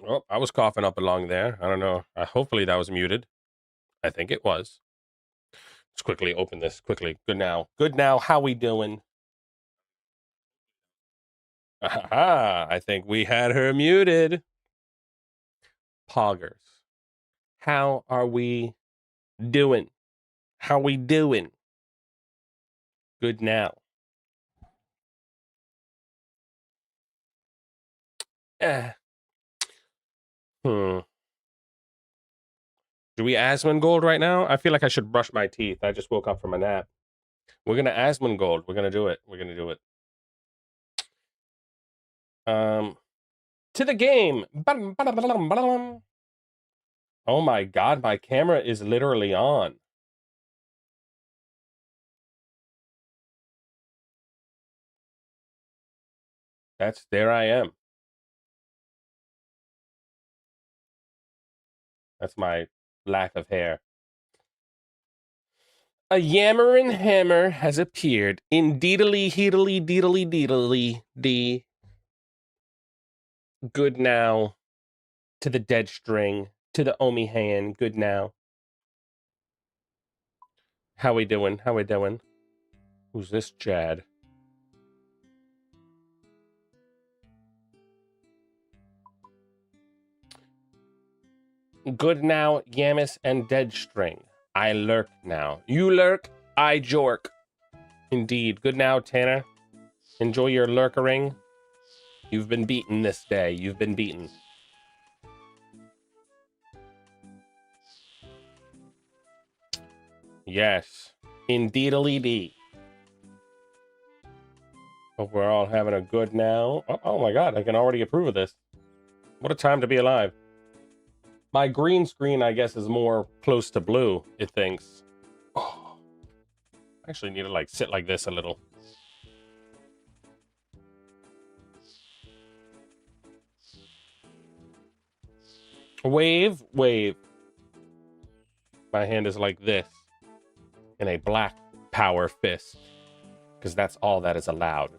Oh, I was coughing up along there. I don't know. Hopefully that was muted. I think it was. Let's quickly open this quickly. Good now. Good now. How we doing? Aha, I think we had her muted. Poggers. How are we doing? How we doing? Good now. Eh. Hmm. Do we Asmongold right now? I feel like I should brush my teeth. I just woke up from a nap. We're gonna Asmongold. We're gonna do it. We're gonna do it. To the game. Oh my god, my camera is literally on. There I am. That's my lack of hair. A Yammerin hammer has appeared in Deedly Heedly Deedly Deedly D. Good now. To the dead string. To the Omi hand. Good now. How we doing? How we doing? Who's this Chad? Good now, Yamis and Deadstring. I lurk now. You lurk, I jork. Indeed. Good now, Tanner. Enjoy your lurkering. You've been beaten this day. You've been beaten. Yes. Indeedly dee. Hope we're all having a good now. Oh my god, I can already approve of this. What a time to be alive. My green screen, I guess, is more close to blue, it thinks. Oh. I actually need to like sit like this a little. Wave, wave. My hand is like this in a black power fist, because that's all that is allowed.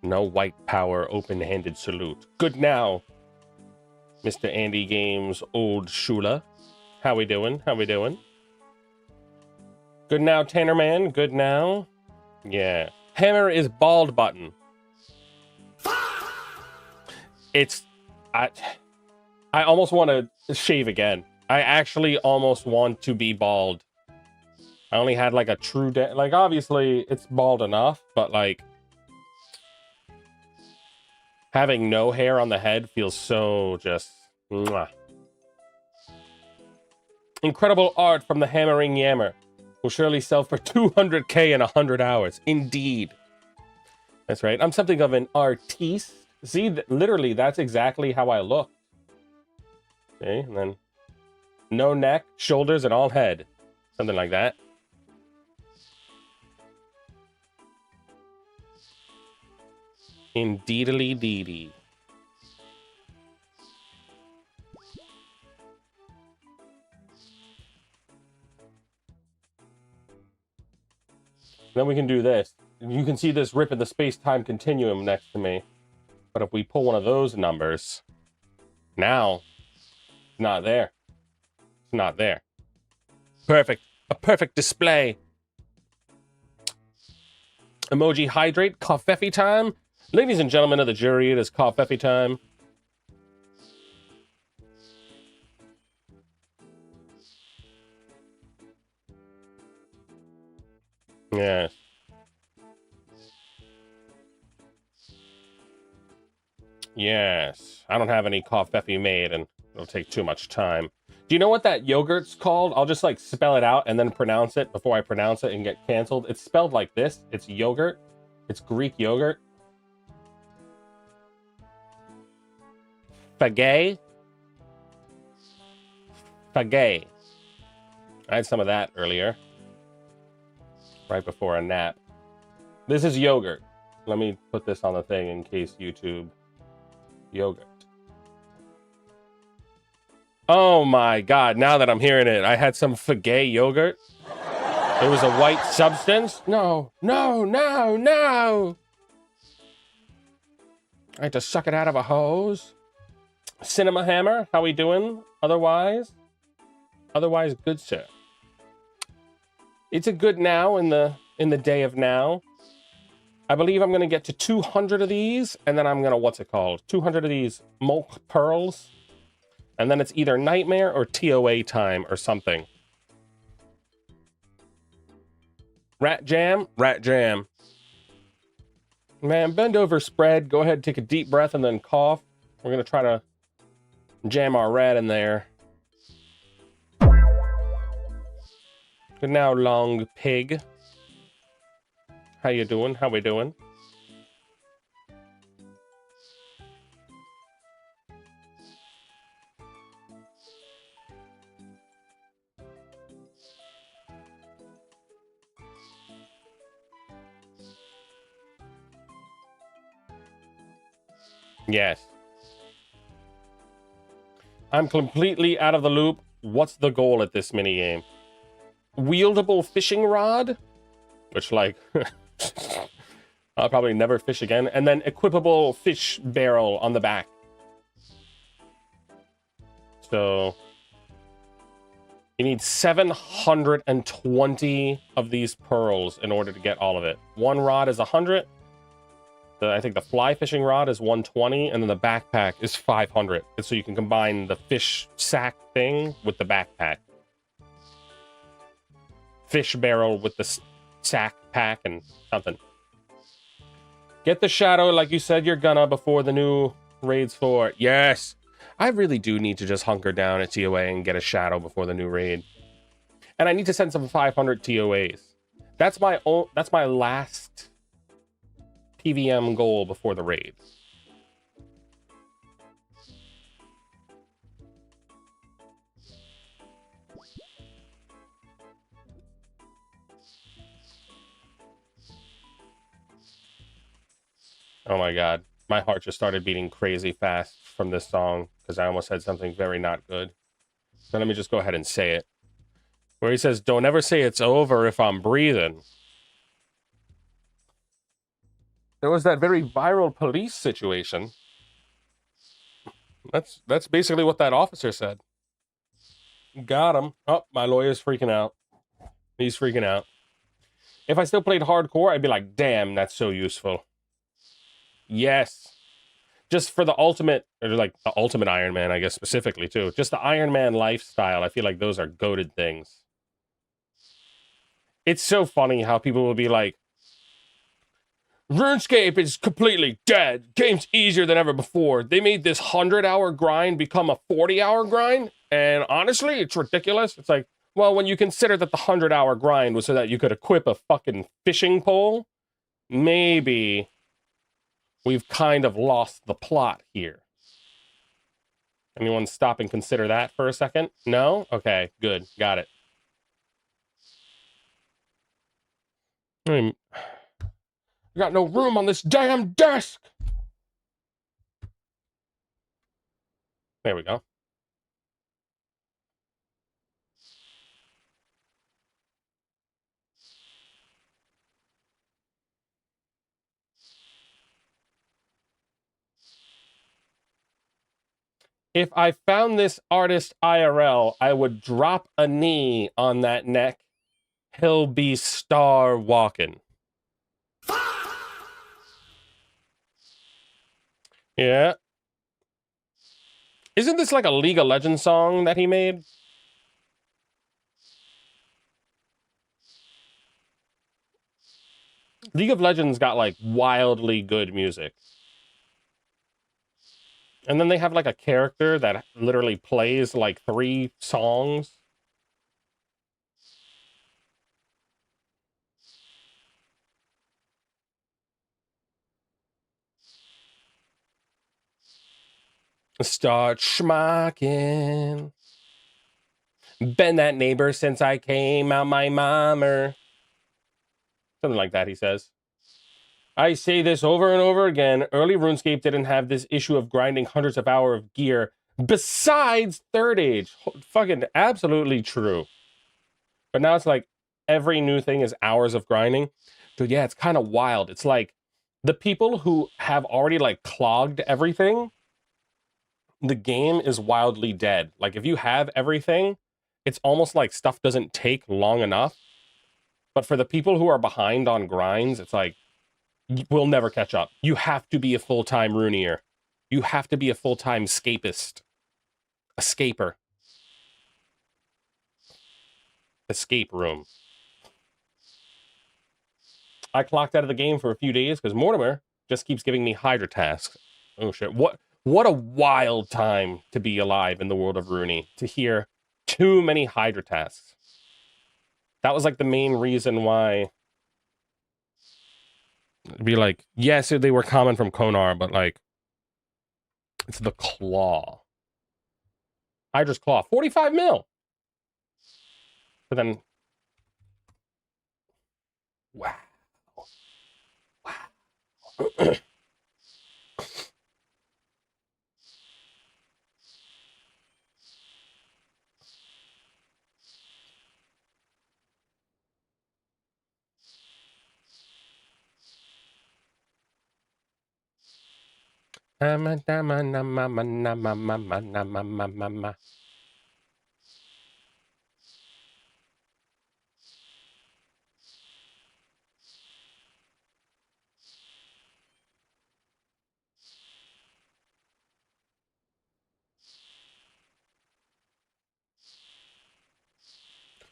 No white power open-handed salute. Good now, Mr. Andy Games Old Shula. How we doing? How we doing? Good now, Tanner Man. Good now. Yeah. Hammer is bald button. I almost want to shave again. I actually almost want to be bald. I only had like a true like obviously it's bald enough, but like having no hair on the head feels so just mwah. Incredible art from the Hammering Yammer. Will surely sell for 200k in 100 hours. Indeed. That's right. I'm something of an artiste. See, literally, that's exactly how I look. Okay, and then no neck, shoulders, and all head. Something like that. Indeedly deedy. Then we can do this. You can see this rip in the space-time continuum next to me. But if we pull one of those numbers, now, it's not there. It's not there. Perfect. A perfect display. Emoji hydrate. Coffee time. Ladies and gentlemen of the jury, it is coffee time. Yes. Yes. I don't have any coffee made, and it'll take too much time. Do you know what that yogurt's called? I'll just like spell it out and then pronounce it before I pronounce it and get canceled. It's spelled like this. It's yogurt. It's Greek yogurt. Fagay. Fagay. I had some of that earlier. Right before a nap. This is yogurt. Let me put this on the thing in case YouTube. Yogurt. Oh my god, now that I'm hearing it, I had some Fagay yogurt. It was a white substance. No, no, no, no. I had to suck it out of a hose. Cinema Hammer, how we doing? Otherwise good, sir. It's a good now in the day of now. I believe I'm gonna get to 200 of these, and then I'm gonna, what's it called? 200 of these Molk Pearls, and then it's either Nightmare or TOA time or something. Rat Jam? Rat Jam. Man, bend over, spread. Go ahead, take a deep breath, and then cough. We're gonna try to jam our rat in there. Good now, long pig. How you doing? How we doing? Yes. I'm completely out of the loop. What's the goal at this minigame? Wieldable fishing rod? Which, like, I'll probably never fish again. And then equipable fish barrel on the back. So you need 720 of these pearls in order to get all of it. One rod is 100. I think the fly fishing rod is 120, and then the backpack is 500. And so you can combine the fish sack thing with the backpack. Fish barrel with the sack pack and something. Get the shadow like you said you're gonna before the new raids for. Yes! I really do need to just hunker down at TOA and get a shadow before the new raid. And I need to send some 500 TOAs. That's my last PVM goal before the raid. Oh my god. My heart just started beating crazy fast from this song because I almost said something very not good. So let me just go ahead and say it. Where he says, "Don't ever say it's over if I'm breathing." There was that very viral police situation. That's basically what that officer said. Got him. Oh, my lawyer's freaking out. He's freaking out. If I still played hardcore, I'd be like, damn, that's so useful. Yes. Just for the ultimate, or like the ultimate Iron Man, I guess, specifically, too. Just the Iron Man lifestyle. I feel like those are goated things. It's so funny how people will be like, RuneScape is completely dead. Game's easier than ever before. They made this 100-hour grind become a 40-hour grind. And honestly, it's ridiculous. It's like, well, when you consider that the 100-hour grind was so that you could equip a fucking fishing pole, maybe we've kind of lost the plot here. Anyone stop and consider that for a second? No? Okay, good. Got it. I got no room on this damn desk! There we go. If I found this artist IRL, I would drop a knee on that neck. He'll be star walking. Yeah. Isn't this like a League of Legends song that he made? League of Legends got like wildly good music. And then they have like a character that literally plays like 3 songs. Start schmocking. Been that neighbor since I came out my mommer. Something like that, he says. I say this over and over again. Early RuneScape didn't have this issue of grinding hundreds of hours of gear besides Third Age. Fucking absolutely true. But now it's like every new thing is hours of grinding. Dude, yeah, it's kind of wild. It's like the people who have already like clogged everything, the game is wildly dead. Like if you have everything, it's almost like stuff doesn't take long enough. But for the people who are behind on grinds, it's like, we'll never catch up. You have to be a full-time runeer. You have to be a full-time scapist. Escaper. Escape room. I clocked out of the game for a few days because Mortimer just keeps giving me Hydra tasks. Oh shit. What a wild time to be alive in the world of Rooney. To hear too many Hydra tasks. That was like the main reason why it'd be like, yes, they were common from Konar, but like it's the claw. Hydra's claw. 45 mil. But then wow. Wow.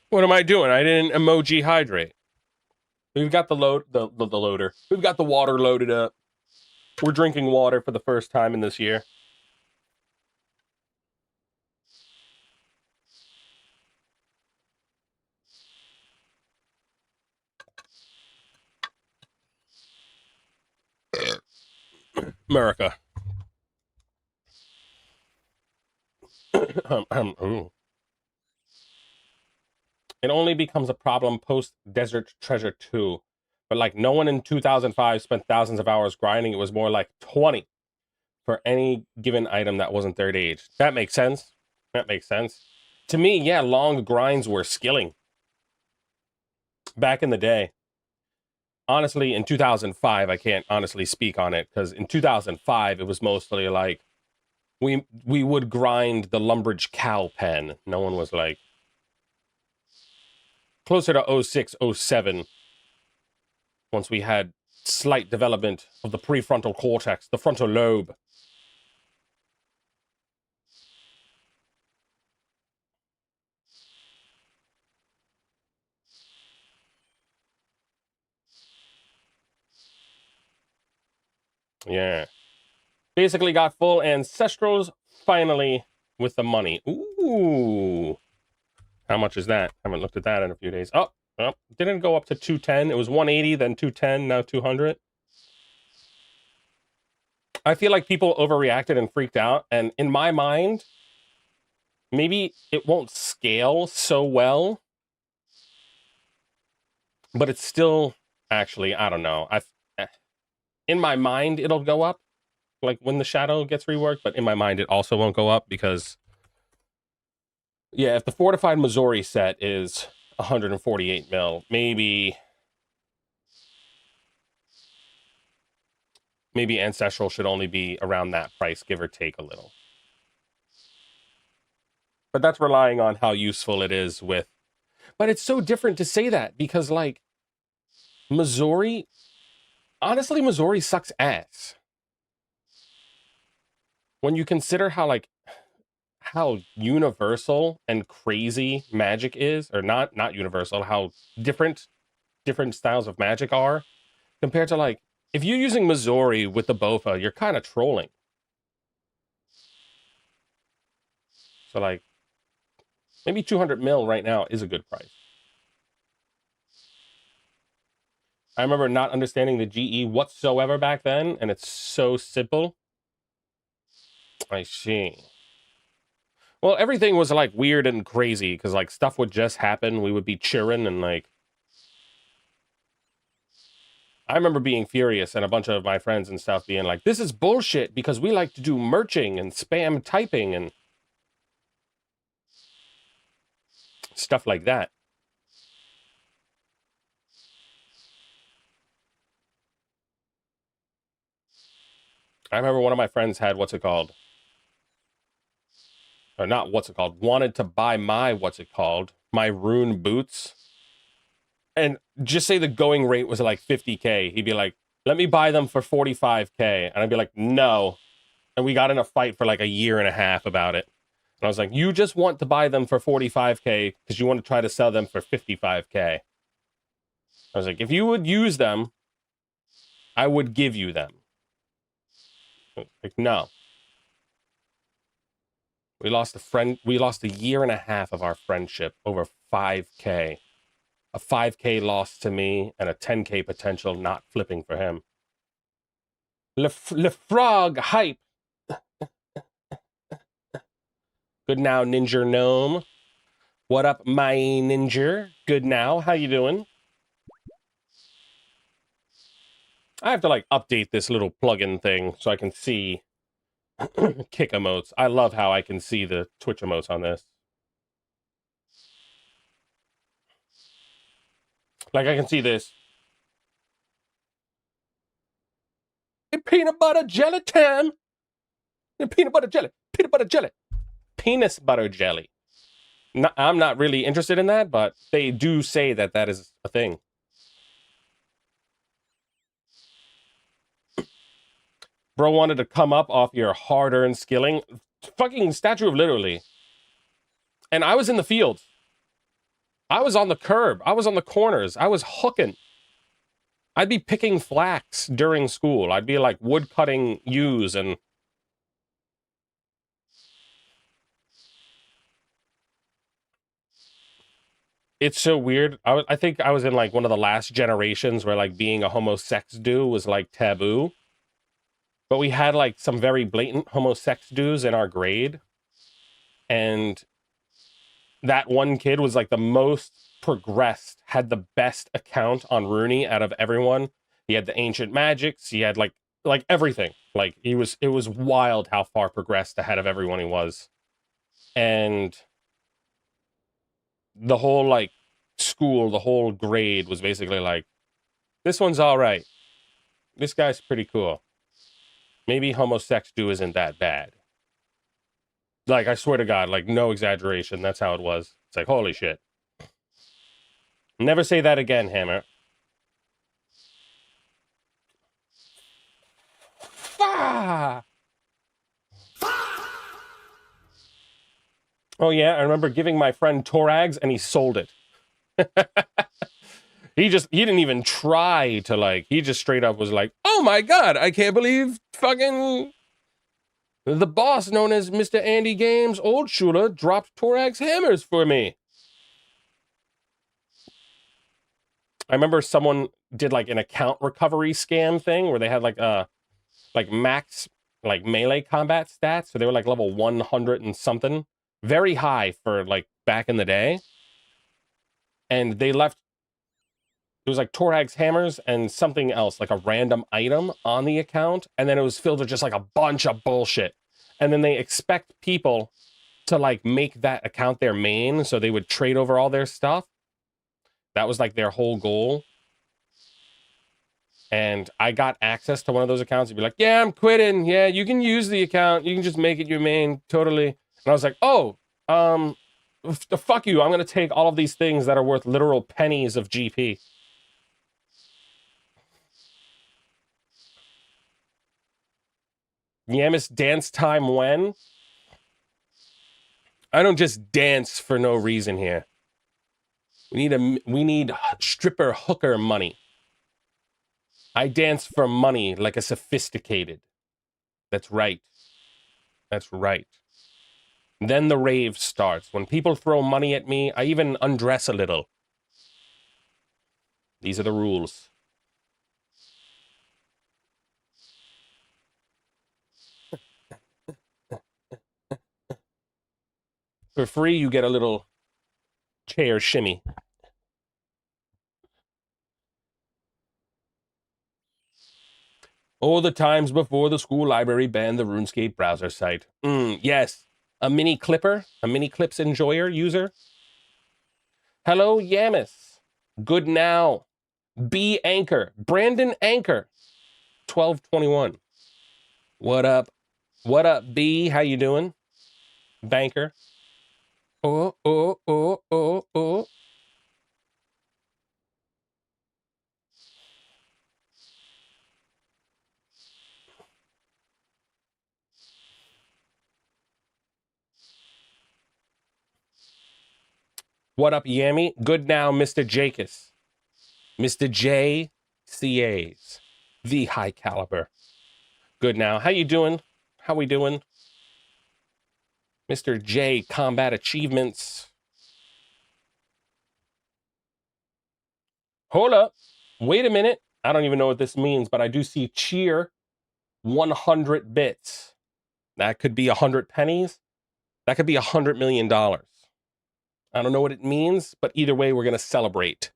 What am I doing? I didn't emoji hydrate. We've got the loader. We've got the water loaded up. We're drinking water for the first time in this year. America. Ooh. It only becomes a problem post Desert Treasure 2. But like no one in 2005 spent thousands of hours grinding. It was more like 20 for any given item that wasn't third age. That makes sense. That makes sense. To me, yeah, long grinds were skilling. Back in the day. Honestly, in 2005, I can't honestly speak on it because in 2005, it was mostly like we would grind the Lumbridge cow pen. No one was like closer to 06, 07, once we had slight development of the prefrontal cortex, the frontal lobe. Yeah. Basically got full ancestrals finally with the money. Ooh. How much is that? Haven't looked at that in a few days. Oh, didn't go up to 210. It was 180, then 210, now 200. I feel like people overreacted and freaked out. And in my mind, maybe it won't scale so well, but it's still actually, I don't know. In my mind, it'll go up like when the shadow gets reworked, but in my mind, it also won't go up because, yeah, if the fortified Missouri set is 148 mil, maybe Ancestral should only be around that price, give or take a little. But that's relying on how useful it is with. But it's so different to say that because, like, Missouri, honestly, Missouri sucks ass. When you consider how universal and crazy magic is, or not universal, how different styles of magic are, compared to like, if you're using Missouri with the Bofa, you're kind of trolling. So like, maybe 200 mil right now is a good price. I remember not understanding the GE whatsoever back then, and it's so simple. I see. Well, everything was like weird and crazy because like stuff would just happen. We would be cheering and like. I remember being furious and a bunch of my friends and stuff being like, this is bullshit because we like to do merching and spam typing and stuff like that. I remember one of my friends had, what's it called? or not what's it called, wanted to buy my my rune boots, and just say the going rate was like 50K, he'd be like, let me buy them for 45K, and I'd be like, no. And we got in a fight for like a year and a half about it. And I was like, you just want to buy them for 45K because you want to try to sell them for 55K. I was like, if you would use them, I would give you them. Like, no. We lost a year and a half of our friendship over 5K. A 5K loss to me and a 10K potential not flipping for him. Le Frog hype. Good now, Ninja Gnome. What up, my ninja? Good now. How you doing? I have to like update this little plugin thing so I can see kick emotes. I love how I can see the Twitch emotes on this. Like I can see this. Peanut butter jelly time. Peanut butter jelly. Peanut butter jelly. Penis butter jelly. No, I'm not really interested in that, but they do say that that is a thing. Bro wanted to come up off your hard-earned skilling. Fucking Statue of Literally. And I was in the field. I was on the curb. I was on the corners. I was hooking. I'd be picking flax during school. I'd be like wood cutting ewes and... It's so weird. I think I was in like one of the last generations where like being a homosex dude was like taboo. But we had like some very blatant homosex dudes in our grade. And that one kid was like the most progressed, had the best account on Rooney out of everyone. He had the ancient magics. He had like everything. Like it was wild how far progressed ahead of everyone he was. And the whole like school, the whole grade was basically like, this one's all right. This guy's pretty cool. Maybe homosex dude isn't that bad. Like, I swear to God, like, no exaggeration. That's how it was. It's like, holy shit. Never say that again, Hammer. Ah! Oh, yeah, I remember giving my friend Torags, and he sold it. He didn't even try to, like, he just straight up was like, oh my God, I can't believe fucking the boss known as Mr. Andy Games Old Shooter dropped Torags hammers for me. I remember someone did like an account recovery scam thing where they had like max like melee combat stats, so they were like level 100 and something, very high for like back in the day. And they left, it was like Torags hammers and something else, like a random item on the account, and then it was filled with just like a bunch of bullshit. And then they expect people to like make that account their main, so they would trade over all their stuff. That was like their whole goal. And I got access to one of those accounts. You'd be like, yeah, I'm quitting. Yeah, you can use the account. You can just make it your main. Totally. And I was like, oh, fuck you. I'm going to take all of these things that are worth literal pennies of GP. Yamis dance time when? I don't just dance for no reason here. We need stripper hooker money. I dance for money like a sophisticated. That's right. That's right. Then the rave starts. When people throw money at me, I even undress a little. These are the rules. For free, you get a little chair shimmy. Oh, the times before the school library banned the RuneScape browser site. Yes. A mini clipper? A mini clips enjoyer user? Hello, Yamis. Good now. B Anchor. Brandon Anchor. 1221. What up? What up, B? How you doing? Banker. Oh, oh, oh, oh, oh. What up, Yammy? Good now, Mr. Jacus. Mr. JCAs. The high caliber. Good now. How you doing? How we doing? Mr. J Combat Achievements. Hold up. Wait a minute. I don't even know what this means, but I do see cheer 100 bits. That could be 100 pennies. That could be $100 million. I don't know what it means, but either way, we're going to celebrate.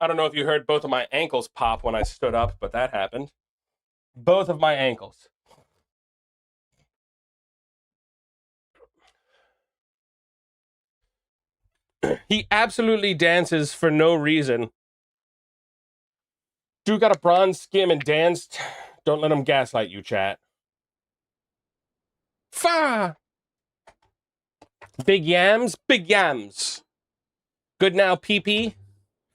I don't know if you heard both of my ankles pop when I stood up, but that happened. Both of my ankles. He absolutely dances for no reason. Dude got a bronze skim and danced. Don't let him gaslight you, chat. Fa! Big yams, big yams. Good now, PP.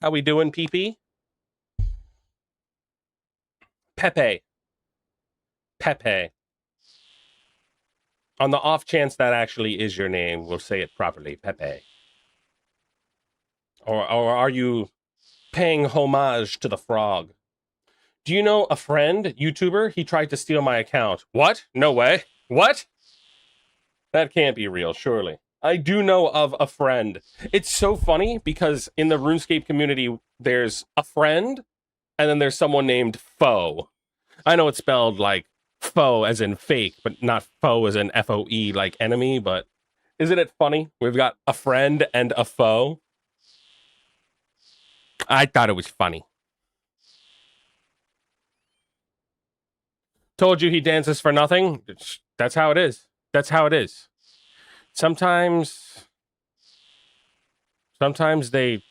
How we doing, PP? Pepe. Pepe. On the off chance that actually is your name, we'll say it properly, Pepe. Or are you paying homage to the frog? Do you know a friend, YouTuber? He tried to steal my account. What? No way. What? That can't be real, surely. I do know of a friend. It's so funny because in the RuneScape community, there's a friend, and then there's someone named Foe. I know it's spelled like foe as in fake, but not foe as in FOE like enemy, but isn't it funny? We've got a friend and a foe. I thought it was funny. Told you he dances for nothing. That's how it is. That's how it is. Sometimes they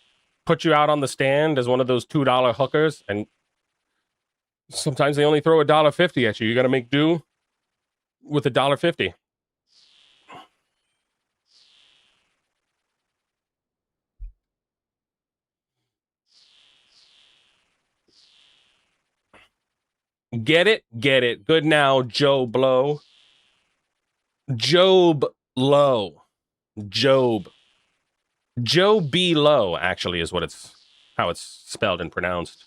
put you out on the stand as one of those $2 hookers, and sometimes they only throw $1.50 at you. You got to make do with $1.50. Get it? Get it. Good now, Joe Blow. Job Low. Job. Joe B. Low, actually, is how it's spelled and pronounced.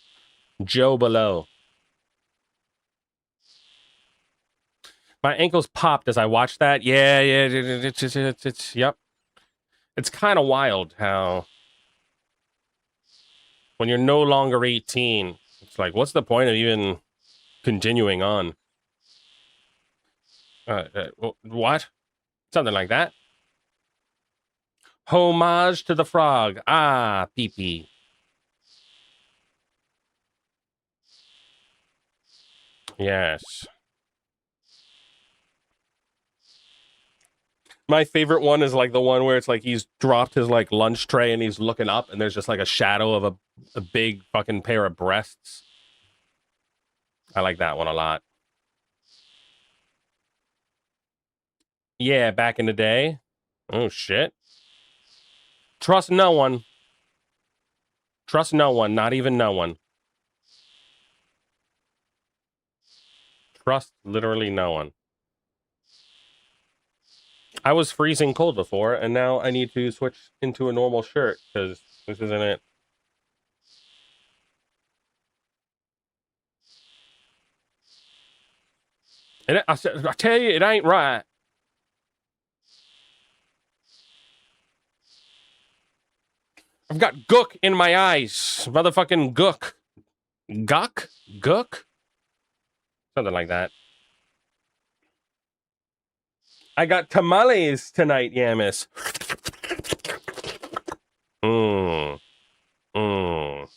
Joe Below. My ankles popped as I watched that. Yeah, it's yep. It's kind of wild how when you're no longer 18, it's like, what's the point of even continuing on? What? Something like that. Homage to the frog. Ah, pee-pee. Yes. My favorite one is like the one where it's like he's dropped his like lunch tray and he's looking up and there's just like a shadow of a big fucking pair of breasts. I like that one a lot. Yeah, back in the day. Oh, shit. Trust no one. Trust no one, not even no one. Trust literally no one. I was freezing cold before, and now I need to switch into a normal shirt, because this isn't it. I tell you, it ain't right. I've got gook in my eyes. Motherfucking gook. Guk? Gook? Something like that. I got tamales tonight, Yamis. Mmm. Mmm.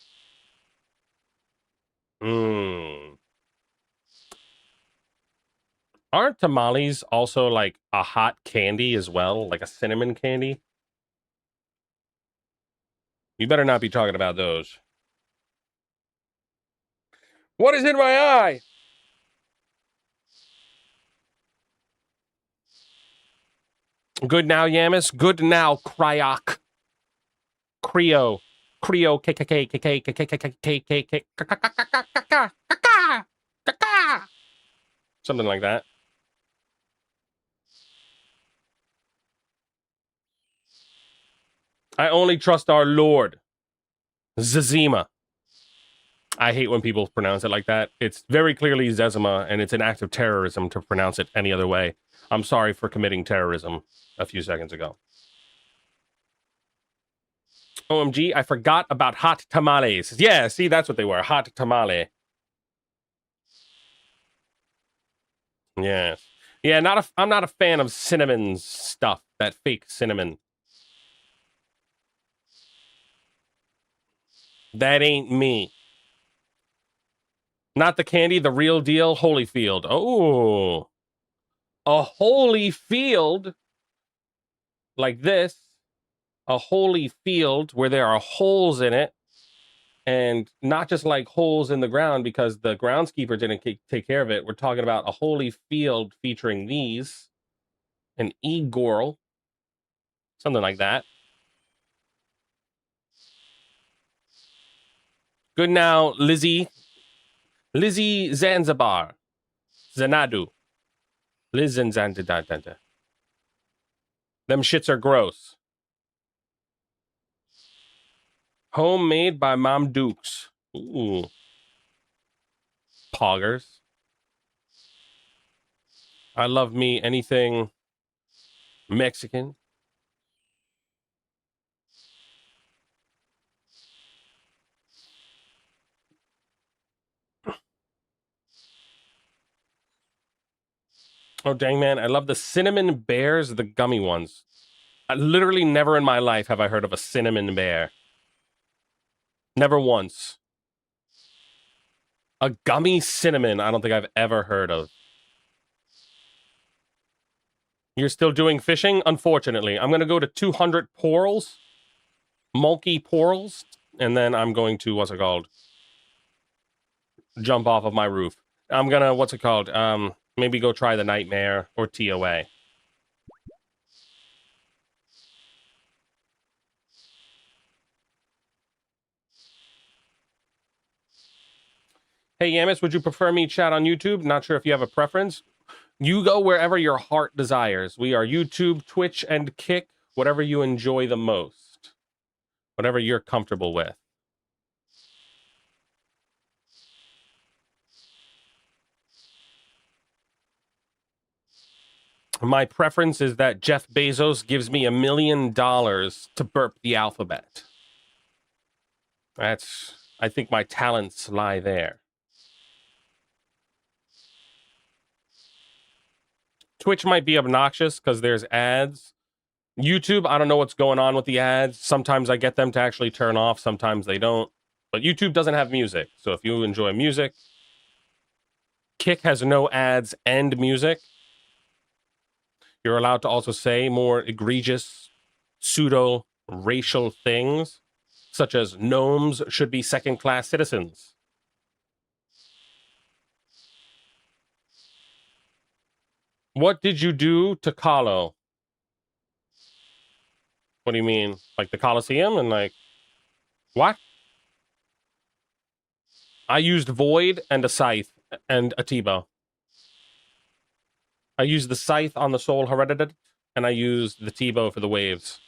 Mmm. Aren't tamales also like a hot candy as well? Like a cinnamon candy? You better not be talking about those. What is in my eye? Good now, Yamis. Good now, Cryok. Creo. Creo. Something like that. I only trust our Lord. Zazima. I hate when people pronounce it like that. It's very clearly Zezima, and it's an act of terrorism to pronounce it any other way. I'm sorry for committing terrorism a few seconds ago. OMG, I forgot about hot tamales. Yeah, see, that's what they were. Hot tamale. Yes. Yeah, I'm not a fan of cinnamon stuff. That fake cinnamon. That ain't me. Not the candy, the real deal, Holyfield. Oh. A Holyfield like this. A holy field where there are holes in it. And not just like holes in the ground because the groundskeeper didn't take care of it. We're talking about a holy field featuring these. An Igorl. Something like that. Good now, Lizzie. Lizzie Zanzibar. Zanadu. Liz and Zanzibar. Them shits are gross. Homemade by Mom Dukes. Ooh. Poggers. I love me anything Mexican. Oh, dang, man. I love the cinnamon bears, the gummy ones. Literally never in my life have I heard of a cinnamon bear. Never once. A gummy cinnamon, I don't think I've ever heard of. You're still doing fishing? Unfortunately. I'm going to go to 200 porals. Mulky porals. And then I'm going to, what's it called? Jump off of my roof. I'm going to, what's it called? Maybe go try the Nightmare or TOA. Hey, Yamis, would you prefer me chat on YouTube? Not sure if you have a preference. You go wherever your heart desires. We are YouTube, Twitch, and Kick. Whatever you enjoy the most. Whatever you're comfortable with. My preference is that Jeff Bezos gives me $1 million to burp the alphabet. I think my talents lie there. Twitch might be obnoxious because there's ads. YouTube, I don't know what's going on with the ads. Sometimes I get them to actually turn off. Sometimes they don't. But YouTube doesn't have music. So if you enjoy music, Kick has no ads and music. You're allowed to also say more egregious, pseudo-racial things, such as gnomes should be second-class citizens. What did you do to Kahlo? What do you mean? Like the Colosseum and like... What? I used Void and a Scythe and a T-bow. I used the Scythe on the Soul Heredited, and I used the T-bow for the waves.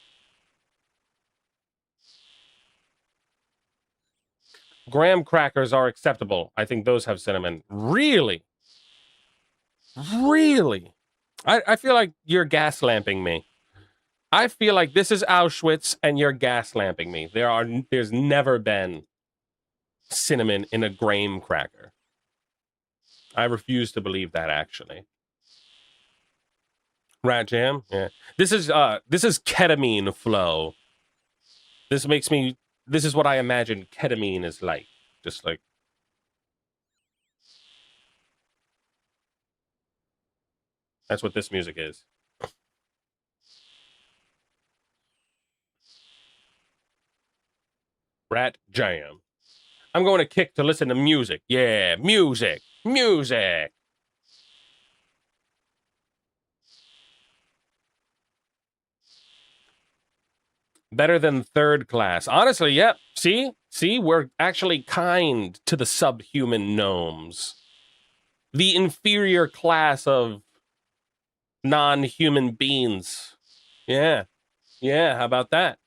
Graham crackers are acceptable. I think those have cinnamon. Really? Really? I feel like you're gas lamping me. I feel like this is Auschwitz and you're gas lamping me. There's never been cinnamon in a graham cracker. I refuse to believe that, actually. Rat jam? Yeah. This is ketamine flow. This is what I imagine ketamine is like. Just like That's what this music is. Rat Jam. I'm going to kick to listen to music. Yeah, music. Music. Better than third class. Honestly, yep. See? See? We're actually kind to the subhuman gnomes. The inferior class of non-human beings. Yeah. Yeah, how about that?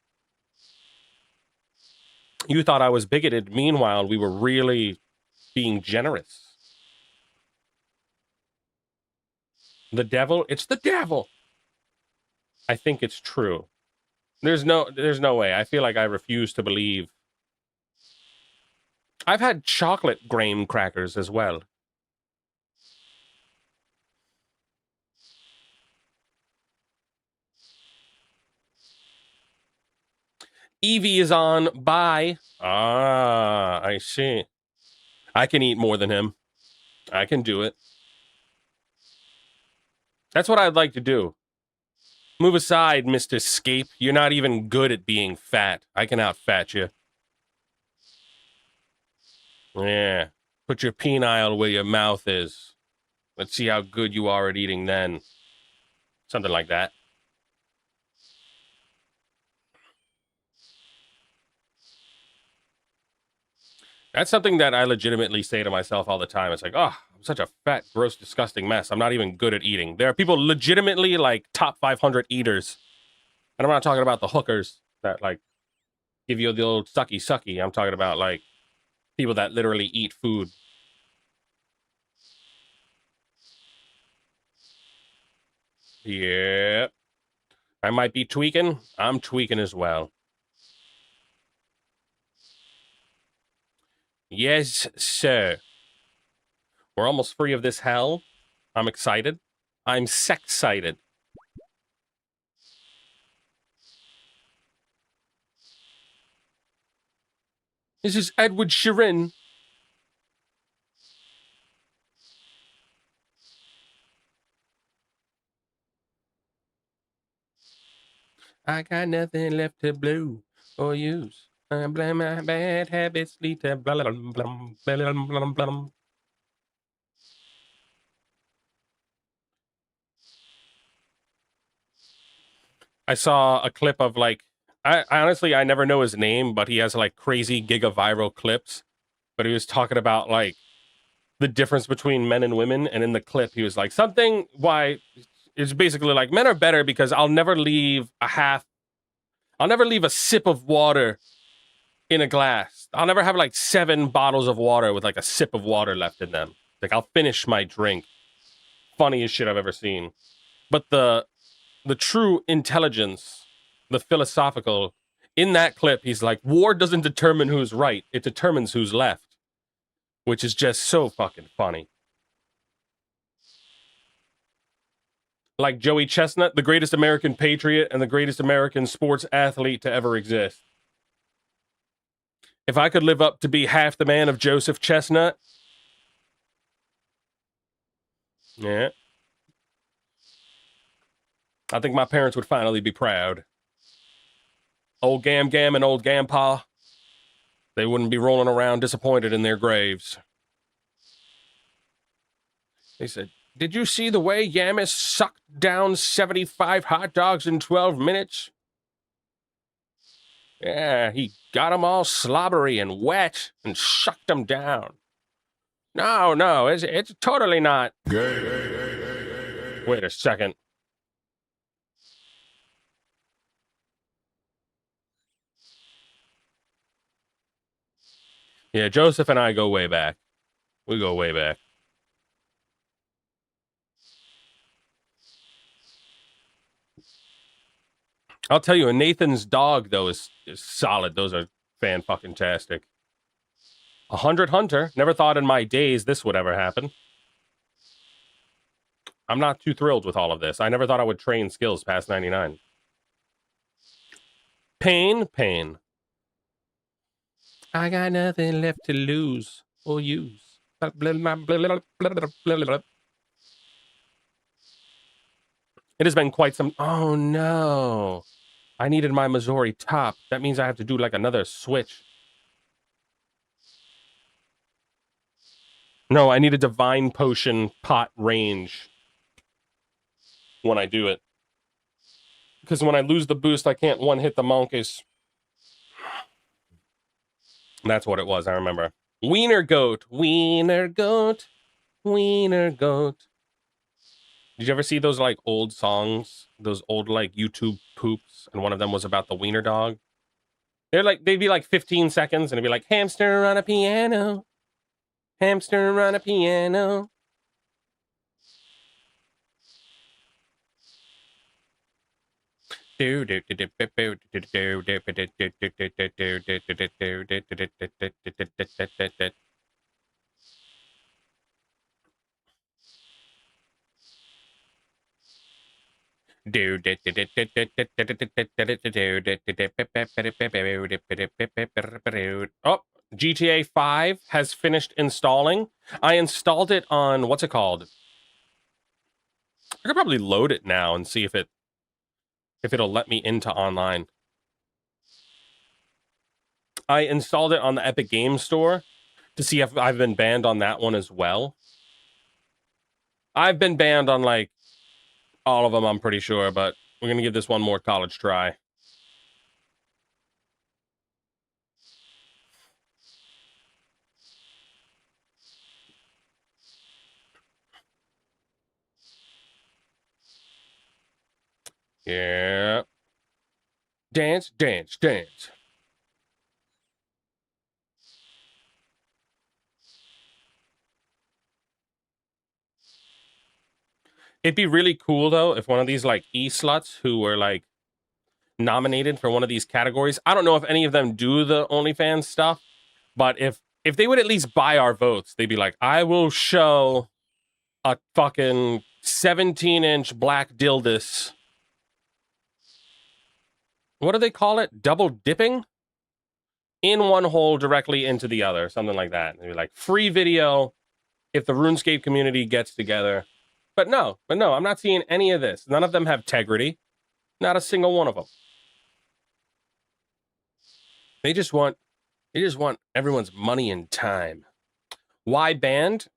You thought I was bigoted. Meanwhile, we were really being generous. The devil? It's the devil. I think it's true. There's no way. I feel like I refuse to believe. I've had chocolate graham crackers as well. Evie is on. Bye. Ah, I see. I can eat more than him. I can do it. That's what I'd like to do. Move aside, Mr. Scape. You're not even good at being fat. I can out-fat you. Yeah. Put your penile where your mouth is. Let's see how good you are at eating then. Something like that. That's something that I legitimately say to myself all the time. It's like, oh, I'm such a fat, gross, disgusting mess. I'm not even good at eating. There are people legitimately like top 500 eaters. And I'm not talking about the hookers that like give you the old sucky. I'm talking about like people that literally eat food. Yeah. I might be tweaking. I'm tweaking as well. Yes, sir. We're almost free of this hell. I'm excited. I'm sex-cited. This is Edward Sheeran. I got nothing left to blow or use. I blame my bad habits lead to blah, blah, blah, blah, blah, blah, blah. I saw a clip of like, I honestly, I never know his name, but he has like crazy giga viral clips. But he was talking about like the difference between men and women. And in the clip, he was like, something why it's basically like men are better because I'll never leave a sip of water in a glass. I'll never have like 7 bottles of water with like a sip of water left in them. Like I'll finish my drink. Funniest shit I've ever seen. But the true intelligence, the philosophical, in that clip, he's like, war doesn't determine who's right. It determines who's left. Which is just so fucking funny. Like Joey Chestnut, the greatest American patriot and the greatest American sports athlete to ever exist. If I could live up to be half the man of Joseph Chestnut, yeah, I think my parents would finally be proud. Old Gam Gam and old Gampa, they wouldn't be rolling around disappointed in their graves. They said, did you see the way Yamis sucked down 75 hot dogs in 12 minutes? Yeah, he got them all slobbery and wet and sucked them down. No, it's totally not. Wait a second. Yeah, Joseph and I go way back. We go way back. I'll tell you, Nathan's dog, though, is solid. Those are fan-fucking-tastic. 100 Hunter. Never thought in my days this would ever happen. I'm not too thrilled with all of this. I never thought I would train skills past 99. Pain. I got nothing left to lose or use. It has been quite some... Oh, no. I needed my Missouri top. That means I have to do like another switch. No, I need a divine potion pot range when I do it. Because when I lose the boost, I can't one-hit the monkeys. That's what it was, I remember. Wiener goat, wiener goat, wiener goat. Did you ever see those like old songs? Those old like YouTube poops, and one of them was about the wiener dog? They'd be like 15 seconds, and it'd be like, hamster on a piano. Hamster on a piano. Oh, GTA 5 has finished installing. I installed it on, what's it called? I could probably load it now and see if it'll let me into online. I installed it on the Epic Games Store to see if I've been banned on that one as well. I've been banned on like all of them, I'm pretty sure, but we're going to give this one more college try. Yeah. Dance, dance, dance. It'd be really cool, though, if one of these, like, e-sluts who were, like, nominated for one of these categories, I don't know if any of them do the OnlyFans stuff, but if they would at least buy our votes, they'd be like, I will show a fucking 17-inch black dildis. What do they call it? Double dipping? In one hole directly into the other, something like that. They'd be like, free video if the RuneScape community gets together. But no, I'm not seeing any of this. None of them have integrity. Not a single one of them. They just want everyone's money and time. Why banned?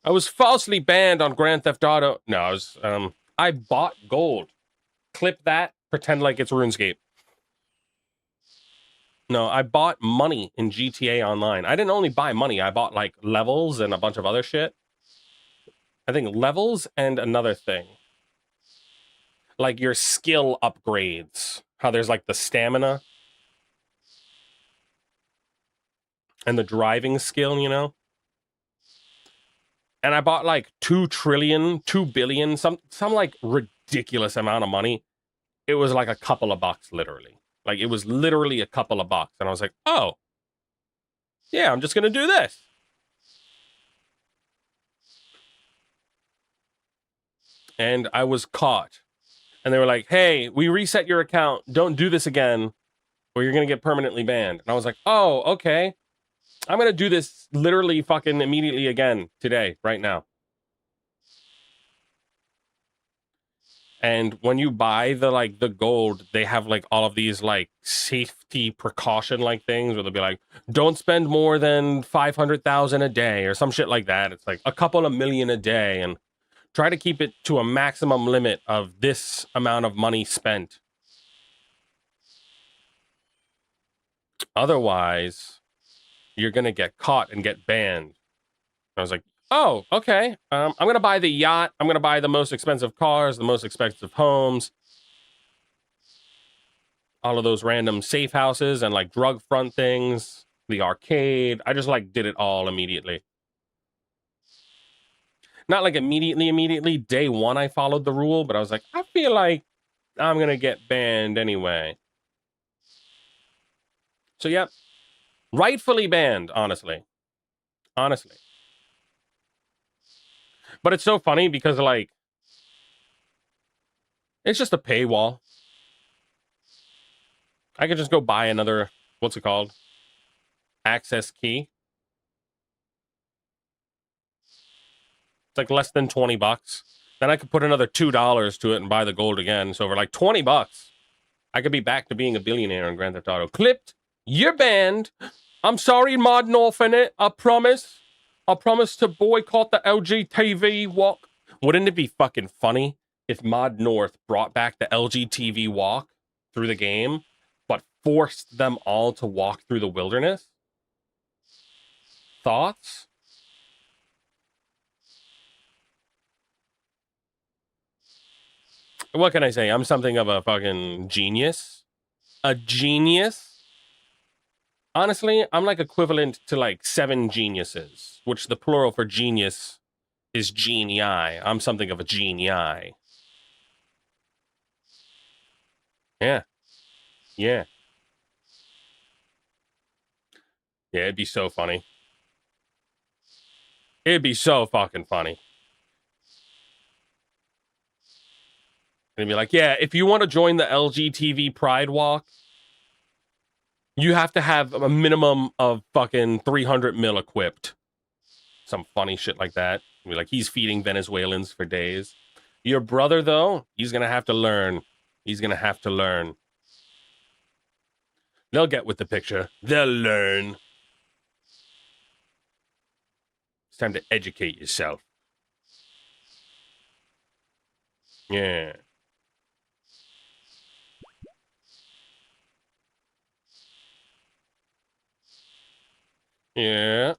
I was falsely banned on Grand Theft Auto. No, I bought gold. Clip that, pretend like it's RuneScape. No, I bought money in GTA Online. I didn't only buy money, I bought like levels and a bunch of other shit. I think levels and another thing. Like your skill upgrades. How there's like the stamina and the driving skill, you know? And I bought like 2 billion, some like ridiculous amount of money. It was like a couple of bucks, literally. Like it was literally a couple of bucks. And I was like, oh, yeah, I'm just going to do this. And I was caught. And they were like, hey, we reset your account. Don't do this again, or you're going to get permanently banned. And I was like, oh, okay. I'm going to do this literally fucking immediately again today, right now. And when you buy the gold, they have like all of these like safety precaution like things where they'll be like, don't spend more than 500,000 a day or some shit like that. It's like a couple of million a day, and try to keep it to a maximum limit of this amount of money spent. Otherwise, you're going to get caught and get banned. I was like, oh, okay. I'm going to buy the yacht. I'm going to buy the most expensive cars, the most expensive homes, all of those random safe houses and like drug front things, the arcade. I just like did it all immediately. Not like immediately. Day one, I followed the rule, but I was like, I feel like I'm going to get banned anyway. So, yep. Rightfully banned, honestly. Honestly. But it's so funny because, like, it's just a paywall. I could just go buy another, what's it called? Access key. It's like less than 20 bucks. Then I could put another $2 to it and buy the gold again. So for like $20, I could be back to being a billionaire in Grand Theft Auto. Clipped, you're banned. I'm sorry, Mod Norfinite. I promise. I promise to boycott the LGTV walk. Wouldn't it be fucking funny if Mod North brought back the LGTV walk through the game, but forced them all to walk through the wilderness? Thoughts? What can I say? I'm something of a fucking genius. A genius? Honestly, I'm like equivalent to like 7 geniuses, which the plural for genius is genii. I'm something of a genii. Yeah. Yeah. Yeah, it'd be so funny. It'd be so fucking funny. And be like, yeah, if you want to join the LGTV Pride Walk, you have to have a minimum of fucking 300 mil equipped. Some funny shit like that. Be like, he's feeding Venezuelans for days. Your brother, though, he's going to have to learn. He's going to have to learn. They'll get with the picture. They'll learn. It's time to educate yourself. Yeah. Yeah.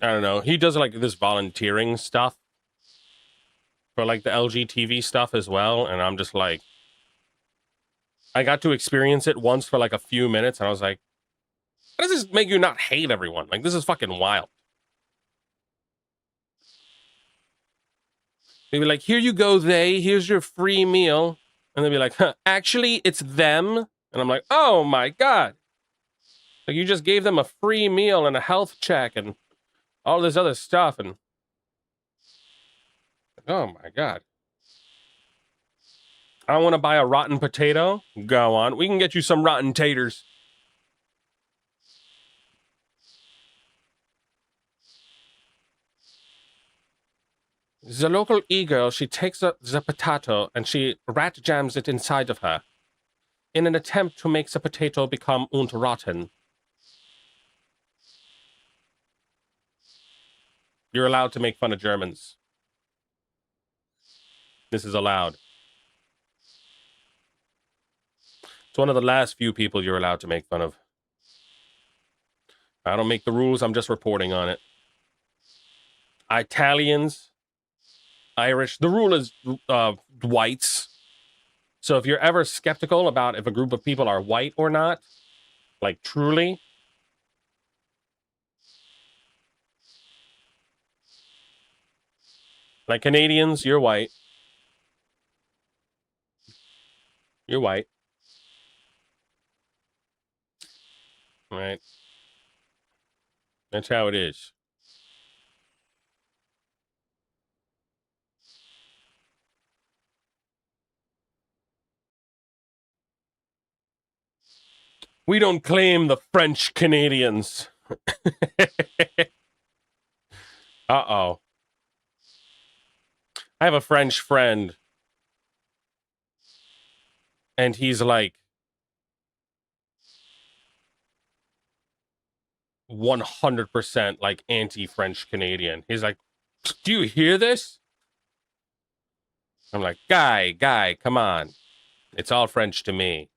I don't know. He does like this volunteering stuff for like the LGTV stuff as well. And I'm just like, I got to experience it once for like a few minutes. And I was like, how does this make you not hate everyone? Like, this is fucking wild. They'd be like, here you go, here's your free meal. And they'd be like, huh, actually, it's them. And I'm like, oh my God. Like, you just gave them a free meal and a health check and all this other stuff. And oh my God. I want to buy a rotten potato. Go on. We can get you some rotten taters. The local e-girl, she takes the potato and she rat jams it inside of her in an attempt to make the potato become und rotten. You're allowed to make fun of Germans. This is allowed. It's one of the last few people you're allowed to make fun of. I don't make the rules, I'm just reporting on it. Italians, Irish, the rule is whites. So if you're ever skeptical about if a group of people are white or not, like truly, like Canadians, you're white. You're white. Right? That's how it is. We don't claim the French Canadians. Uh-oh. I have a French friend. And he's like 100% like anti-French Canadian. He's like, do you hear this? I'm like, guy, come on. It's all French to me.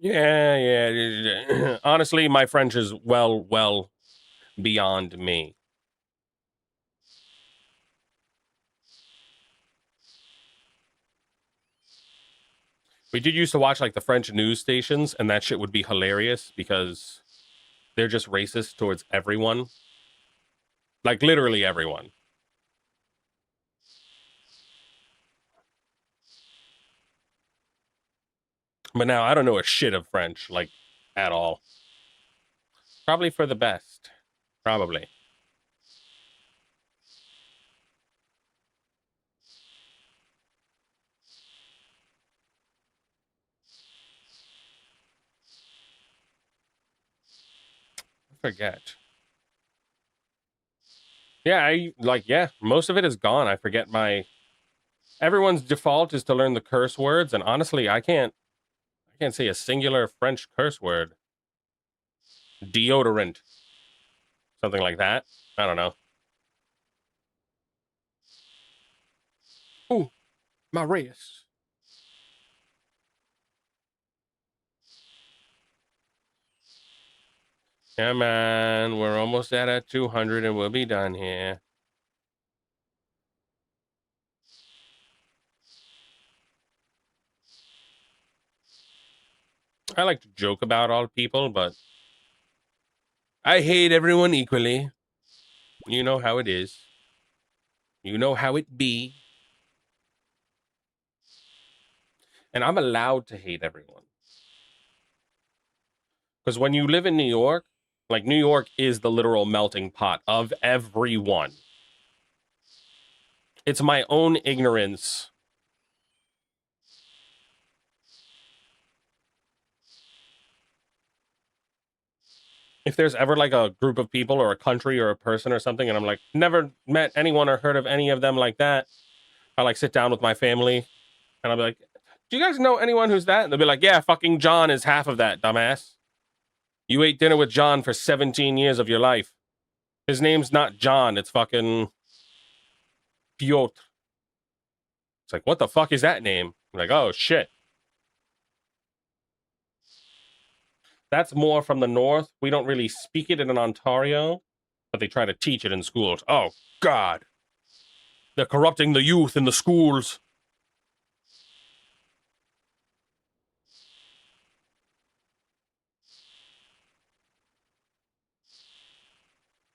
Yeah. Honestly, my French is well beyond me. We did used to watch like the French news stations, and that shit would be hilarious because they're just racist towards everyone. Like literally everyone. But now I don't know a shit of French, like at all. Probably for the best. Probably. Forget. Yeah, yeah, most of it is gone. I forget my... Everyone's default is to learn the curse words, and honestly, I can't say a singular French curse word. Deodorant. Something like that. I don't know. Ooh, my wrist. Yeah, man, we're almost at 200 and we'll be done here. I like to joke about all people, but I hate everyone equally. You know how it is. You know how it be. And I'm allowed to hate everyone. Because when you live in New York, like New York is the literal melting pot of everyone. It's my own ignorance. If there's ever like a group of people or a country or a person or something, and I'm like, never met anyone or heard of any of them like that, I like sit down with my family and I'll be like, do you guys know anyone who's that? And they'll be like, yeah, fucking John is half of that, dumbass. You ate dinner with John for 17 years of your life. His name's not John, it's fucking Piotr. It's like, what the fuck is that name? I'm like, oh shit. That's more from the north. We don't really speak it in Ontario, but they try to teach it in schools. Oh, God. They're corrupting the youth in the schools.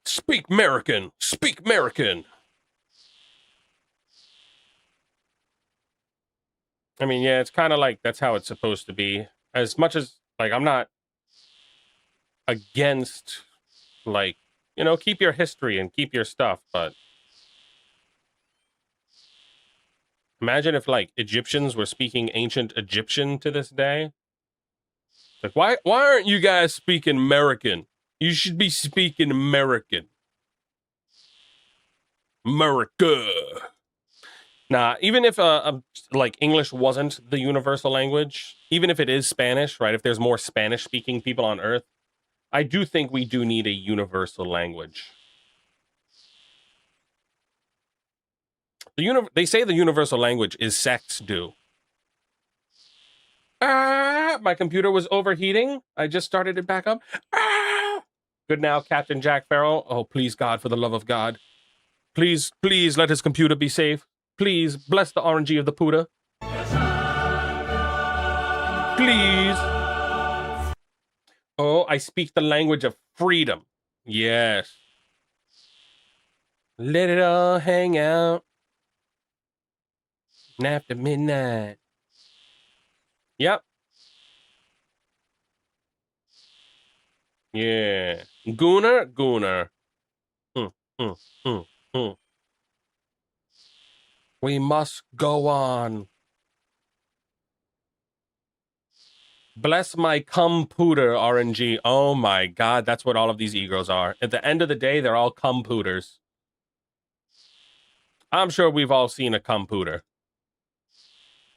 Speak American. Speak American. I mean, yeah, it's kind of like that's how it's supposed to be. As much as, like, I'm not against, like, you know, keep your history and keep your stuff, but imagine if, like, Egyptians were speaking ancient Egyptian to this day. Like, why aren't you guys speaking American? You should be speaking American. America. Nah, even if like English wasn't the universal language, even if it is Spanish, right? If there's more Spanish speaking people on Earth, I do think we do need a universal language. They say the universal language is sex do. Ah, my computer was overheating. I just started it back up. Ah! Good now, Captain Jack Farrell. Oh, please, God, for the love of God. Please, please let his computer be safe. Please, bless the RNG of the Puda. Please. Oh, I speak the language of freedom. Yes. Let it all hang out. After midnight. Yep. Yeah. Gooner. Mm, mm, mm, mm. We must go on. Bless my computer, RNG. Oh my God, that's what all of these egos are. At the end of the day, they're all computers. I'm sure we've all seen a computer.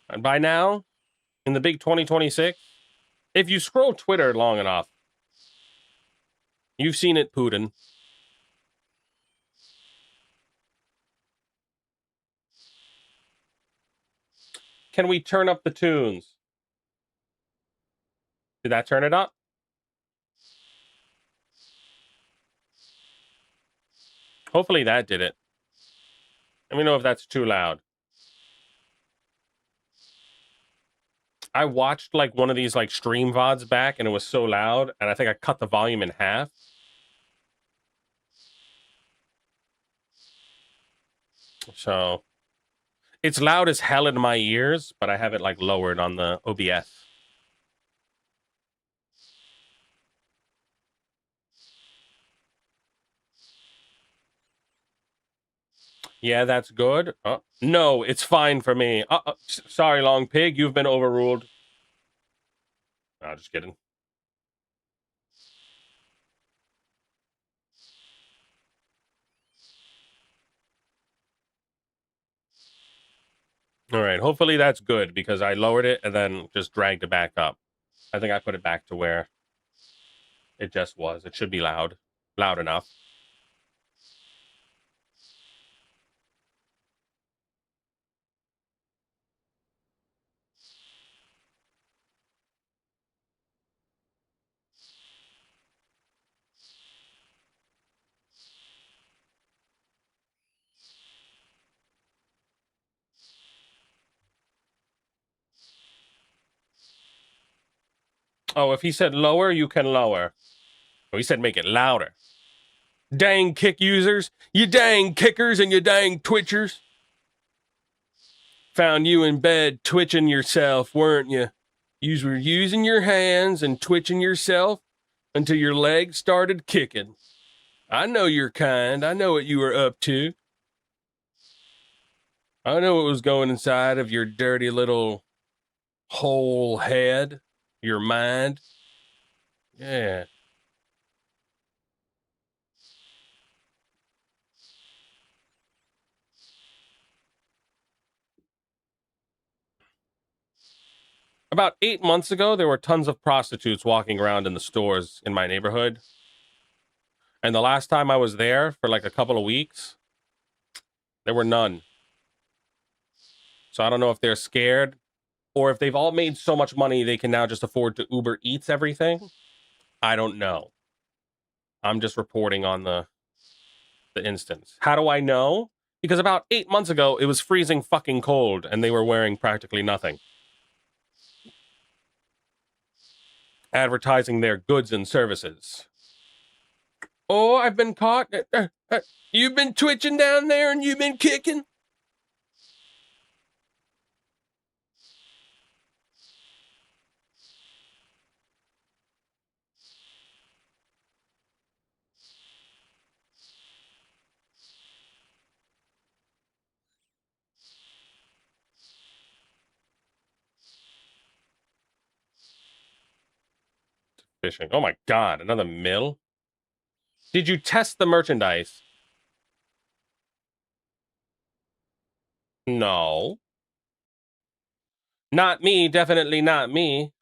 And by now, in the big 2026, if you scroll Twitter long enough, you've seen it, Putin. Can we turn up the tunes? Did that turn it up? Hopefully that did it. Let me know if that's too loud. I watched like one of these like stream VODs back and it was so loud and I think I cut the volume in half. So it's loud as hell in my ears, but I have it like lowered on the OBS. Yeah, that's good. No, it's fine for me. Sorry, Long Pig, you've been overruled. No, just kidding. All right, hopefully that's good because I lowered it and then just dragged it back up. I think I put it back to where it just was. It should be loud enough. Oh, if he said lower, you can lower. Oh, he said make it louder. Dang kick users, you dang kickers and you dang twitchers. Found you in bed twitching yourself, weren't you? You were using your hands and twitching yourself until your legs started kicking. I know your kind. I know what you were up to. I know what was going inside of your dirty little whole head, your mind. Yeah. About 8 months ago, there were tons of prostitutes walking around in the stores in my neighborhood. And the last time I was there for like a couple of weeks, there were none. So I don't know if they're scared or if they've all made so much money they can now just afford to Uber Eats everything. I don't know. I'm just reporting on the instance. How do I know? Because about 8 months ago, it was freezing fucking cold and they were wearing practically nothing. Advertising their goods and services. Oh, I've been caught. You've been twitching down there and you've been kicking? Fishing. Oh my God, another mill? Did you test the merchandise? No. Not me, definitely not me.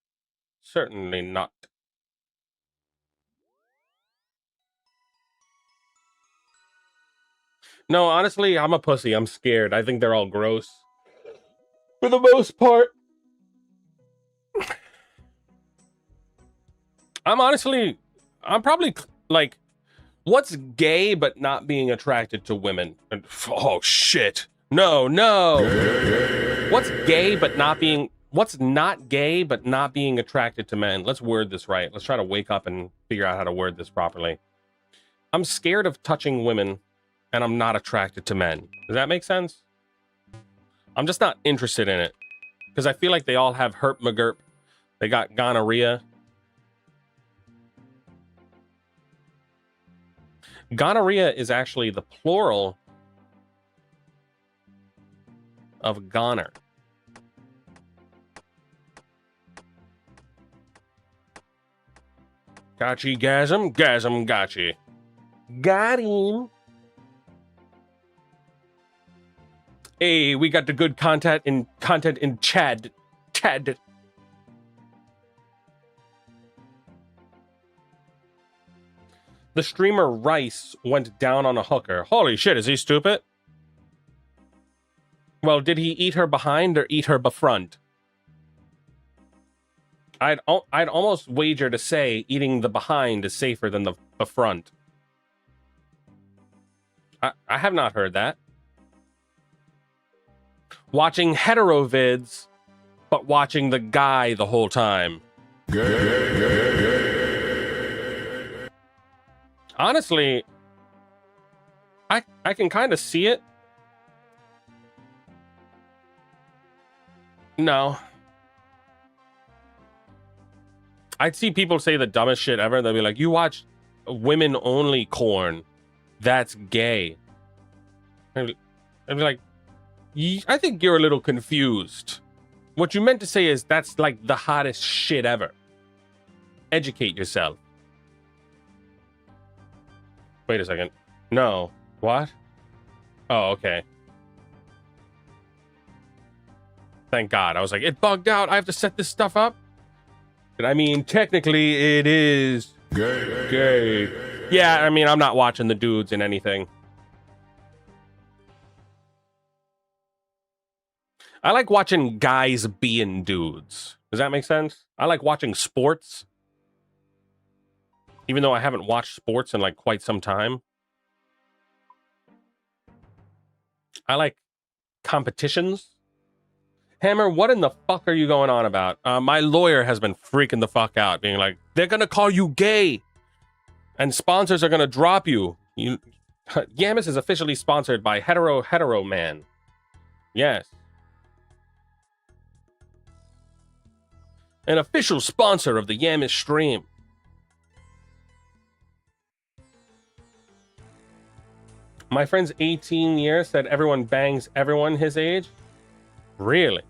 Certainly not. No, honestly, I'm a pussy. I'm scared. I think they're all gross. For the most part. I'm probably like, what's gay but not being attracted to women? Oh, shit. No. What's gay but not being, what's not gay but not being attracted to men? Let's word this right. Let's try to wake up and figure out how to word this properly. I'm scared of touching women and I'm not attracted to men. Does that make sense? I'm just not interested in it because I feel like they all have herp McGurp. They got gonorrhea. Gonorrhea is actually the plural of goner. Gotchi gasm, gasm gotchi. Got him. Hey, we got the good content in Chad. The streamer Rice went down on a hooker. Holy shit, is he stupid? Well, did he eat her behind or eat her befront? I'd almost wager to say eating the behind is safer than the befront. I have not heard that. Watching hetero vids, but watching the guy the whole time. Honestly, I can kind of see it. No. I'd see people say the dumbest shit ever. They'll be like, you watch women only corn. That's gay. I'd be like, I think you're a little confused. What you meant to say is that's like the hottest shit ever. Educate yourself. Wait a second. No. What? Oh, okay. Thank God. I was like, it bugged out. I have to set this stuff up. And I mean, technically, it is gay. Yeah, I mean, I'm not watching the dudes in anything. I like watching guys being dudes. Does that make sense? I like watching sports. Even though I haven't watched sports in like quite some time. I like competitions. Hammer, what in the fuck are you going on about? My lawyer has been freaking the fuck out, being like, they're gonna call you gay. And sponsors are gonna drop you. Yamis is officially sponsored by Hetero Man. Yes. An official sponsor of the Yamis stream. My friend's 18 years said everyone bangs everyone his age. Really?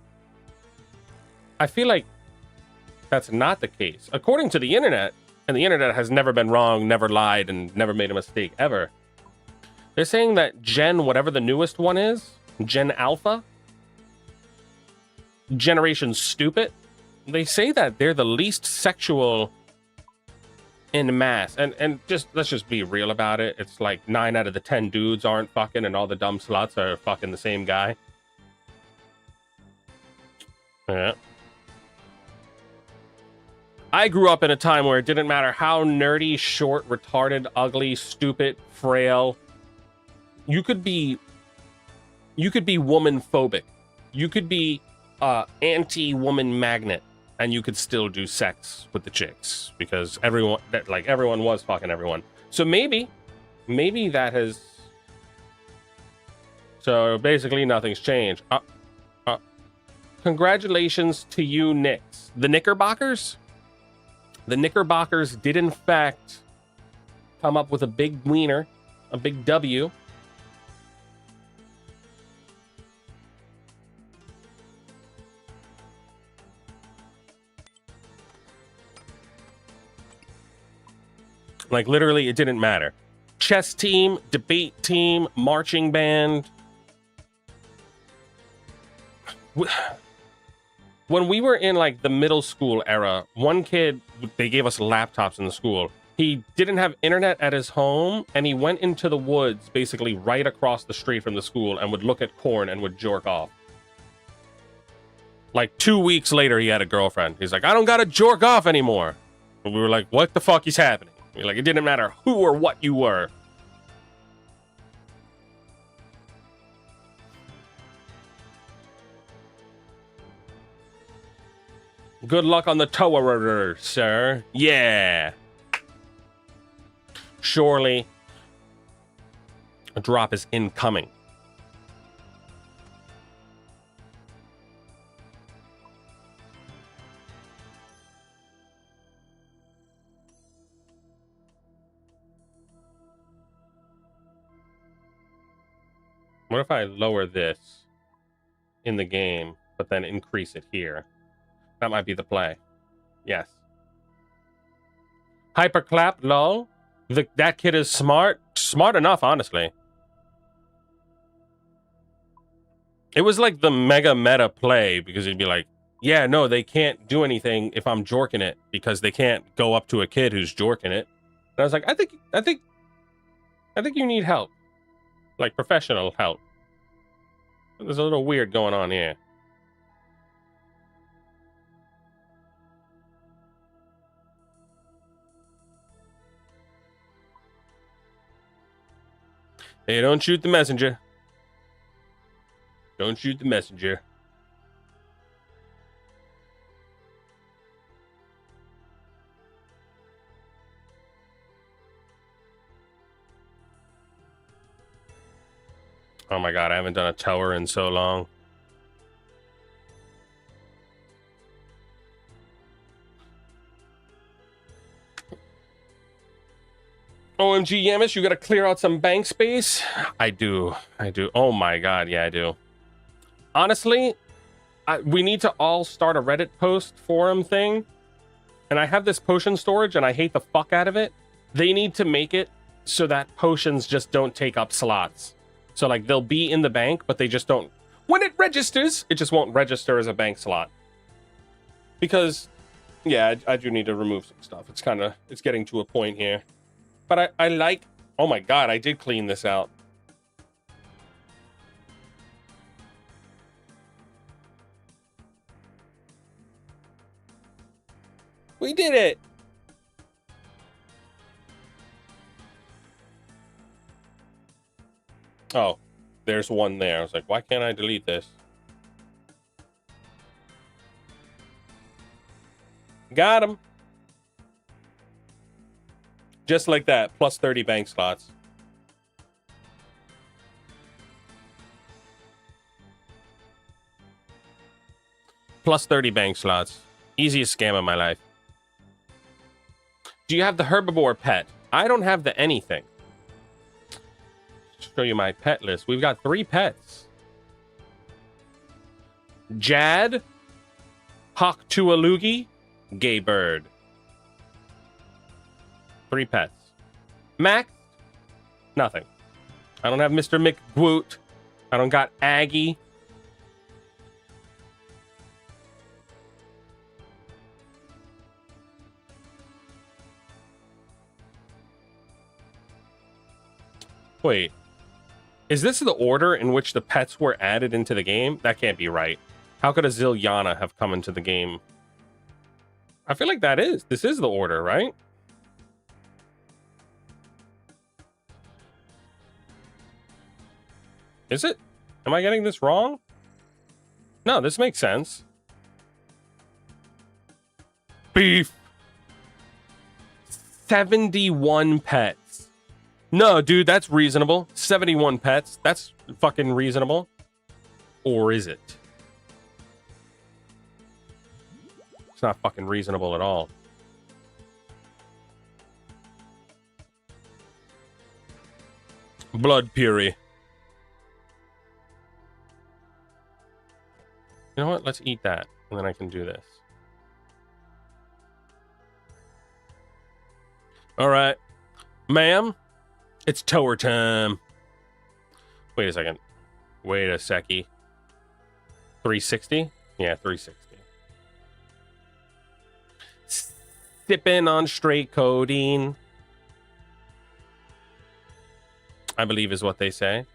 I feel like that's not the case. According to the internet, and the internet has never been wrong, never lied, and never made a mistake ever. They're saying that Gen, whatever the newest one is, Gen Alpha, Generation Stupid, they say that they're the least sexual in mass. And just let's just be real about it. It's like 9 out of the 10 dudes aren't fucking, and all the dumb sluts are fucking the same guy. Yeah. I grew up in a time where it didn't matter how nerdy, short, retarded, ugly, stupid, frail. You could be woman phobic. You could be anti-woman magnet, and you could still do sex with the chicks because everyone was fucking everyone. So maybe that has. So basically, nothing's changed. Congratulations to you, Knicks. The Knickerbockers? The Knickerbockers did, in fact, come up with a big wiener, a big W. Like, literally, it didn't matter. Chess team, debate team, marching band. When we were in like the middle school era, one kid, they gave us laptops in the school. He didn't have internet at his home, and he went into the woods basically right across the street from the school and would look at corn and would jerk off. Like 2 weeks later, he had a girlfriend. He's like, I don't gotta jerk off anymore. And we were like, what the fuck is happening? We're like, it didn't matter who or what you were. Good luck on the tower, sir. Yeah. Surely a drop is incoming. What if I lower this in the game, but then increase it here? That might be the play. Yes. Hyperclap, lol. That kid is smart. Smart enough, honestly. It was like the mega meta play, because it'd be like, yeah, no, they can't do anything if I'm jorking it, because they can't go up to a kid who's jorking it. And I was like, I think you need help. Like professional help. There's a little weird going on here. Hey, don't shoot the messenger. Don't shoot the messenger. Oh my god, I haven't done a tower in so long. OMG, Yamis, you gotta clear out some bank space? I do. Oh my god, yeah, I do. Honestly, we need to all start a Reddit post forum thing. And I have this potion storage, and I hate the fuck out of it. They need to make it so that potions just don't take up slots. So, like, they'll be in the bank, but they just don't... When it registers, it just won't register as a bank slot. Because, yeah, I do need to remove some stuff. It's getting to a point here. But I like, oh my god, I did clean this out. We did it! Oh, there's one there. I was like, why can't I delete this? Got him. Just like that, plus 30 bank slots. Plus 30 bank slots. Easiest scam of my life. Do you have the herbivore pet? I don't have the anything. Show you my pet list. We've got 3 pets. Jad, Hawktualugi, Gay Bird. 3 pets. Max, nothing. I don't have Mr. McGwoot. I don't got Aggie. Wait. Is this the order in which the pets were added into the game? That can't be right. How could a Zilliana have come into the game? I feel like this is the order, right? Is it? Am I getting this wrong? No, this makes sense. Beef. 71 pets. No, dude, that's reasonable. 71 pets. That's fucking reasonable. Or is it? It's not fucking reasonable at all. Blood Fury. You know what? Let's eat that, and then I can do this. All right. Ma'am, it's tower time. Wait a second. Wait a secchi. 360? Yeah, 360. Sipping on straight codeine, I believe is what they say.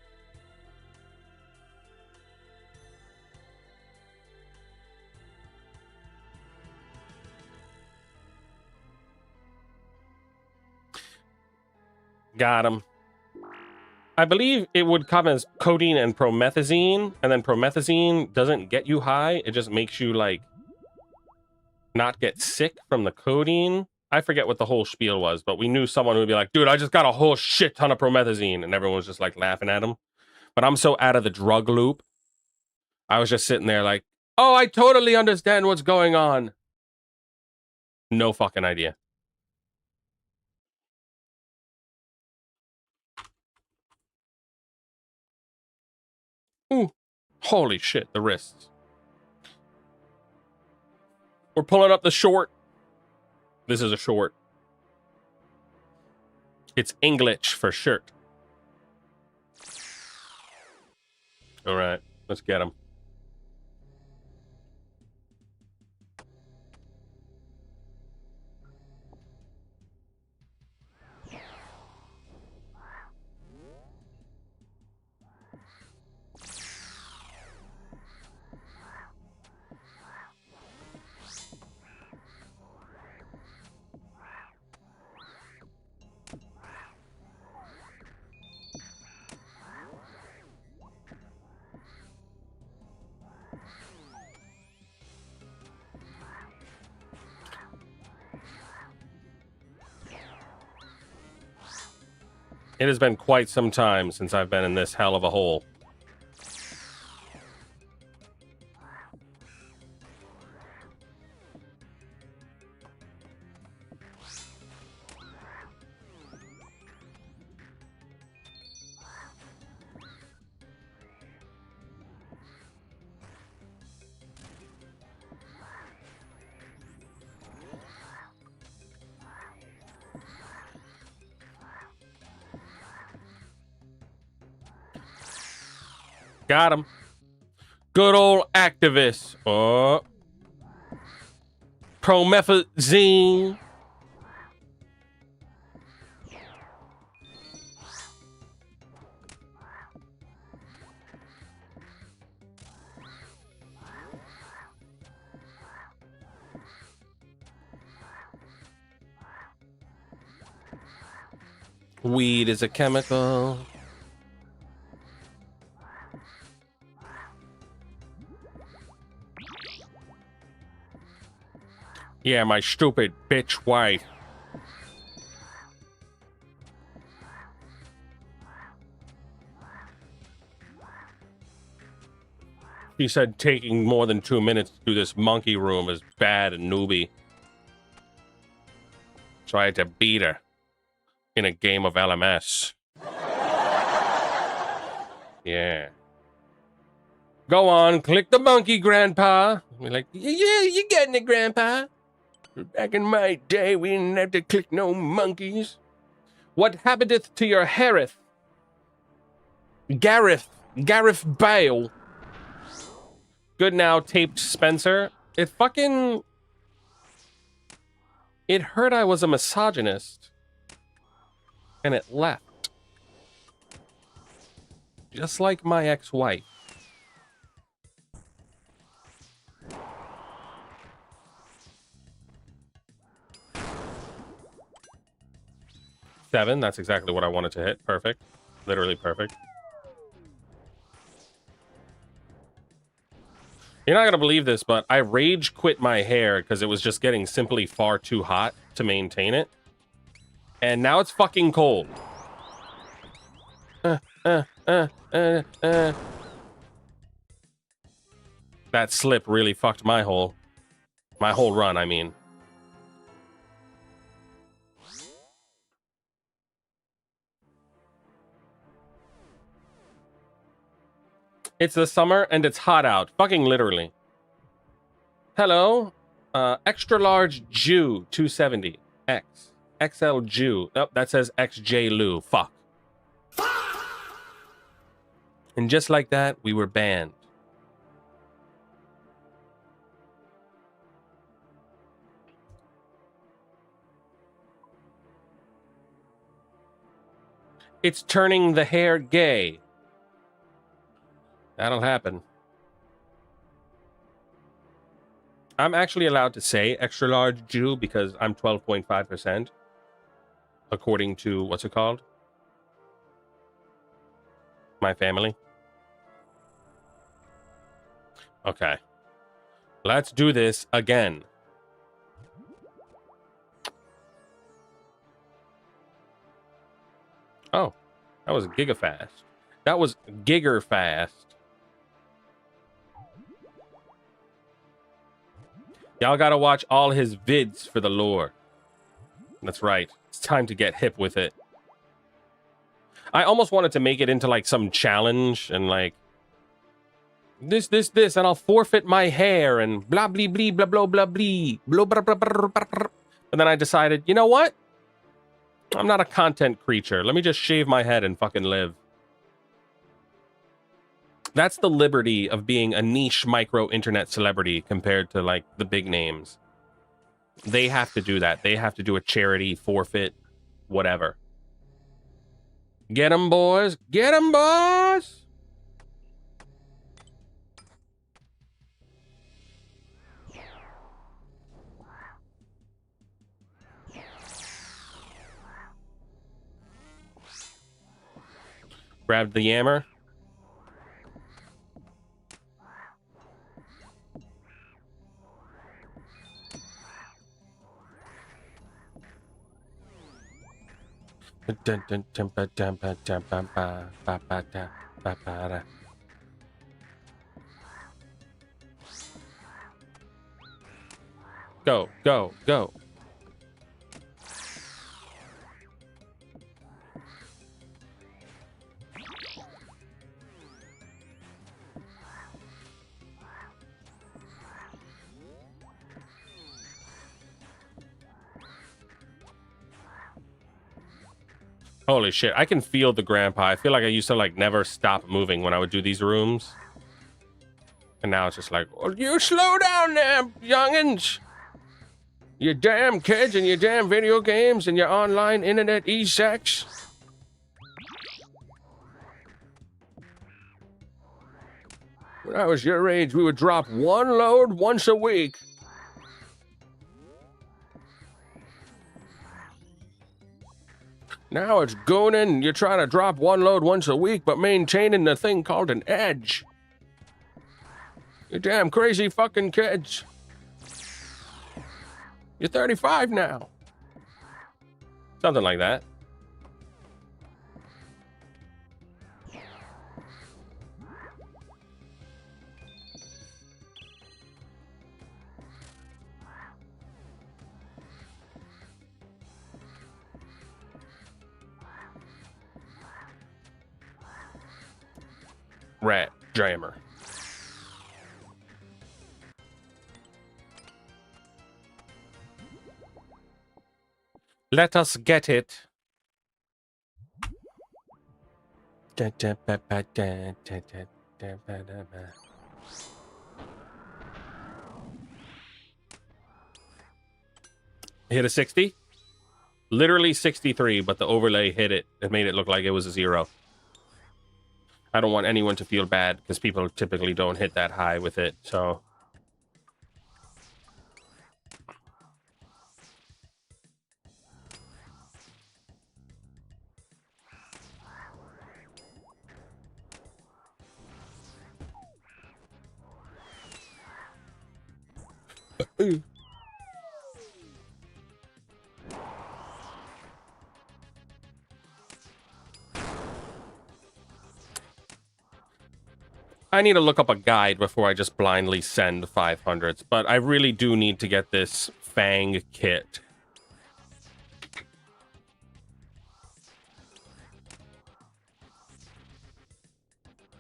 Got him. I believe it would come as codeine and promethazine, and then promethazine doesn't get you high. It just makes you, like, not get sick from the codeine. I forget what the whole spiel was, but we knew someone who would be like, dude, I just got a whole shit ton of promethazine, and everyone was just, like, laughing at him. But I'm so out of the drug loop. I was just sitting there like, oh, I totally understand what's going on. No fucking idea. Ooh. Holy shit, the wrists. We're pulling up the short. This is a short. It's English for shirt. All right, let's get him. It has been quite some time since I've been in this hell of a hole. Got him. Good old activists. Oh. Promethazine. Weed is a chemical. Yeah, my stupid bitch wife. She said taking more than 2 minutes to do this monkey room is bad and newbie. So I had to beat her in a game of LMS. Yeah. Go on, click the monkey, Grandpa. We're like, yeah, you getting it, Grandpa. Back in my day, we didn't have to click no monkeys. What happeneth to your Harith? Gareth Bale. Good now, taped Spencer. It hurt I was a misogynist. And it left. Just like my ex-wife. Seven, that's exactly what I wanted to hit. Perfect. Literally perfect. You're not gonna believe this, but I rage quit my hair because it was just getting simply far too hot to maintain it. And now it's fucking cold. That slip really fucked my whole run, I mean. It's the summer and it's hot out. Fucking literally. Hello. Extra large Jew 270. X. XL Jew. Oh, that says XJ Lou. Fuck. And just like that, we were banned. It's turning the hair gay. That'll happen. I'm actually allowed to say extra large Jew because I'm 12.5%. According to, what's it called? My family. Okay. Let's do this again. Oh, that was gigafast. That was gigger fast. Y'all gotta watch all his vids for the lore. That's right. It's time to get hip with it. I almost wanted to make it into like some challenge and like this, and I'll forfeit my hair and blah blah blah blah blah blah blah blah blah blah blah blah. And then I decided, you know what? I'm not a content creature. Let me just shave my head and fucking live. That's the liberty of being a niche micro internet celebrity compared to like the big names. They have to do that. They have to do a charity, forfeit, whatever. Get 'em, boys. Get 'em, boys. Grabbed the yammer. Go, go, go. Holy shit, I can feel the grandpa. I feel like I used to like never stop moving when I would do these rooms. And now it's just like, oh, you slow down there, youngins. You damn kids and your damn video games and your online internet e-sex. When I was your age, we would drop one load once a week. Now it's going in, you're trying to drop one load once a week, but maintaining the thing called an edge. You damn crazy fucking kids. You're 35 now. Something like that. Rat Jammer. Let us get it. Hit a 60? Literally 63, but the overlay hit it. It made it look like it was a 0. I don't want anyone to feel bad because people typically don't hit that high with it, so... I need to look up a guide before I just blindly send 500s, but I really do need to get this Fang kit.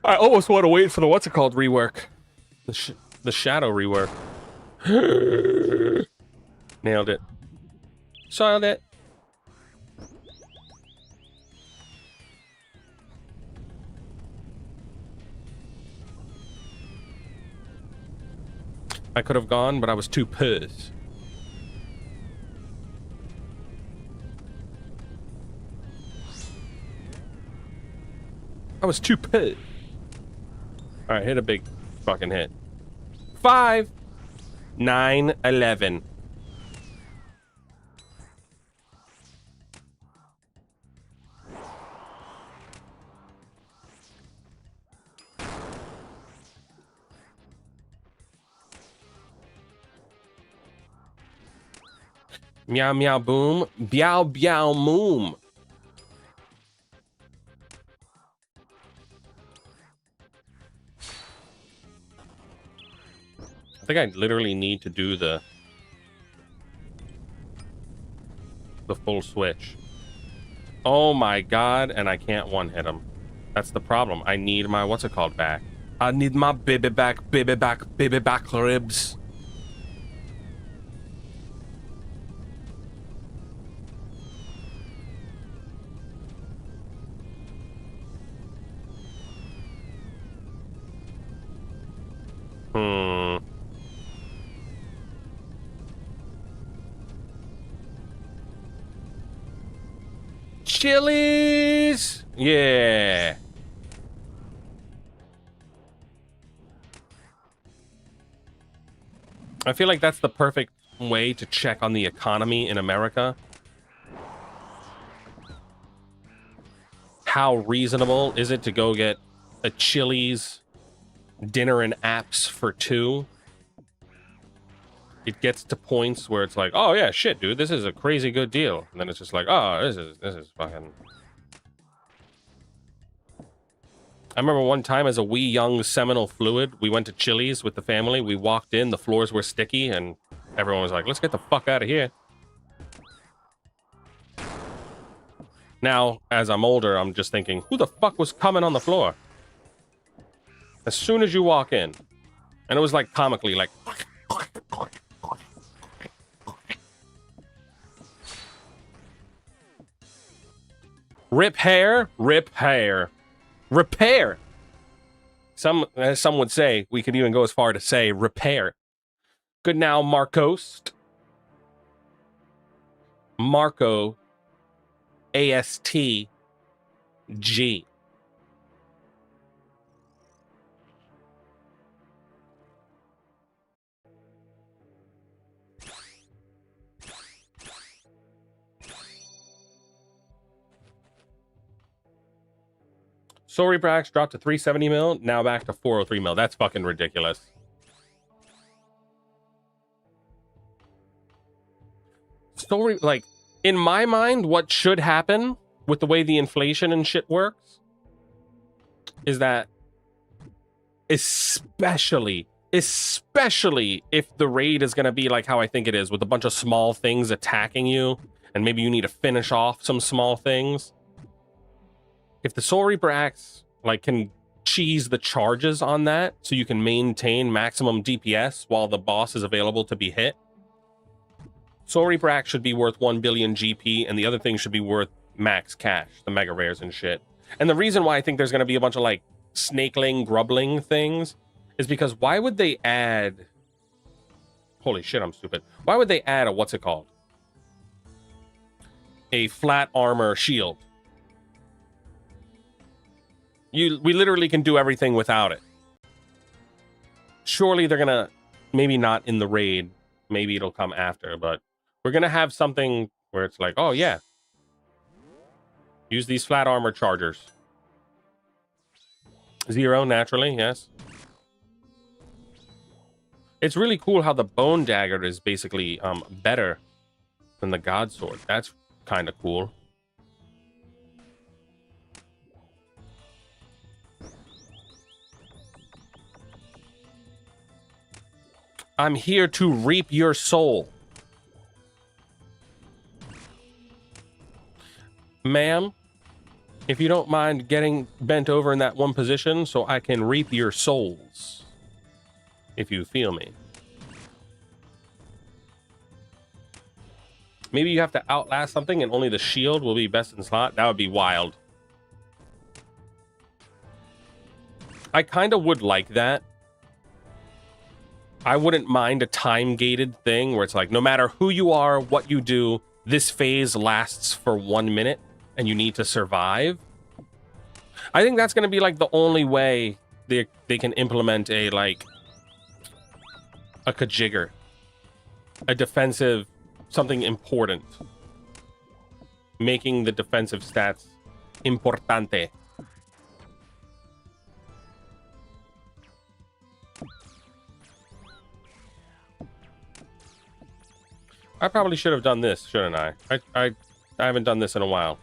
I almost want to wait for the what's-it-called rework. The Shadow rework. Nailed it. Soiled it. I could have gone, but I was too pissed. I was too pissed. Alright, hit a big fucking hit. 5, 9, 11. Meow meow boom. Biao biao moom. I think I literally need to do the full switch. Oh my god, and I can't one-hit him. That's the problem. I need my what's-it-called back. I need my baby back, baby back, baby back ribs. Chilies! Yeah. I feel like that's the perfect way to check on the economy in America. How reasonable is it to go get a Chili's dinner and apps for 2? It gets to points where it's like, oh yeah, shit, dude, this is a crazy good deal. And then it's just like, oh, this is fucking... I remember one time as a wee young seminal fluid, we went to Chili's with the family. We walked in, the floors were sticky, and everyone was like, let's get the fuck out of here. Now, as I'm older, I'm just thinking, who the fuck was coming on the floor? As soon as you walk in. And it was like comically like... Rip hair, rip hair. Repair. as some would say, we could even go as far to say repair. Good now, Marcos. Marco ASTG. Soul Reaper Axe dropped to 370 mil, now back to 403 mil. That's fucking ridiculous. Soul Reaper, like, in my mind, what should happen with the way the inflation and shit works is that especially if the raid is going to be like how I think it is, with a bunch of small things attacking you, and maybe you need to finish off some small things. If the Soul Reaper Axe like can cheese the charges on that so you can maintain maximum DPS while the boss is available to be hit, Soul Reaper Axe should be worth 1 billion GP, and the other things should be worth max cash, the mega rares and shit. And the reason why I think there's going to be a bunch of like snakeling, grubbling things is because why would they add... Holy shit, I'm stupid. Why would they add a, what's it called? A flat armor shield. We literally can do everything without it. Surely they're gonna, maybe not in the raid, maybe it'll come after, but we're gonna have something where it's like, oh yeah, use these flat armor chargers. 0 naturally, yes. It's really cool how the bone dagger is basically better than the god sword. That's kind of cool. I'm here to reap your soul. Ma'am, if you don't mind getting bent over in that one position so I can reap your souls. If you feel me. Maybe you have to outlast something and only the shield will be best in slot. That would be wild. I kind of would like that. I wouldn't mind a time-gated thing where it's like, no matter who you are, what you do, this phase lasts for 1 minute and you need to survive. I think that's going to be like the only way they can implement a, like, a Kajigger. A defensive, something important. Making the defensive stats importante. I probably should have done this, shouldn't I? I haven't done this in a while.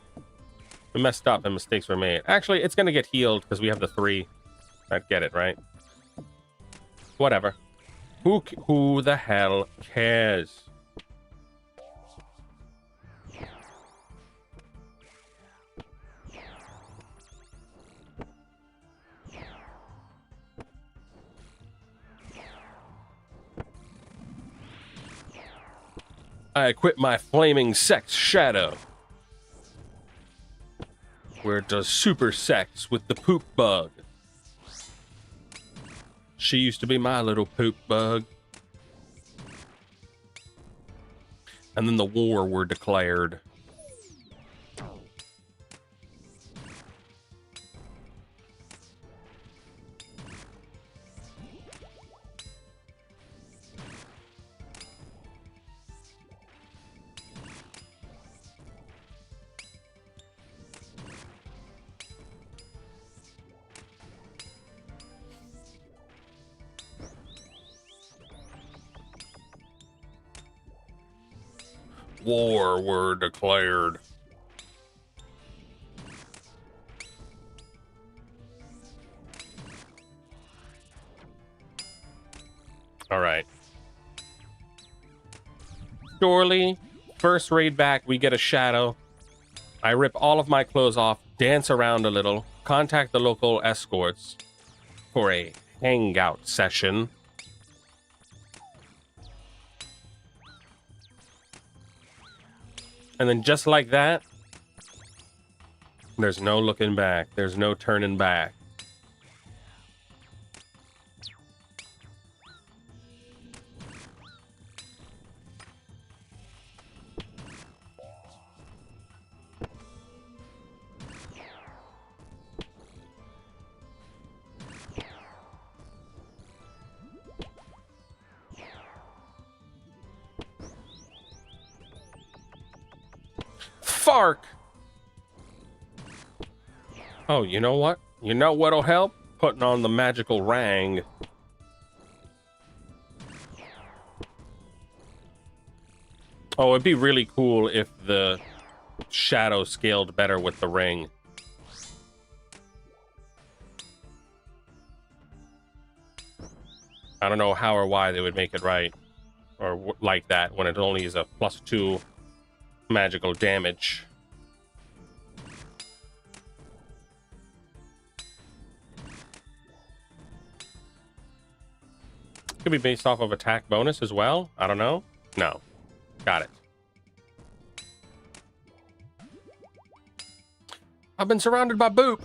We messed up and mistakes were made. Actually, it's going to get healed because we have the 3. I'd get it, right? Whatever. Who the hell cares? I equip my flaming sex shadow. Where it does super sex with the poop bug. She used to be my little poop bug. And then the war were declared. War were declared. All right. Surely, first raid back, we get a shadow. I rip all of my clothes off, dance around a little, contact the local escorts for a hangout session. And then just like that, there's no looking back. There's no turning back. dark. Oh, you know what? You know what'll help? Putting on the magical rang. Oh, it'd be really cool if the shadow scaled better with the ring. I don't know how or why they would make it right. Or like that when it only is a +2 magical damage. Could be based off of attack bonus as well. I don't know. No. Got it. I've been surrounded by boop.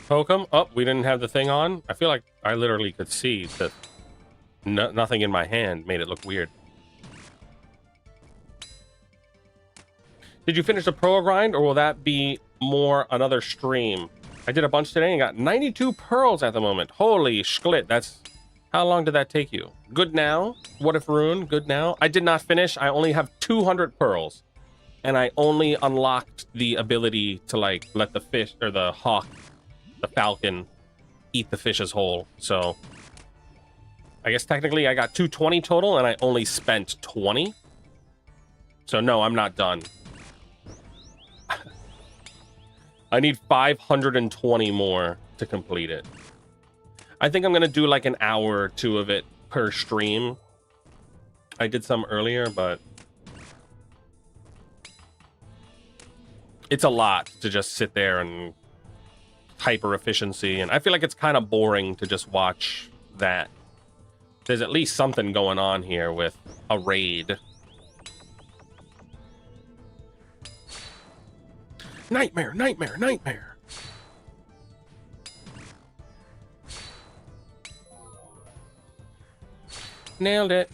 Poke him. Oh, we didn't have the thing on. I feel like I literally could see that nothing in my hand made it look weird. Did you finish the pro grind, or will that be more another stream? I did a bunch today and got 92 pearls at the moment. Holy shklit, that's... How long did that take you? Good now? What if rune? Good now? I did not finish. I only have 200 pearls. And I only unlocked the ability to, like, let the fish, or the hawk, the falcon, eat the fishes whole. So, I guess technically I got 220 total, and I only spent 20. So, no, I'm not done. I need 520 more to complete it. I think I'm going to do like an hour or two of it per stream. I did some earlier, but it's a lot to just sit there and hyper efficiency. And I feel like it's kind of boring to just watch that. There's at least something going on here with a raid. Nightmare, nightmare, nightmare. Nailed it.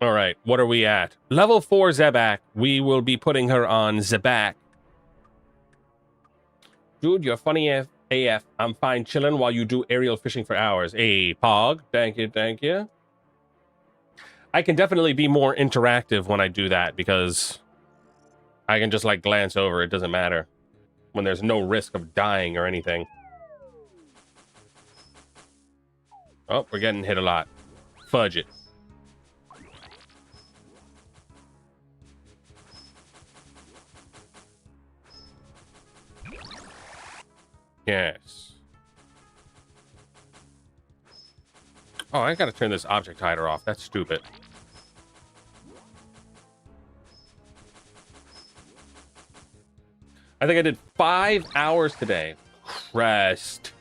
All right, what are we at? Level 4 Zebak. We will be putting her on Zebak. Dude, you're funny AF. I'm fine chilling while you do aerial fishing for hours. Hey, Pog. Thank you, thank you. I can definitely be more interactive when I do that because I can just like glance over. It doesn't matter when there's no risk of dying or anything. Oh, we're getting hit a lot. Fudge it. Yes. Oh, I gotta turn this object hider off. That's stupid. I think I did 5 hours today. Crest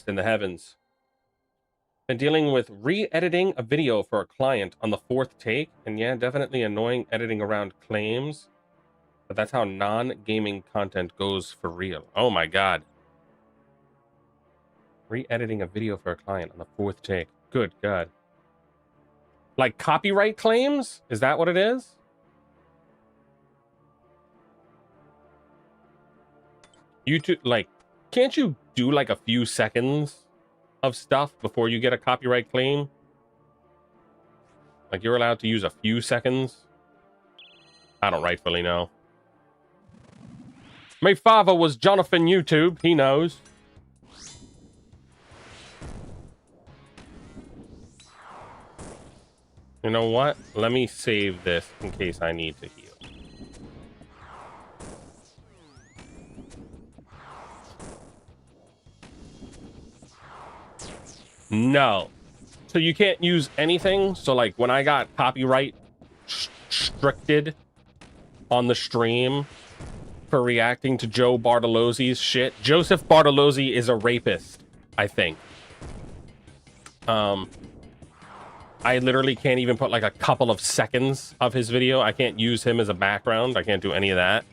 in the heavens. Been dealing with re-editing a video for a client on the 4th take. And yeah, definitely annoying editing around claims. But that's how non-gaming content goes for real. Oh my god. Re-editing a video for a client on the 4th take. Good god. Like copyright claims? Is that what it is? YouTube, like, can't you do like a few seconds of stuff before you get a copyright claim? Like, you're allowed to use a few seconds? I don't rightfully know. My father was Jonathan YouTube. He knows. You know what? Let me save this in case I need to heal. No. So you can't use anything? So like when I got copyright restricted on the stream for reacting to Joe Bartolozzi's shit. Joseph Bartolozzi is a rapist, I think. I literally can't even put like a couple of seconds of his video. I can't use him as a background. I can't do any of that.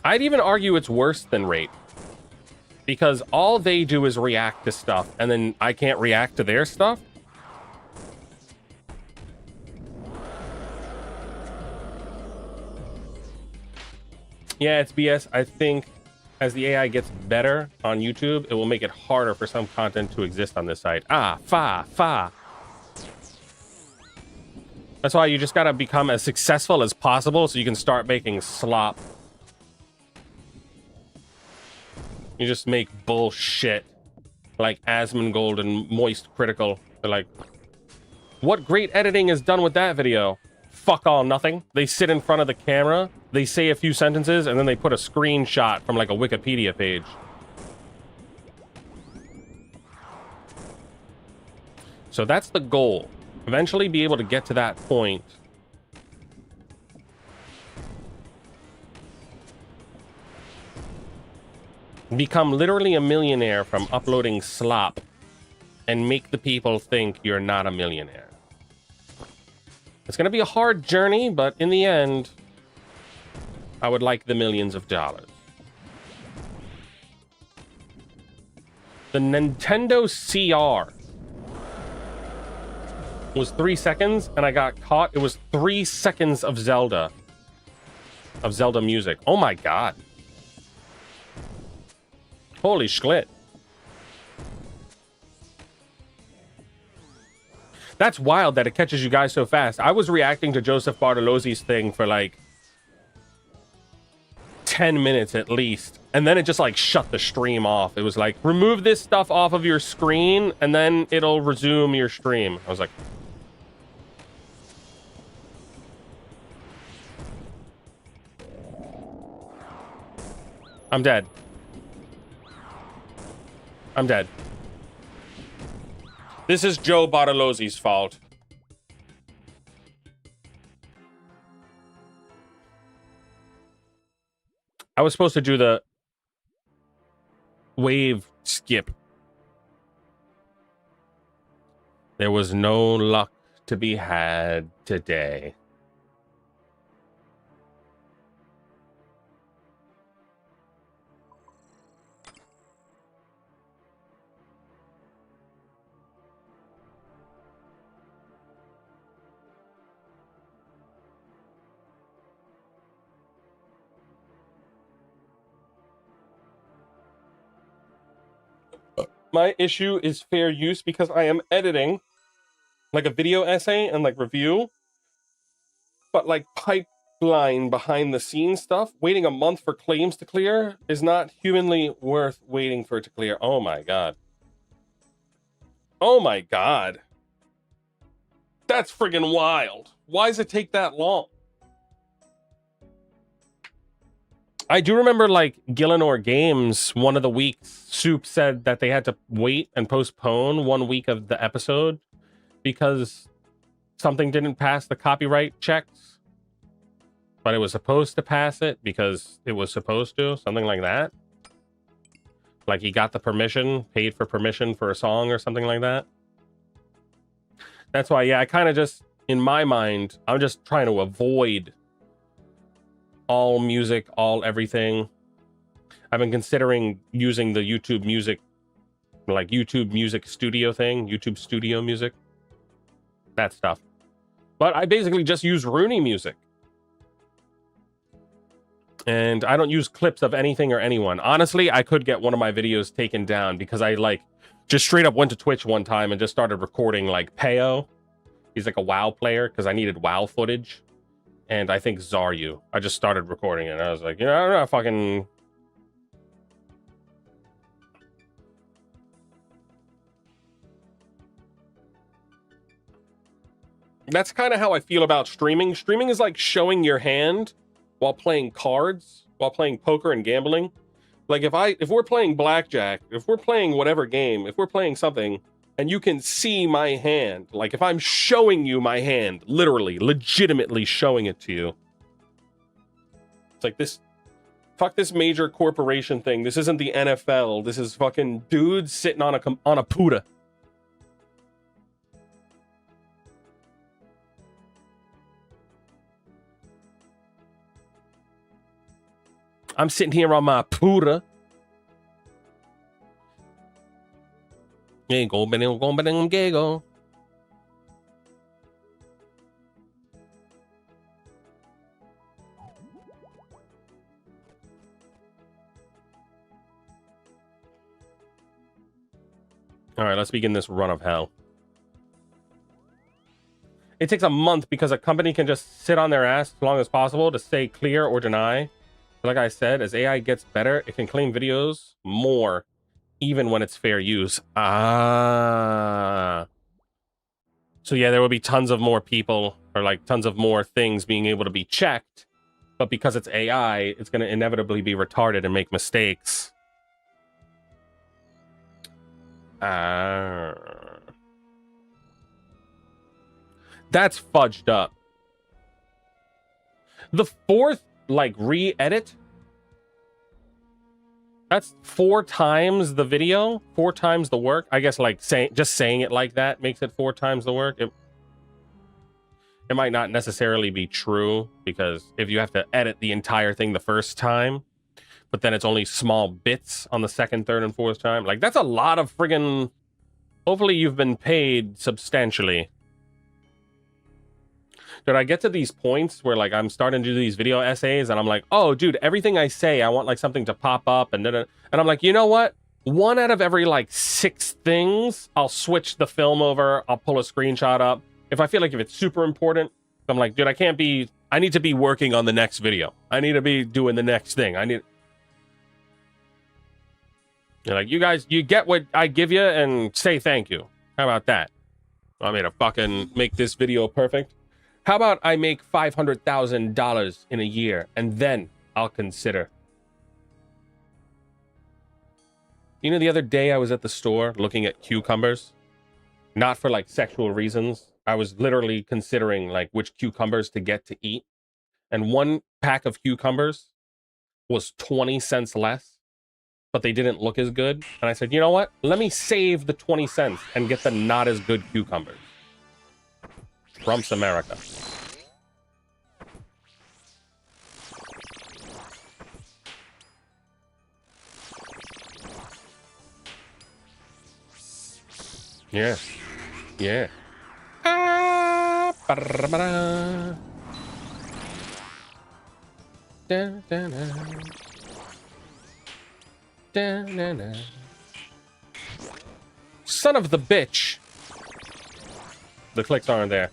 I'd even argue it's worse than rape. Because all they do is react to stuff, and then I can't react to their stuff? Yeah, it's BS. I think as the AI gets better on YouTube, it will make it harder for some content to exist on this site. Fa. That's why you just gotta become as successful as possible so you can start making slop. You just make bullshit like Asmongold and Moist Critical. They're like, what great editing is done with that video? Fuck all, nothing. They sit in front of the camera, they say a few sentences, and then they put a screenshot from like a Wikipedia page. So that's the goal. Eventually be able to get to that point. Become literally a millionaire from uploading slop and make the people think you're not a millionaire. It's going to be a hard journey, but in the end, I would like the millions of dollars. The Nintendo CR was 3 seconds, and I got caught. It was 3 seconds of Zelda music. Oh my god. Holy shit. That's wild that it catches you guys so fast. I was reacting to Joseph Bartolozzi's thing for like 10 minutes at least. And then it just like shut the stream off. It was like, remove this stuff off of your screen and then it'll resume your stream. I was like, I'm dead. I'm dead. This is Joe Bartolozzi's fault. I was supposed to do the wave skip. There was no luck to be had today. My issue is fair use because I am editing like a video essay and like review, but like pipeline behind the scenes stuff, waiting a month for claims to clear is not humanly worth waiting for it to clear. Oh my god. Oh my god. That's friggin' wild. Why does it take that long? I do remember, like, Gillinor Games, one of the weeks, Soup said that they had to wait and postpone 1 week of the episode because something didn't pass the copyright checks. But it was supposed to pass it because it was supposed to, something like that. Like, he got the permission, paid for permission for a song or something like that. That's why, yeah, I kind of just, in my mind, I'm just trying to avoid all music, all everything. I've been considering using the YouTube music, like YouTube music studio thing, YouTube studio music, that stuff. But I basically just use Rooney music. And I don't use clips of anything or anyone. Honestly, I could get one of my videos taken down because I like just straight up went to Twitch one time and just started recording like Peo. He's like a WoW player because I needed WoW footage. And I think Zaryu. I just started recording it. And I was like, you know, I'm not fucking... That's kind of how I feel about streaming. Streaming is like showing your hand while playing cards, while playing poker and gambling. Like if we're playing blackjack, if we're playing whatever game, if we're playing something, and you can see my hand, like if I'm showing you my hand, literally, legitimately showing it to you. It's like this, fuck this major corporation thing. This isn't the NFL. This is fucking dudes sitting on a puta. I'm sitting here on my puta. Go. All right, let's begin this run of hell. It takes a month because a company can just sit on their ass as long as possible to stay clear or deny. Like I said, as AI gets better, it can claim videos more, even when it's fair use. Ah. So yeah, there will be tons of more people, or like tons of more things being able to be checked. But because it's AI, it's going to inevitably be retarded and make mistakes. That's fudged up. The fourth, like, re-edit, that's 4 times the video, 4 times the work. I guess, like, just saying it like that makes it 4 times the work. It might not necessarily be true, because if you have to edit the entire thing the first time, but then it's only small bits on the second, third, and fourth time, like, that's a lot of friggin'... Hopefully you've been paid substantially. Did I get to these points where, like, I'm starting to do these video essays and I'm like, oh, dude, everything I say, I want, like, something to pop up and I'm like, you know what? 1 out of every, like, 6 things, I'll switch the film over, I'll pull a screenshot up. If I feel like if it's super important, I'm like, dude, I need to be working on the next video. I need to be doing the next thing. You're like, you guys, you get what I give you and say thank you. How about that? Want me to fucking make this video perfect? How about I make $500,000 in a year and then I'll consider. You know, the other day I was at the store looking at cucumbers, not for like sexual reasons. I was literally considering like which cucumbers to get to eat. And 1 pack of cucumbers was 20 cents less, but they didn't look as good. And I said, you know what? Let me save the 20 cents and get the not as good cucumbers. Trump's America. Yeah. Yeah. Son of the bitch. The clicks aren't there.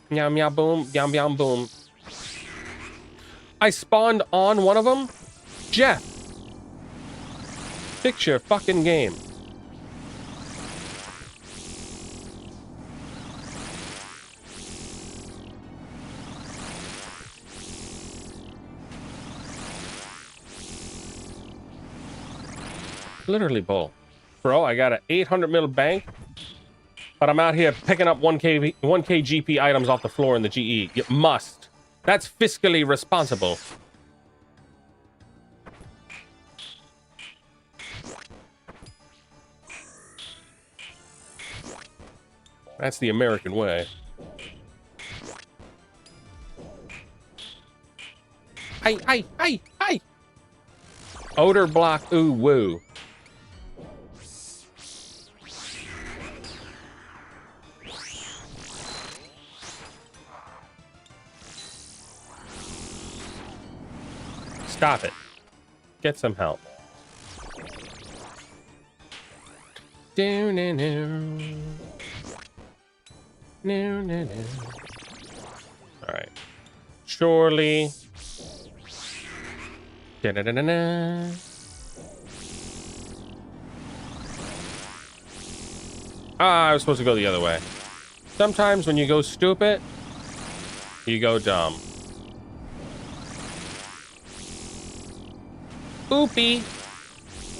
Meow meow boom, meow meow boom. I spawned on one of them. Jeff, fix your fucking game. Literally bull. Bro, I got an 800 mil bank, but I'm out here picking up 1K GP items off the floor in the GE. You must. That's fiscally responsible. That's the American way. Hey! Odor block, ooh, woo. Stop it. Get some help. Alright. Surely. Ah, I was supposed to go the other way. Sometimes when you go stupid, you go dumb. Oopie.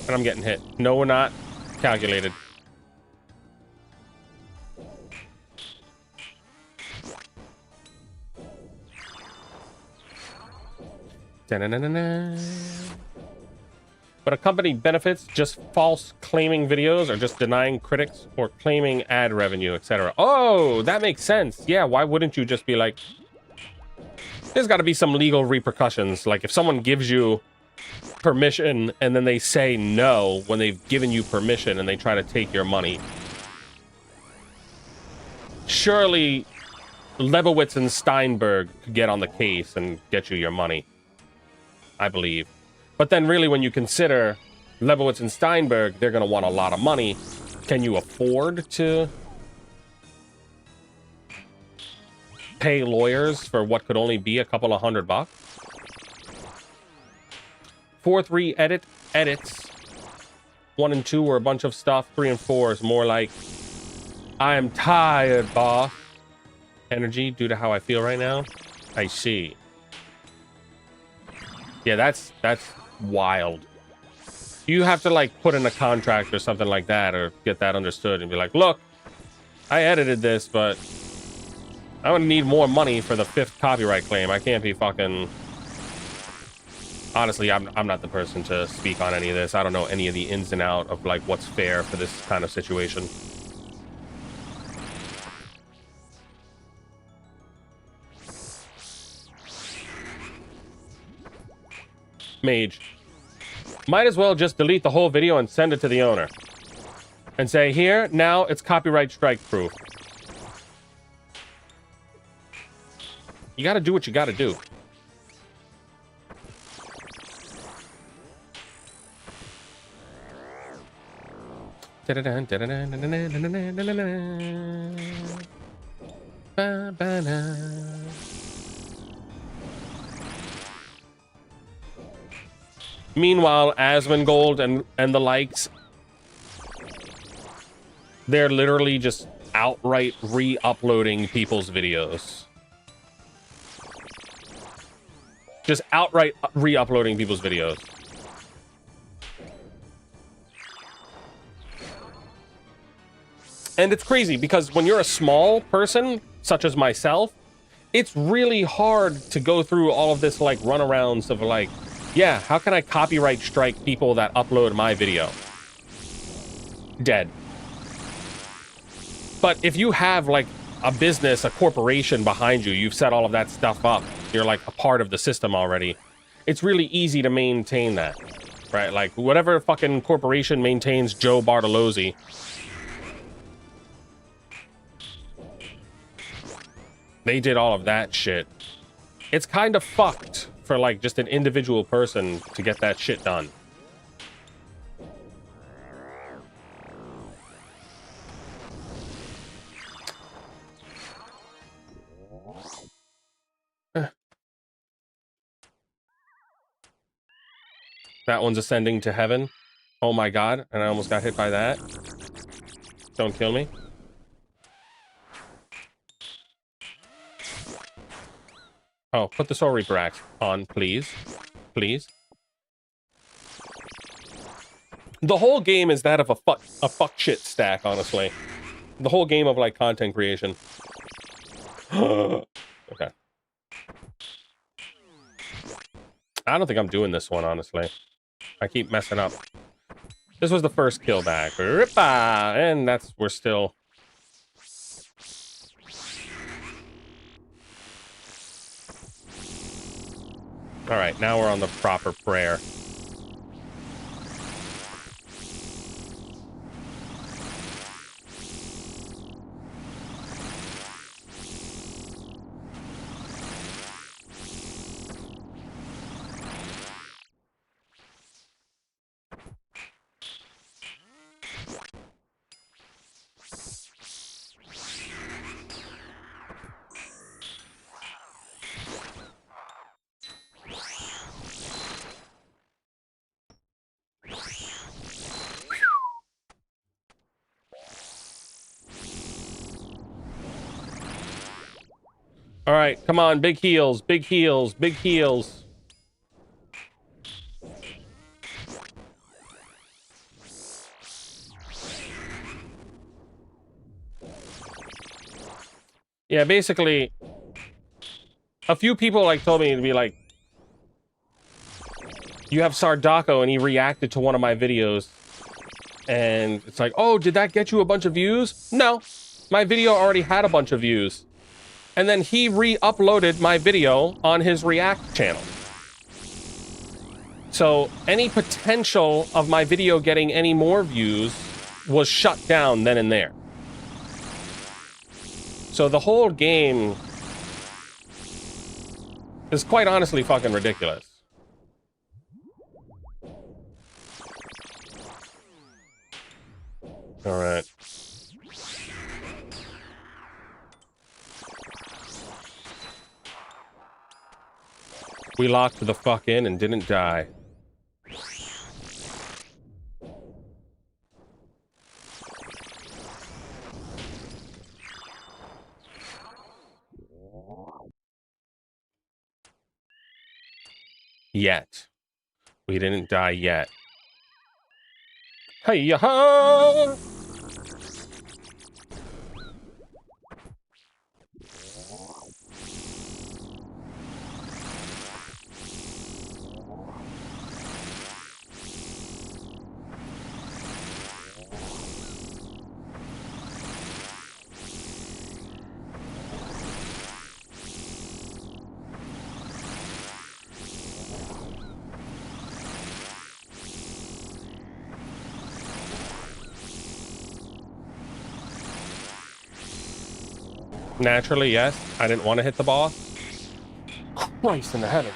And I'm getting hit. No, we're not. Calculated. Da-na-na-na-na. But a company benefits just false claiming videos or just denying critics or claiming ad revenue, etc. Oh, that makes sense. Yeah, why wouldn't you just be like, there's got to be some legal repercussions. Like if someone gives you permission and then they say no when they've given you permission and they try to take your money. Surely Lebowitz and Steinberg could get on the case and get you your money. I believe. But then really when you consider Lebowitz and Steinberg, they're going to want a lot of money. Can you afford to pay lawyers for what could only be a couple of $100? 4-3 edits. 1 and 2 were a bunch of stuff. 3 and 4 is more like, I am tired, boss. Energy due to how I feel right now. I see. Yeah, that's wild. You have to like put in a contract or something like that, or get that understood and be like, look, I edited this, but I'm gonna need more money for the 5th copyright claim. I can't be fucking... Honestly, I'm not the person to speak on any of this. I don't know any of the ins and out of like what's fair for this kind of situation. Mage. Might as well just delete the whole video and send it to the owner. And say, here, now it's copyright strike proof. You gotta do what you gotta do. Meanwhile, Asmongold and the likes, they're literally just outright re-uploading people's videos. Just outright re-uploading people's videos. And it's crazy because when you're a small person, such as myself, it's really hard to go through all of this like runarounds of like, yeah, how can I copyright strike people that upload my video? Dead. But if you have like a business, a corporation behind you, you've set all of that stuff up, you're like a part of the system already, it's really easy to maintain that, right? Like whatever fucking corporation maintains Joe Bartolozzi, they did all of that shit. It's kind of fucked for like just an individual person to get that shit done. That one's ascending to heaven. Oh my god, and I almost got hit by that. Don't kill me. Oh, put the Soul Reaper axe on, please. Please. The whole game is that of a fuck shit stack, honestly. The whole game of, like, content creation. Okay. I don't think I'm doing this one, honestly. I keep messing up. This was the first kill back. Rippa! And that's... we're still... Alright, now we're on the proper prayer. All right, come on, big heals, big heals, big heals. Yeah, basically, a few people like told me to be like, you have Sardako and he reacted to one of my videos. And it's like, oh, did that get you a bunch of views? No, my video already had a bunch of views. And then he re-uploaded my video on his React channel. So any potential of my video getting any more views was shut down then and there. So the whole game is quite honestly fucking ridiculous. All right. We locked the fuck in and didn't die. Yet. We didn't die yet. Hey-ya-ha! Naturally, yes. I didn't want to hit the boss. Christ in the heavens.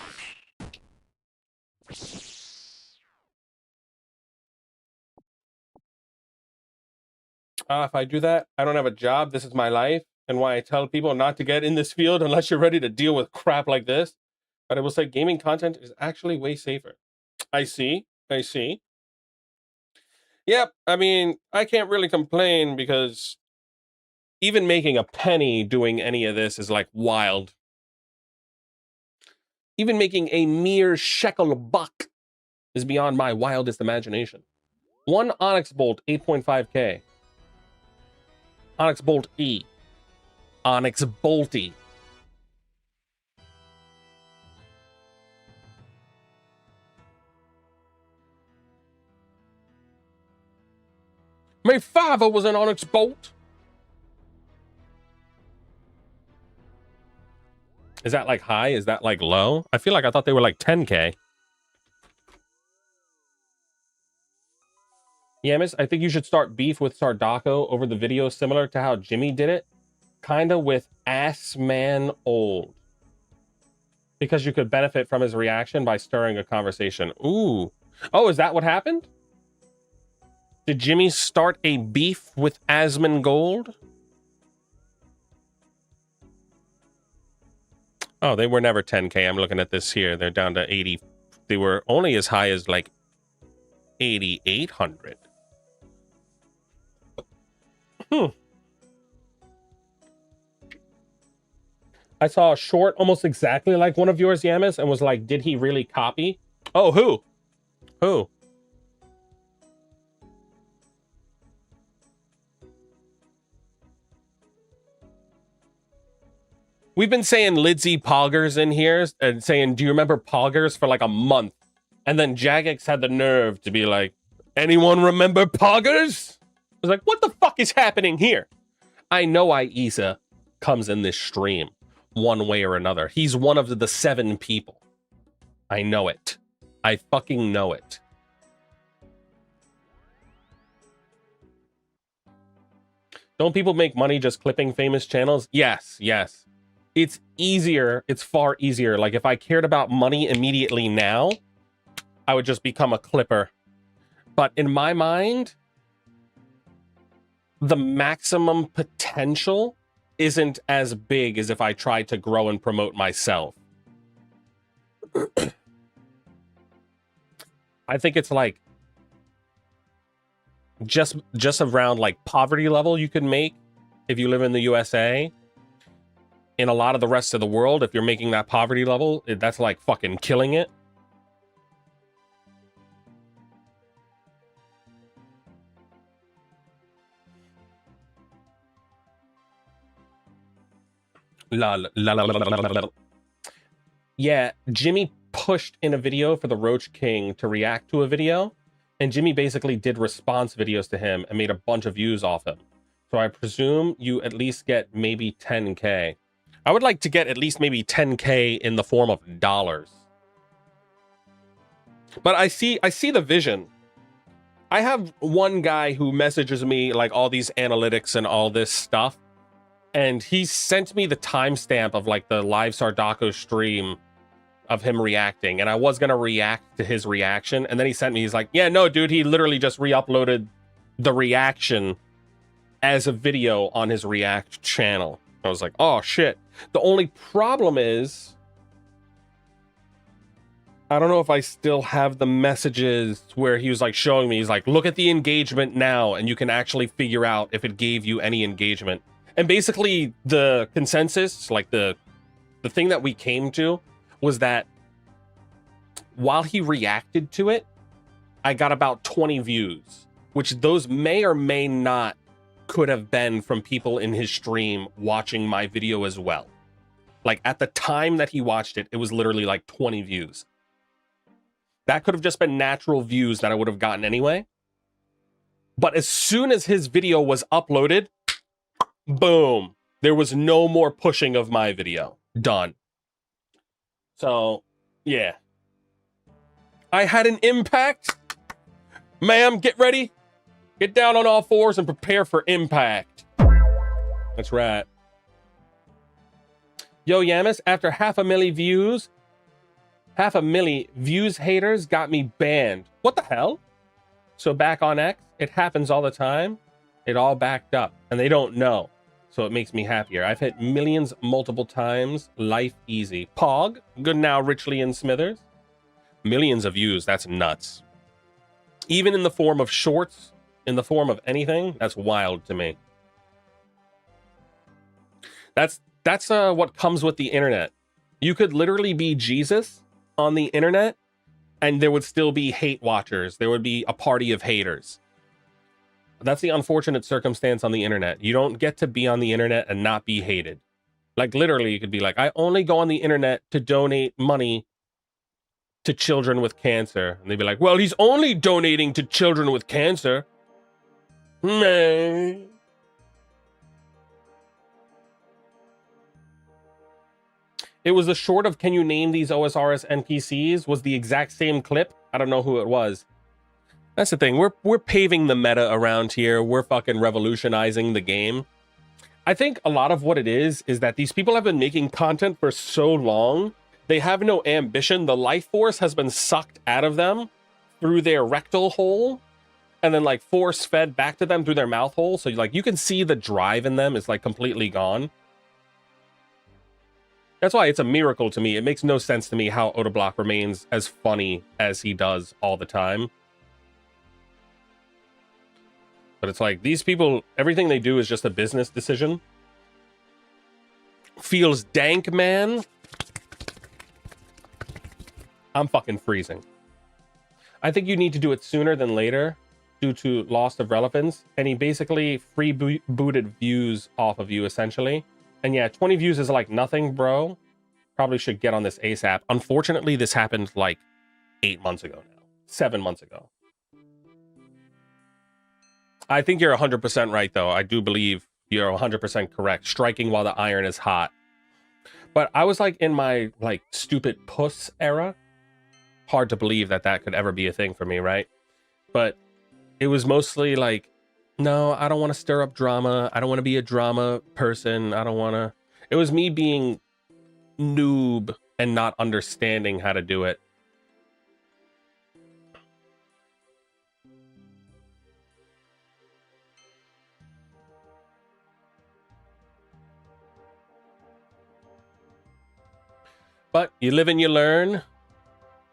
If I do that, I don't have a job. This is my life. And why I tell people not to get in this field unless you're ready to deal with crap like this. But I will say gaming content is actually way safer. I see. I see. Yep. I mean, I can't really complain because even making a penny doing any of this is like wild. Even making a mere shekel buck is beyond my wildest imagination. One Onyx Bolt, 8.5k. Onyx Bolt E. Onyx Bolty. My father was an Onyx Bolt. Is that like high? Is that like low? I feel like I thought they were like 10k. Yamis, I think you should start beef with Sardako over the video similar to how Jimmy did it. Kinda with Ass Man Old. Because you could benefit from his reaction by stirring a conversation. Ooh. Oh, is that what happened? Did Jimmy start a beef with Asmongold? Oh, they were never 10k. I'm looking at this here. They're down to 80. They were only as high as like 8,800. I saw a short almost exactly like one of yours, Yamis, and was like, did he really copy? Oh, who? Who? We've been saying Lidsey Poggers in here and saying, do you remember Poggers for like a month? And then Jagex had the nerve to be like, anyone remember Poggers? I was like, what the fuck is happening here? I know Aiza comes in this stream one way or another. He's one of the 7 people. I know it. I fucking know it. Don't people make money just clipping famous channels? Yes, yes. It's easier. It's far easier. Like if I cared about money immediately now, I would just become a clipper. But in my mind, the maximum potential isn't as big as if I tried to grow and promote myself. I think it's like just around like poverty level you can make if you live in the USA. In a lot of the rest of the world, if you're making that poverty level, that's like fucking killing it. Yeah, Jimmy pushed in a video for the Roach King to react to a video, and Jimmy basically did response videos to him and made a bunch of views off him. So I presume you at least get maybe 10k. I would like to get at least maybe 10k in the form of dollars. But I see the vision. I have one guy who messages me like all these analytics and all this stuff, and he sent me the timestamp of like the live Sardako stream of him reacting, and I was gonna react to his reaction, and then he sent me, he's like, yeah, no, dude, he literally just re-uploaded the reaction as a video on his React channel. I was like, oh shit. The only problem is, I don't know if I still have the messages where he was like showing me, he's like, look at the engagement now, and you can actually figure out if it gave you any engagement. And basically the consensus, like the thing that we came to was that while he reacted to it, I got about 20 views, which those may or may not could have been from people in his stream watching my video as well. Like at the time that he watched it, it was literally like 20 views. That could have just been natural views that I would have gotten anyway. But as soon as his video was uploaded, boom, there was no more pushing of my video. Done. So, yeah. I had an impact. Ma'am, get ready. Get down on all fours and prepare for impact. That's right. Yo, Yamas, after 500,000 views, 500,000 views haters got me banned. What the hell? So back on X, it happens all the time. It all backed up and they don't know. So it makes me happier. I've hit millions multiple times. Life easy. Pog, good now, Richley and Smithers. Millions of views, that's nuts. Even in the form of shorts, in the form of anything, that's wild to me. That's what comes with the internet. You could literally be Jesus on the internet and there would still be hate watchers. There would be a party of haters. That's the unfortunate circumstance on the internet. You don't get to be on the internet and not be hated. Like literally you could be like, I only go on the internet to donate money to children with cancer. And they'd be like, well, he's only donating to children with cancer. Meh. It was the short of can you name these OSRS NPCs was the exact same clip. I don't know who it was. That's the thing. We're paving the meta around here. We're fucking revolutionizing the game. I think a lot of what it is that these people have been making content for so long. They have no ambition. The life force has been sucked out of them through their rectal hole and then like force fed back to them through their mouth hole. So like you can see the drive in them is like completely gone. That's why it's a miracle to me. It makes no sense to me how Otoblock remains as funny as he does all the time. But it's like these people, everything they do is just a business decision. Feels dank, man. I'm fucking freezing. I think you need to do it sooner than later due to loss of relevance. And he basically booted views off of you, essentially. And yeah, 20 views is like nothing, bro. Probably should get on this ASAP. Unfortunately, this happened like 8 months ago now. 7 months ago. I think you're 100% right, though. I do believe you're 100% correct. Striking while the iron is hot. But I was like in my like stupid puss era. Hard to believe that that could ever be a thing for me, right? But it was mostly like, no, I don't want to stir up drama. I don't want to be a drama person. I don't want to. It was me being noob and not understanding how to do it. But you live and you learn.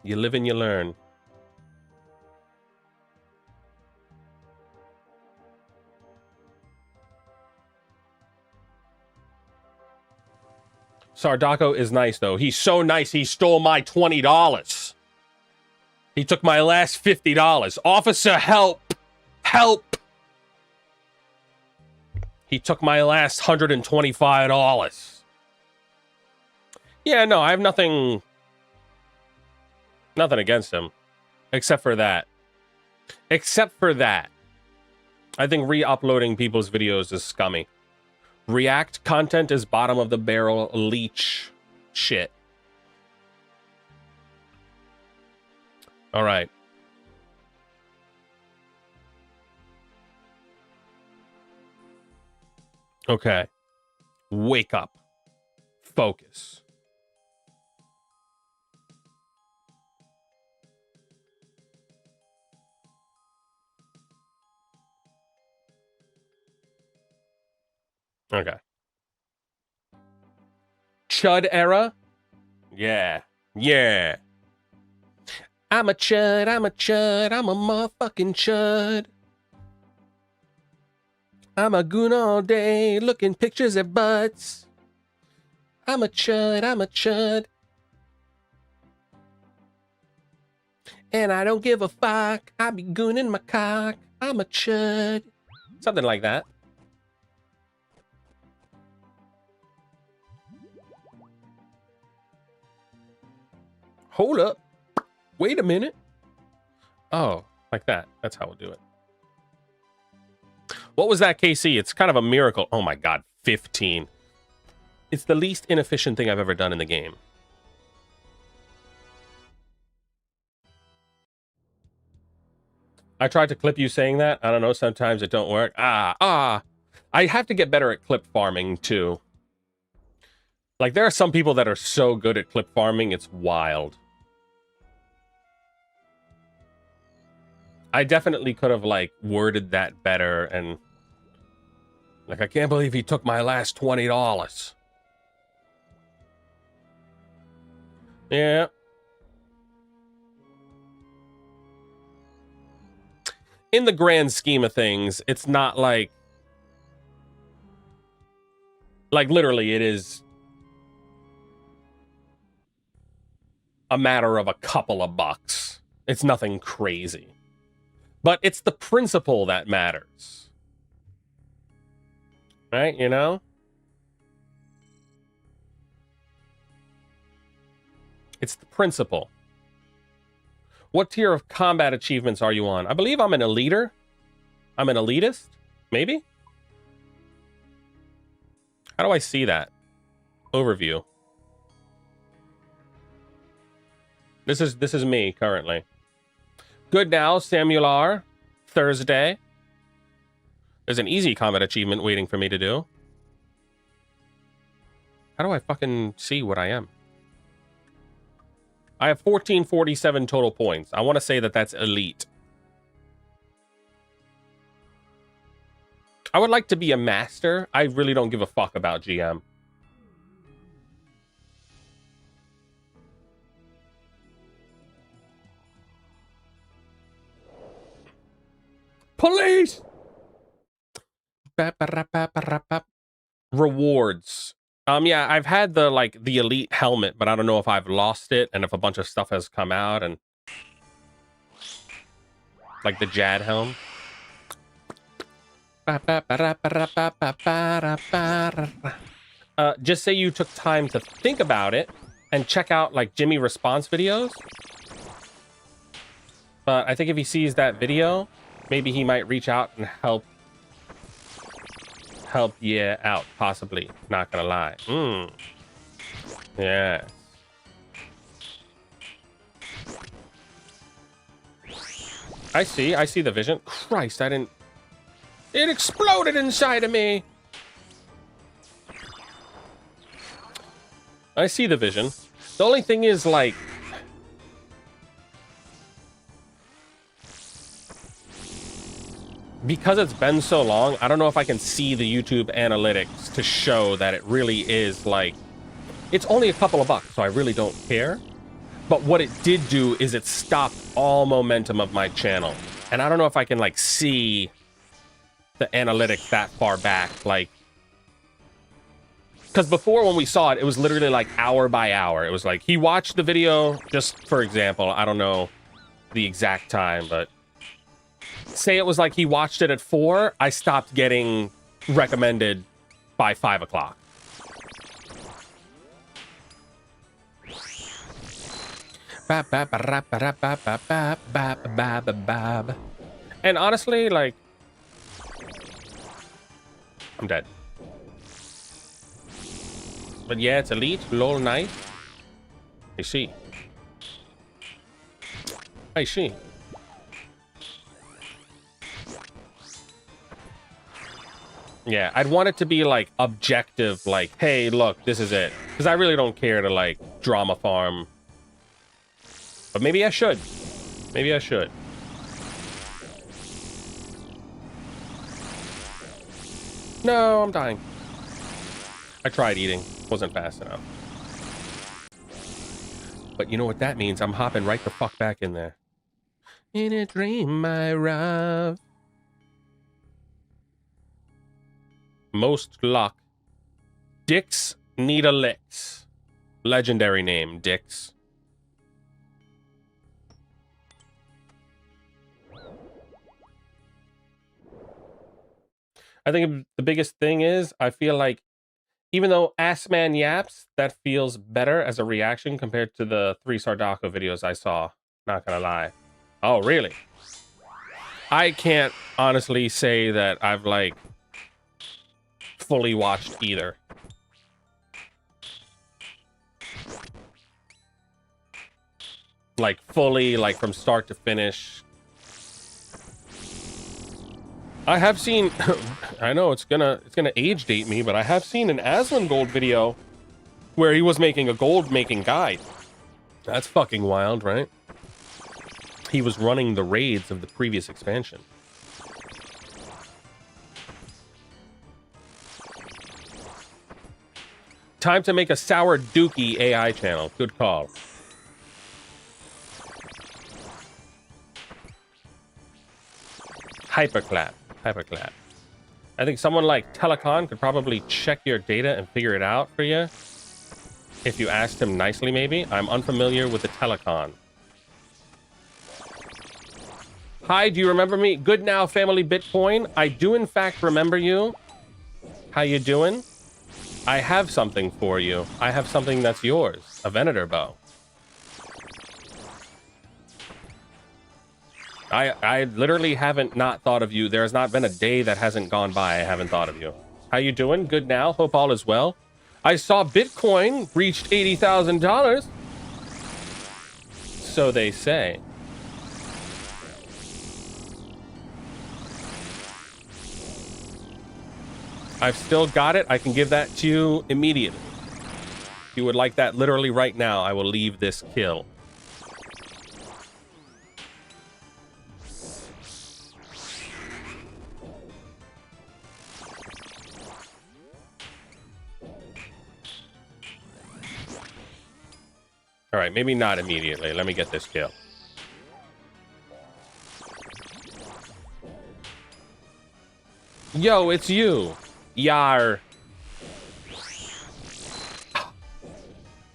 You live and you learn. Sardako is nice, though. He's so nice, he stole my $20. He took my last $50. Officer, help! Help! He took my last $125. Yeah, no, I have nothing against him. Except for that. Except for that. I think re-uploading people's videos is scummy. React content is bottom of the barrel leech shit. All right. Okay. Wake up. Focus. Okay. Chud era? Yeah. Yeah. I'm a chud, I'm a chud, I'm a motherfucking chud. I'm a goon all day, looking pictures at butts. I'm a chud, I'm a chud. And I don't give a fuck, I be gooning my cock. I'm a chud. Something like that. Hold up. Wait a minute. Oh, like that. That's how we'll do it. What was that, KC? It's kind of a miracle. Oh my god, 15. It's the least inefficient thing I've ever done in the game. I tried to clip you saying that. I don't know, sometimes it don't work. I have to get better at clip farming, too. Like, there are some people that are so good at clip farming, it's wild. I definitely could have, like, worded that better and... Like, I can't believe he took my last $20. Yeah. In the grand scheme of things, it's not like... Like, literally, it is... a matter of a couple of bucks. It's nothing crazy. But it's the principle that matters. Right, you know? It's the principle. What tier of combat achievements are you on? I believe I'm an eliter. I'm an elitist? Maybe? How do I see that? Overview. This is me currently. Good now, Samular. Thursday. There's an easy combat achievement waiting for me to do. How do I fucking see what I am? I have 1447 total points. I want to say that that's elite. I would like to be a master. I really don't give a fuck about GM. Police! Rewards. Yeah, I've had the elite helmet, but I don't know if I've lost it and if a bunch of stuff has come out and like the Jad helm. Just say you took time to think about it and check out like Jimmy response videos. But I think if he sees that video, maybe he might reach out and help you out, possibly. Not gonna lie. Yeah. I see the vision. Christ, I didn't... It exploded inside of me! I see the vision. The only thing is, like... Because it's been so long, I don't know if I can see the YouTube analytics to show that it really is, like... It's only a couple of bucks, so I really don't care. But what it did do is it stopped all momentum of my channel. And I don't know if I can, like, see the analytics that far back, like... Because before, when we saw it, it was literally, like, hour by hour. It was like, he watched the video, just for example, I don't know the exact time, but... Say it was like he watched it at 4, I stopped getting recommended by 5 o'clock. And honestly, like... I'm dead. But yeah, it's elite, lol, nice. I see. I see. Yeah, I'd want it to be, like, objective, like, hey, look, this is it. Because I really don't care to, like, drama farm. But maybe I should. Maybe I should. No, I'm dying. I tried eating. Wasn't fast enough. But you know what that means? I'm hopping right the fuck back in there. In a dream, my love. Most luck. Dix need a licks. Legendary name, Dix. I think the biggest thing is, I feel like, even though Assman yaps, that feels better as a reaction compared to the 3 Sardako videos I saw. Not gonna lie. Oh, really? I can't honestly say that I've, like, fully watched either. Like, fully, like, from start to finish. I have seen, I know it's gonna age date me, but I have seen an Asmongold video where he was making a gold making guide. That's fucking wild, right? He was running the raids of the previous expansion. Time to make a Sour Dookie AI channel. Good call. Hyperclap. Hyperclap. I think someone like Telecon could probably check your data and figure it out for you. If you asked him nicely, maybe. I'm unfamiliar with the Telecon. Hi, do you remember me? Good now, family Bitcoin. I do, in fact, remember you. How you doing? I have something for you. I have something that's yours. A Venator bow. I literally haven't not thought of you. There has not been a day that hasn't gone by I haven't thought of you. How you doing? Good now. Hope all is well. I saw Bitcoin reached $80,000. So they say. I've still got it. I can give that to you immediately. If you would like that literally right now, I will leave this kill. All right, maybe not immediately. Let me get this kill. Yo, it's you. Yar.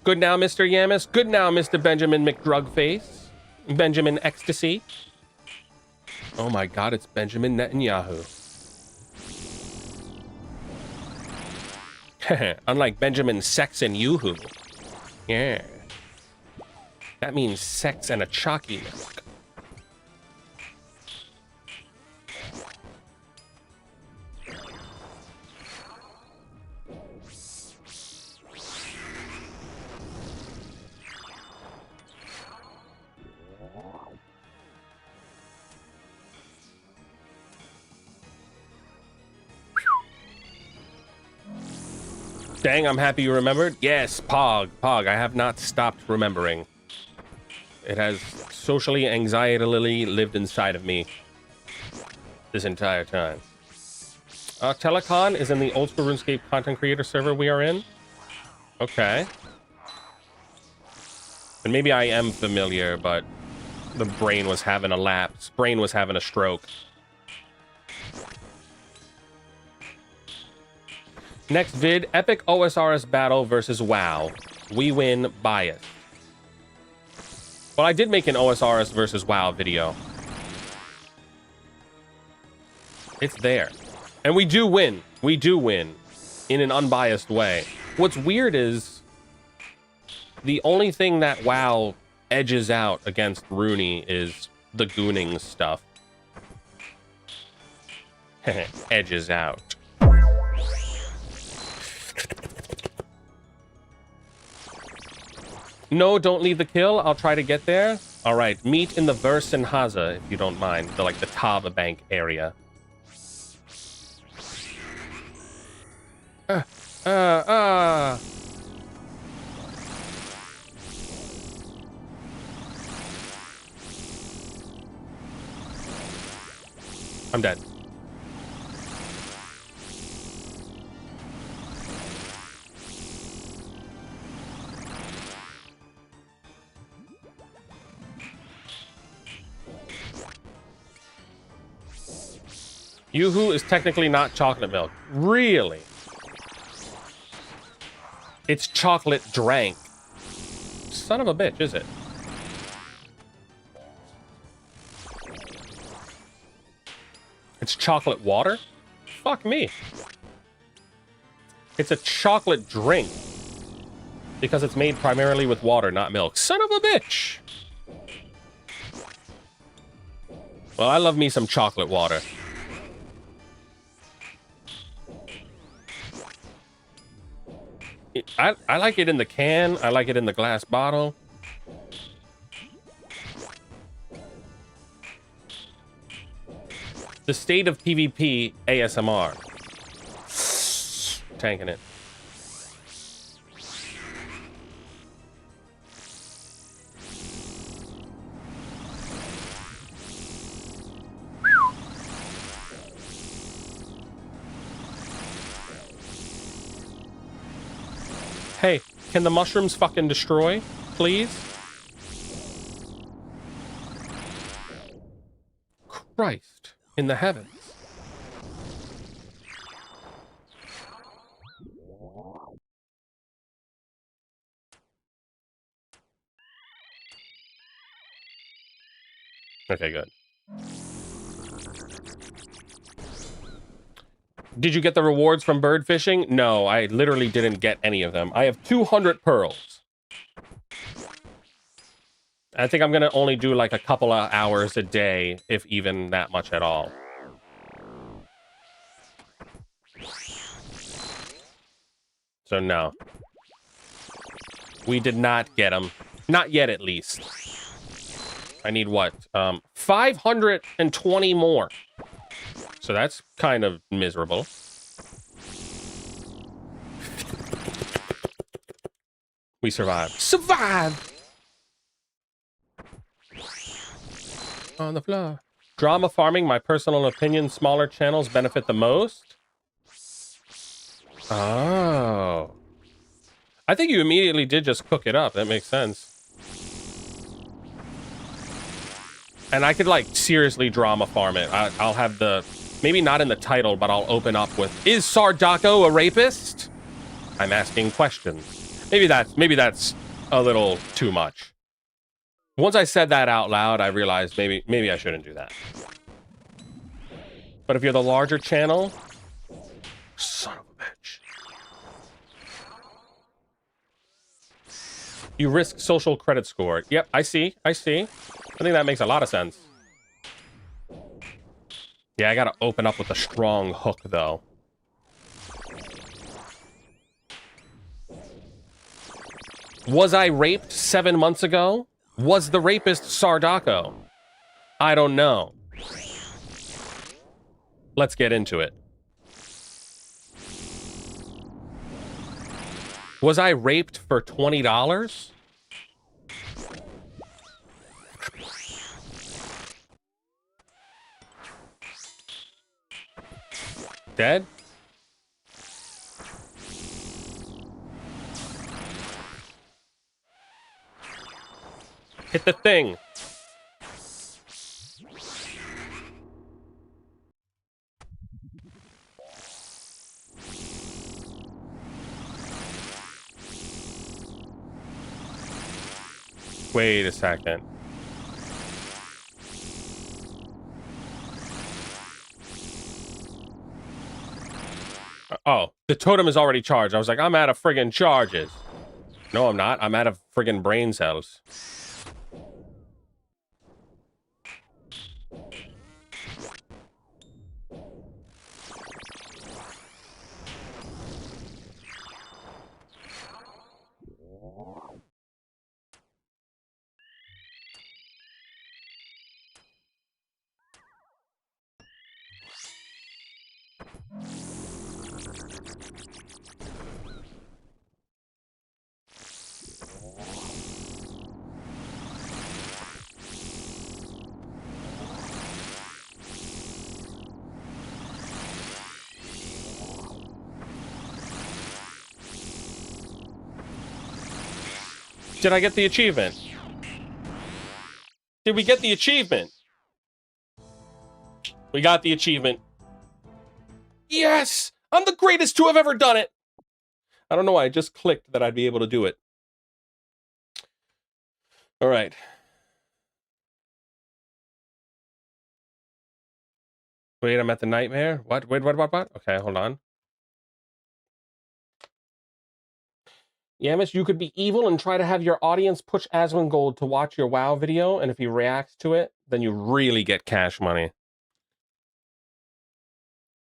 Good now, Mr. Yamas. Good now, Mr. Benjamin McDrugface. Benjamin Ecstasy. Oh my god, it's Benjamin Netanyahu. Unlike Benjamin Sex and Yoo-hoo. Yeah. That means sex and a chalky milk. Dang, I'm happy you remembered. Yes, Pog. Pog, I have not stopped remembering. It has socially anxietily lived inside of me this entire time. Telecon is in the Old School RuneScape content creator server we are in. Okay. And maybe I am familiar, but the brain was having a lapse. Brain was having a stroke. Next vid, epic OSRS battle versus WoW. We win biased. Well, I did make an OSRS versus WoW video. It's there. And we do win. We do win. In an unbiased way. What's weird is the only thing that WoW edges out against Rooney is the gooning stuff. Edges out. No, don't leave the kill. I'll try to get there. All right, meet in the Verse and Haza, if you don't mind. The, like, the Tava Bank area. I'm dead. Yoo-hoo is technically not chocolate milk. Really? It's chocolate drank. Son of a bitch, is it? It's chocolate water? Fuck me. It's a chocolate drink. Because it's made primarily with water, not milk. Son of a bitch! Well, I love me some chocolate water. I like it in the can. I like it in the glass bottle. The state of PvP ASMR. Tanking it. Hey, can the mushrooms fucking destroy, please? Christ in the heavens. Okay, good. Did you get the rewards from bird fishing? No, I literally didn't get any of them. I have 200 pearls. I think I'm gonna only do like a couple of hours a day, if even that much at all. So no. We did not get them. Not yet, at least. I need what? 520 more. So that's kind of miserable. We survived. Survived! On the floor. Drama farming, my personal opinion, smaller channels benefit the most? Oh. I think you immediately did just cook it up. That makes sense. And I could, like, seriously drama farm it. I'll have the... Maybe not in the title, but I'll open up with, is Sardako a rapist? I'm asking questions. Maybe that's a little too much. Once I said that out loud, I realized maybe I shouldn't do that. But if you're the larger channel... Son of a bitch. You risk social credit score. Yep, I see. I think that makes a lot of sense. Yeah, I gotta open up with a strong hook, though. Was I raped 7 months ago? Was the rapist Sardako? I don't know. Let's get into it. Was I raped for $20? Dead? Hit the thing. Wait a second. Oh, the totem is already charged. I was like, I'm out of friggin' charges. No, I'm not. I'm out of friggin' brain cells. Did I get the achievement? Did we get the achievement? We got the achievement. Yes! I'm the greatest to have ever done it! I don't know why, I just clicked that I'd be able to do it. All right. Wait, I'm at the nightmare? What? Wait, what? Okay, hold on. Yamis, you could be evil and try to have your audience push Asmongold to watch your WoW video, and if he reacts to it, then you really get cash money.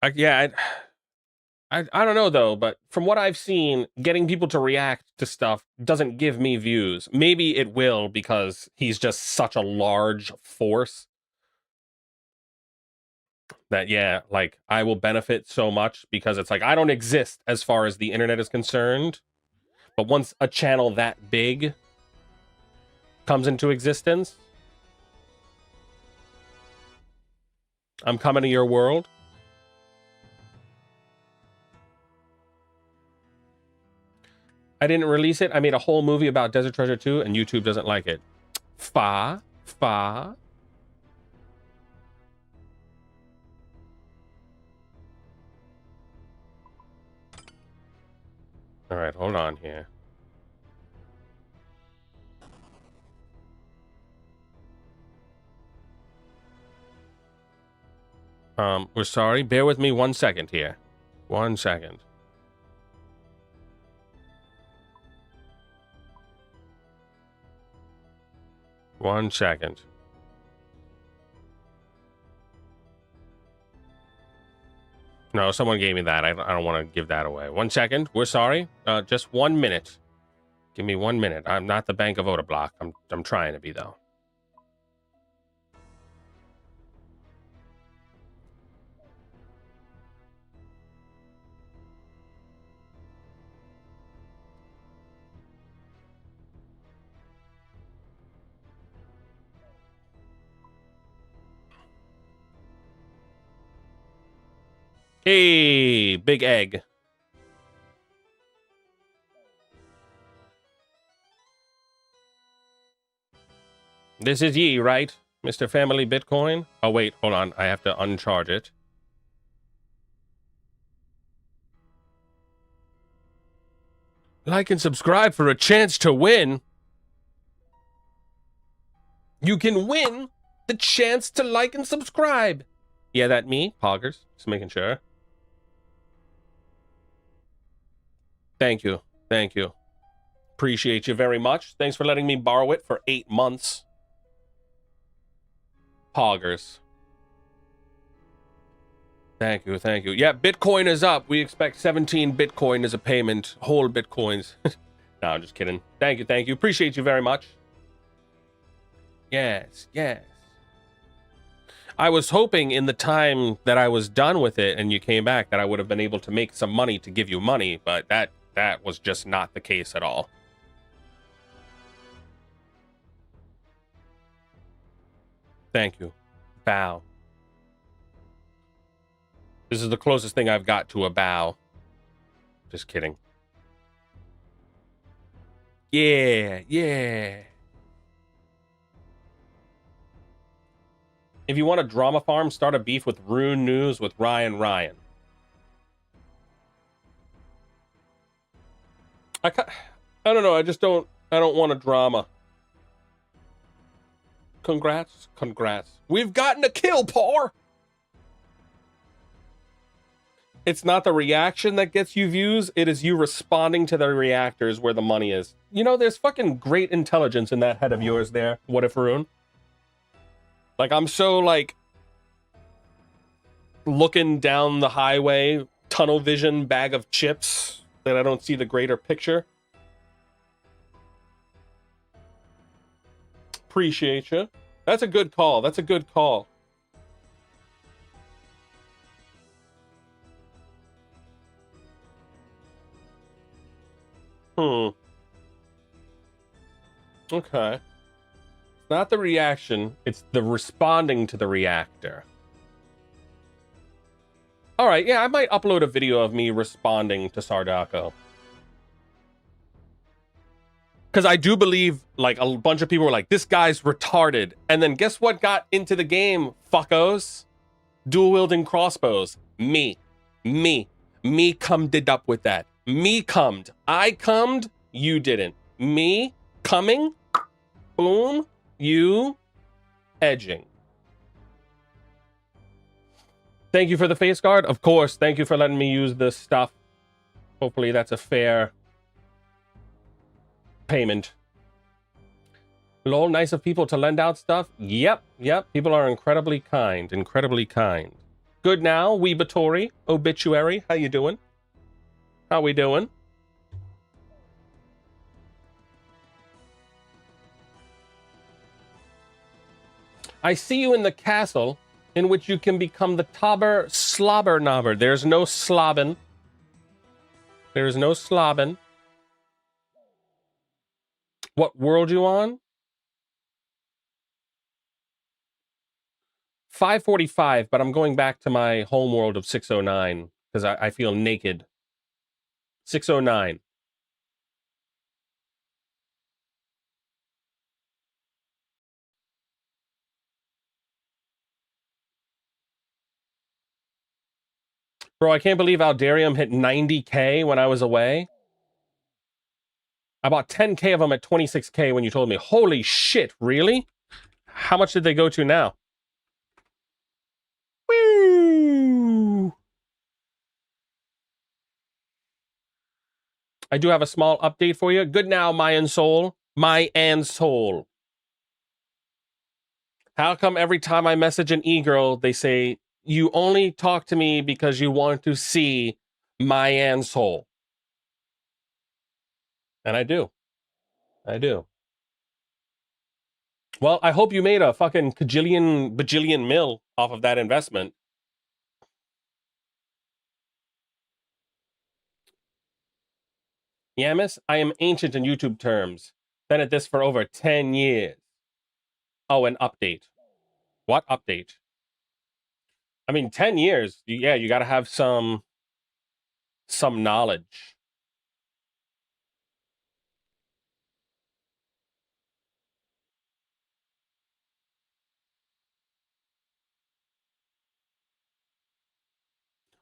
I don't know, though, but from what I've seen, getting people to react to stuff doesn't give me views. Maybe it will because he's just such a large force that, yeah, like, I will benefit so much because it's like, I don't exist as far as the internet is concerned. But once a channel that big comes into existence, I'm coming to your world. I didn't release it. I made a whole movie about Desert Treasure 2, and YouTube doesn't like it. Fa. All right, hold on here. We're sorry. Bear with me 1 second here. 1 second. One second. No, someone gave me that. I don't want to give that away. 1 second. We're sorry. Just 1 minute. Give me 1 minute. I'm not the Bank of Odablock. I'm trying to be, though. Hey, big egg. This is ye, right, Mr. Family Bitcoin? Oh, wait, hold on. I have to uncharge it. Like and subscribe for a chance to win. You can win the chance to like and subscribe. Yeah, that me, Poggers. Just making sure. Thank you. Thank you. Appreciate you very much. Thanks for letting me borrow it for 8 months. Poggers. Thank you, thank you. Yeah, Bitcoin is up. We expect 17 Bitcoin as a payment. Whole Bitcoins. No, I'm just kidding. Thank you, thank you. Appreciate you very much. Yes, yes. I was hoping in the time that I was done with it and you came back that I would have been able to make some money to give you money, but that was just not the case at all. Thank you. Bow. This is the closest thing I've got to a bow. Just kidding. Yeah, yeah. If you want a drama farm, start a beef with Rune News with Ryan. I don't know. I don't want a drama. Congrats. We've gotten a kill, Par. It's not the reaction that gets you views. It is you responding to the reactors where the money is. You know, there's fucking great intelligence in that head of yours there. What if Rune? Like, I'm so, like, looking down the highway, tunnel vision, bag of chips, that I don't see the greater picture. Appreciate you. That's a good call. That's a good call. Okay. It's not the reaction, it's the responding to the reactor. Alright, yeah, I might upload a video of me responding to Sardako. Because I do believe, like, a bunch of people were like, this guy's retarded. And then guess what got into the game, fuckos? Dual-wielding crossbows. Me. Me. Me cummed up with that. Me cummed. I cummed. You didn't. Me coming. Boom. You edging. Thank you for the face guard. Of course. Thank you for letting me use this stuff. Hopefully that's a fair payment. Lol, nice of people to lend out stuff. Yep. People are incredibly kind. Incredibly kind. Good now, Weebatori. Obituary. How you doing? How we doing? I see you in the castle in which you can become the Tobber Slobber Knobber. There's no slobbin. There's no slobbin. What world you on? 545, but I'm going back to my home world of 609 because I feel naked. 609. Bro, I can't believe Aldarium hit 90k when I was away. I bought 10k of them at 26k when you told me. Holy shit, really? How much did they go to now? Woo! I do have a small update for you. Good now, Mayan Soul. My and Soul. How come every time I message an e-girl, they say, you only talk to me because you want to see my and Soul? And I do. I do. Well, I hope you made a fucking bajillion mil off of that investment. Yamis, I am ancient in YouTube terms. Been at this for over 10 years. Oh, an update. What update? I mean, 10 years. Yeah, you got to have some knowledge.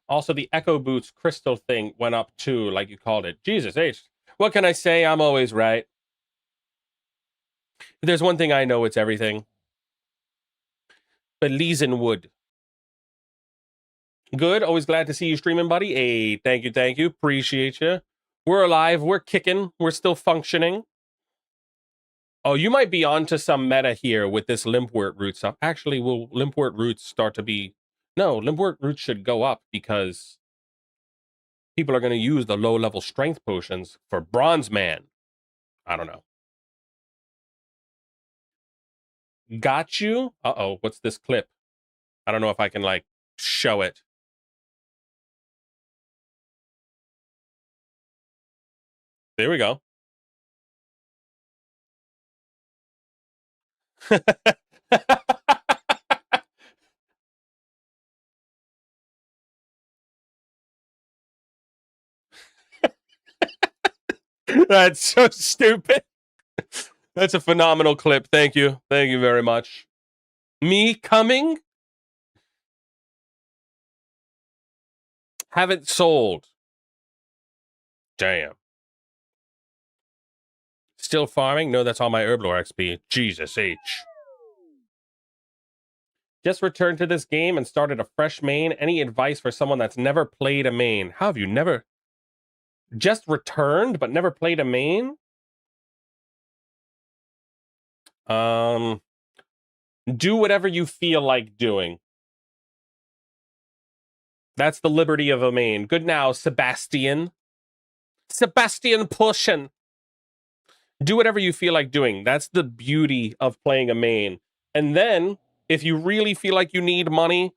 Also, the Echo Boots crystal thing went up too, like you called it. Jesus H. What can I say? I'm always right. If there's one thing I know, it's everything. Belizean Wood. Good. Always glad to see you streaming, buddy. Hey, thank you. Appreciate you. We're alive. We're kicking. We're still functioning. Oh, you might be onto some meta here with this Limpwort Root stuff. Actually, will Limpwort Roots start to be... No, Limpwort Roots should go up because people are going to use the low-level strength potions for Bronze Man. I don't know. Got you? Uh-oh, what's this clip? I don't know if I can, like, show it. There we go. That's so stupid. That's a phenomenal clip. Thank you. Thank you very much. Me coming? Haven't sold. Damn. Still farming? No, that's all my Herblore XP. Jesus H. Just returned to this game and started a fresh main. Any advice for someone that's never played a main? How have you never... Just returned, but never played a main? Do whatever you feel like doing. That's the liberty of a main. Good now, Sebastian. Sebastian Pushin. Do whatever you feel like doing. That's the beauty of playing a main. And then, if you really feel like you need money,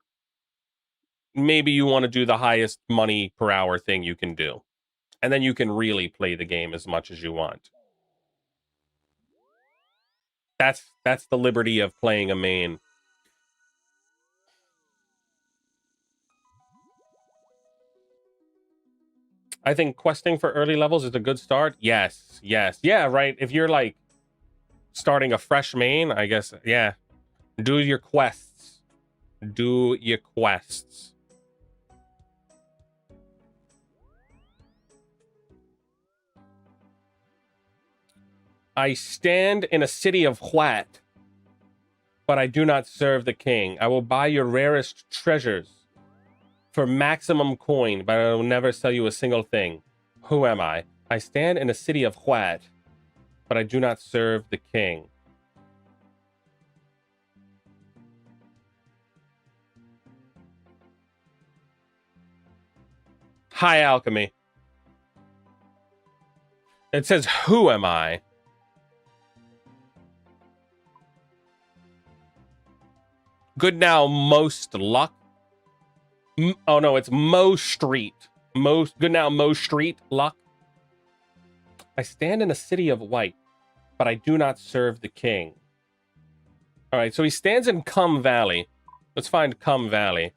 maybe you want to do the highest money per hour thing you can do. And then you can really play the game as much as you want. That's the liberty of playing a main. I think questing for early levels is a good start. Yes. Yeah, right. If you're like starting a fresh main, I guess, yeah. Do your quests. I stand in a city of Huat, but I do not serve the king. I will buy your rarest treasures for maximum coin, but I will never sell you a single thing. Who am I? I stand in a city of Huat, but I do not serve the king. High alchemy. It says, who am I? Good now, most luck. Oh no, it's Mo Street. Good now, Mo Street luck. I stand in a city of white, but I do not serve the king. All right, so he stands in Cum Valley. Let's find Cum Valley.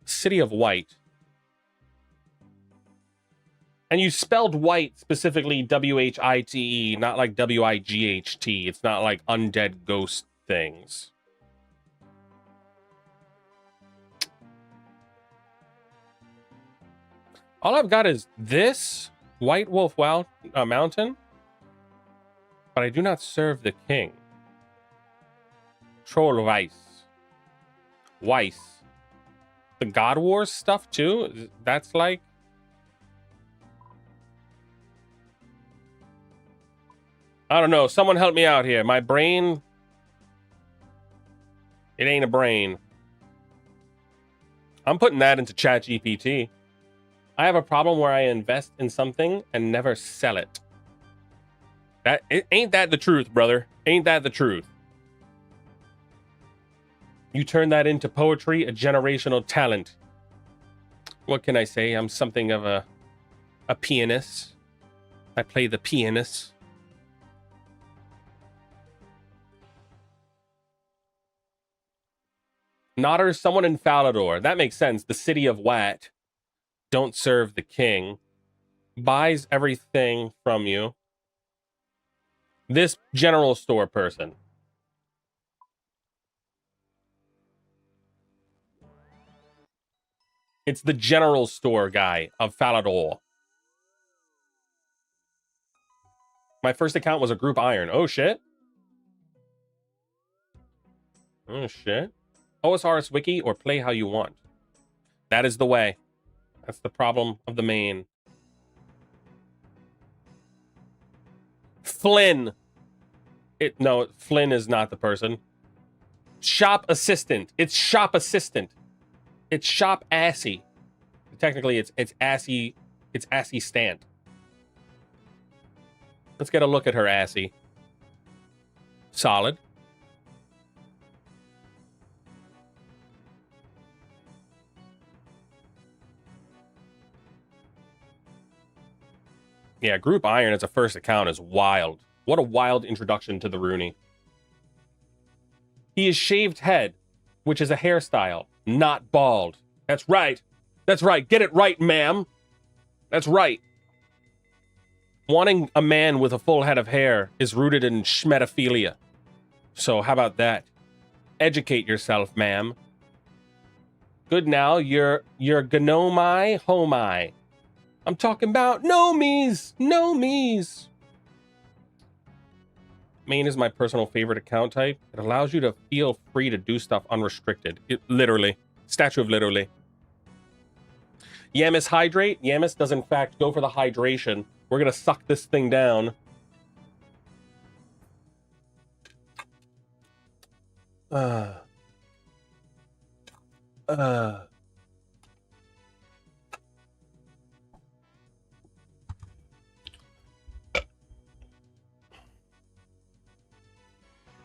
City of white. And you spelled white specifically W-H-I-T-E, not like W-I-G-H-T. It's not like undead ghost things. All I've got is this White Wolf Mountain, but I do not serve the king. Troll Weiss. The God Wars stuff too? That's like... I don't know. Someone help me out here. My brain... It ain't a brain. I'm putting that into ChatGPT. I have a problem where I invest in something and never sell it. Ain't that the truth, brother? Ain't that the truth? You turn that into poetry, a generational talent. What can I say? I'm something of a pianist. I play the pianist. Nodder, someone in Falador. That makes sense. The city of Wat. Don't serve the king. Buys everything from you. This general store person. It's the general store guy of Falador. My first account was a group iron. Oh, shit. Oh, shit. OSRS Wiki or play how you want. That is the way. That's the problem of the main. Flynn. No, Flynn is not the person. Shop assistant. It's shop assistant. It's shop assy. Technically, it's assy. It's assy Stant. Let's get a look at her assy. Solid. Yeah, Group Iron as a first account is wild. What a wild introduction to the Rooney. He is shaved head, which is a hairstyle, not bald. That's right. That's right. Get it right, ma'am. That's right. Wanting a man with a full head of hair is rooted in schmetophilia. So how about that? Educate yourself, ma'am. Good now, you're gnomai homai. I'm talking about no-me's. Main is my personal favorite account type. It allows you to feel free to do stuff unrestricted. Literally. Statue of literally. Yamis hydrate. Yamis does in fact go for the hydration. We're going to suck this thing down.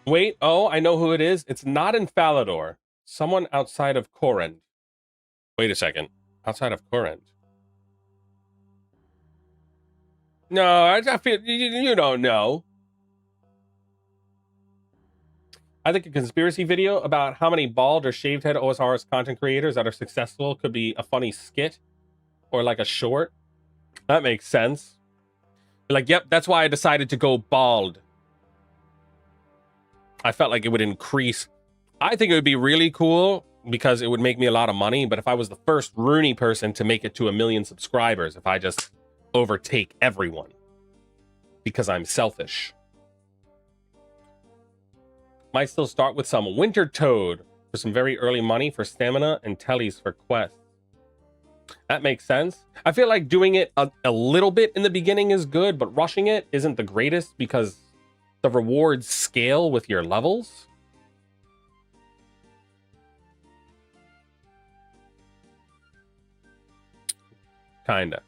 Wait, oh, I know who it is. It's not in Falador. Someone outside of Korend. Wait a second. Outside of Korend. No, I feel you don't know. I think a conspiracy video about how many bald or shaved head OSRS content creators that are successful could be a funny skit or like a short. That makes sense. Like, yep, that's why I decided to go bald. I felt like it would increase. I think it would be really cool because it would make me a lot of money. But if I was the first Rooney person to make it to 1 million subscribers, if I just overtake everyone. because I'm selfish. Might still start with some Winter Toad for some very early money for stamina and tellies for quests. That makes sense. I feel like doing it a little bit in the beginning is good, but rushing it isn't the greatest because the rewards scale with your levels. Kinda.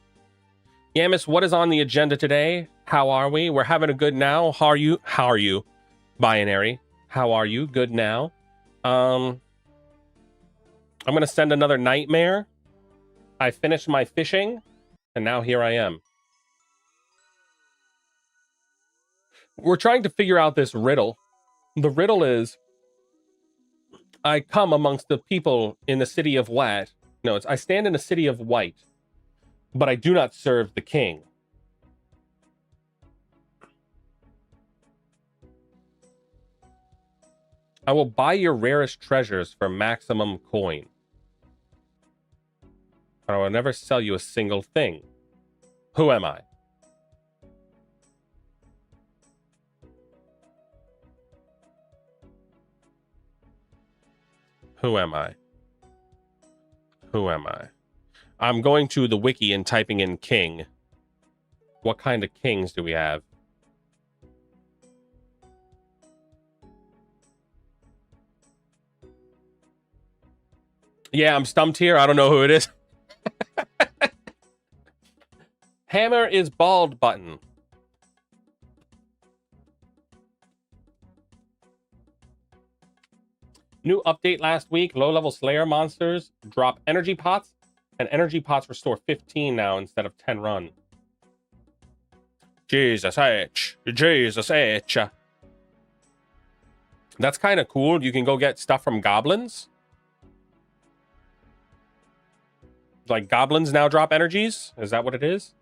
Yamis, what is on the agenda today? How are we? We're having a good now. How are you? How are you? Binary. How are you? Good now. I'm gonna send another nightmare. I finished my fishing, and now here I am. We're trying to figure out this riddle. The riddle is, I come amongst the people in the city of White. No, it's I stand in the city of White, but I do not serve the king. I will buy your rarest treasures for maximum coin, but I will never sell you a single thing. Who am I? Who am I? Who am I? I'm going to the wiki and typing in king. What kind of kings do we have? Yeah, I'm stumped here. I don't know who it is. Hammer is bald button. New update last week. Low-level Slayer monsters drop energy pots, and energy pots restore 15 now instead of 10 run. Jesus H. Jesus H. That's kind of cool. You can go get stuff from goblins. Like goblins now drop energies? Is that what it is?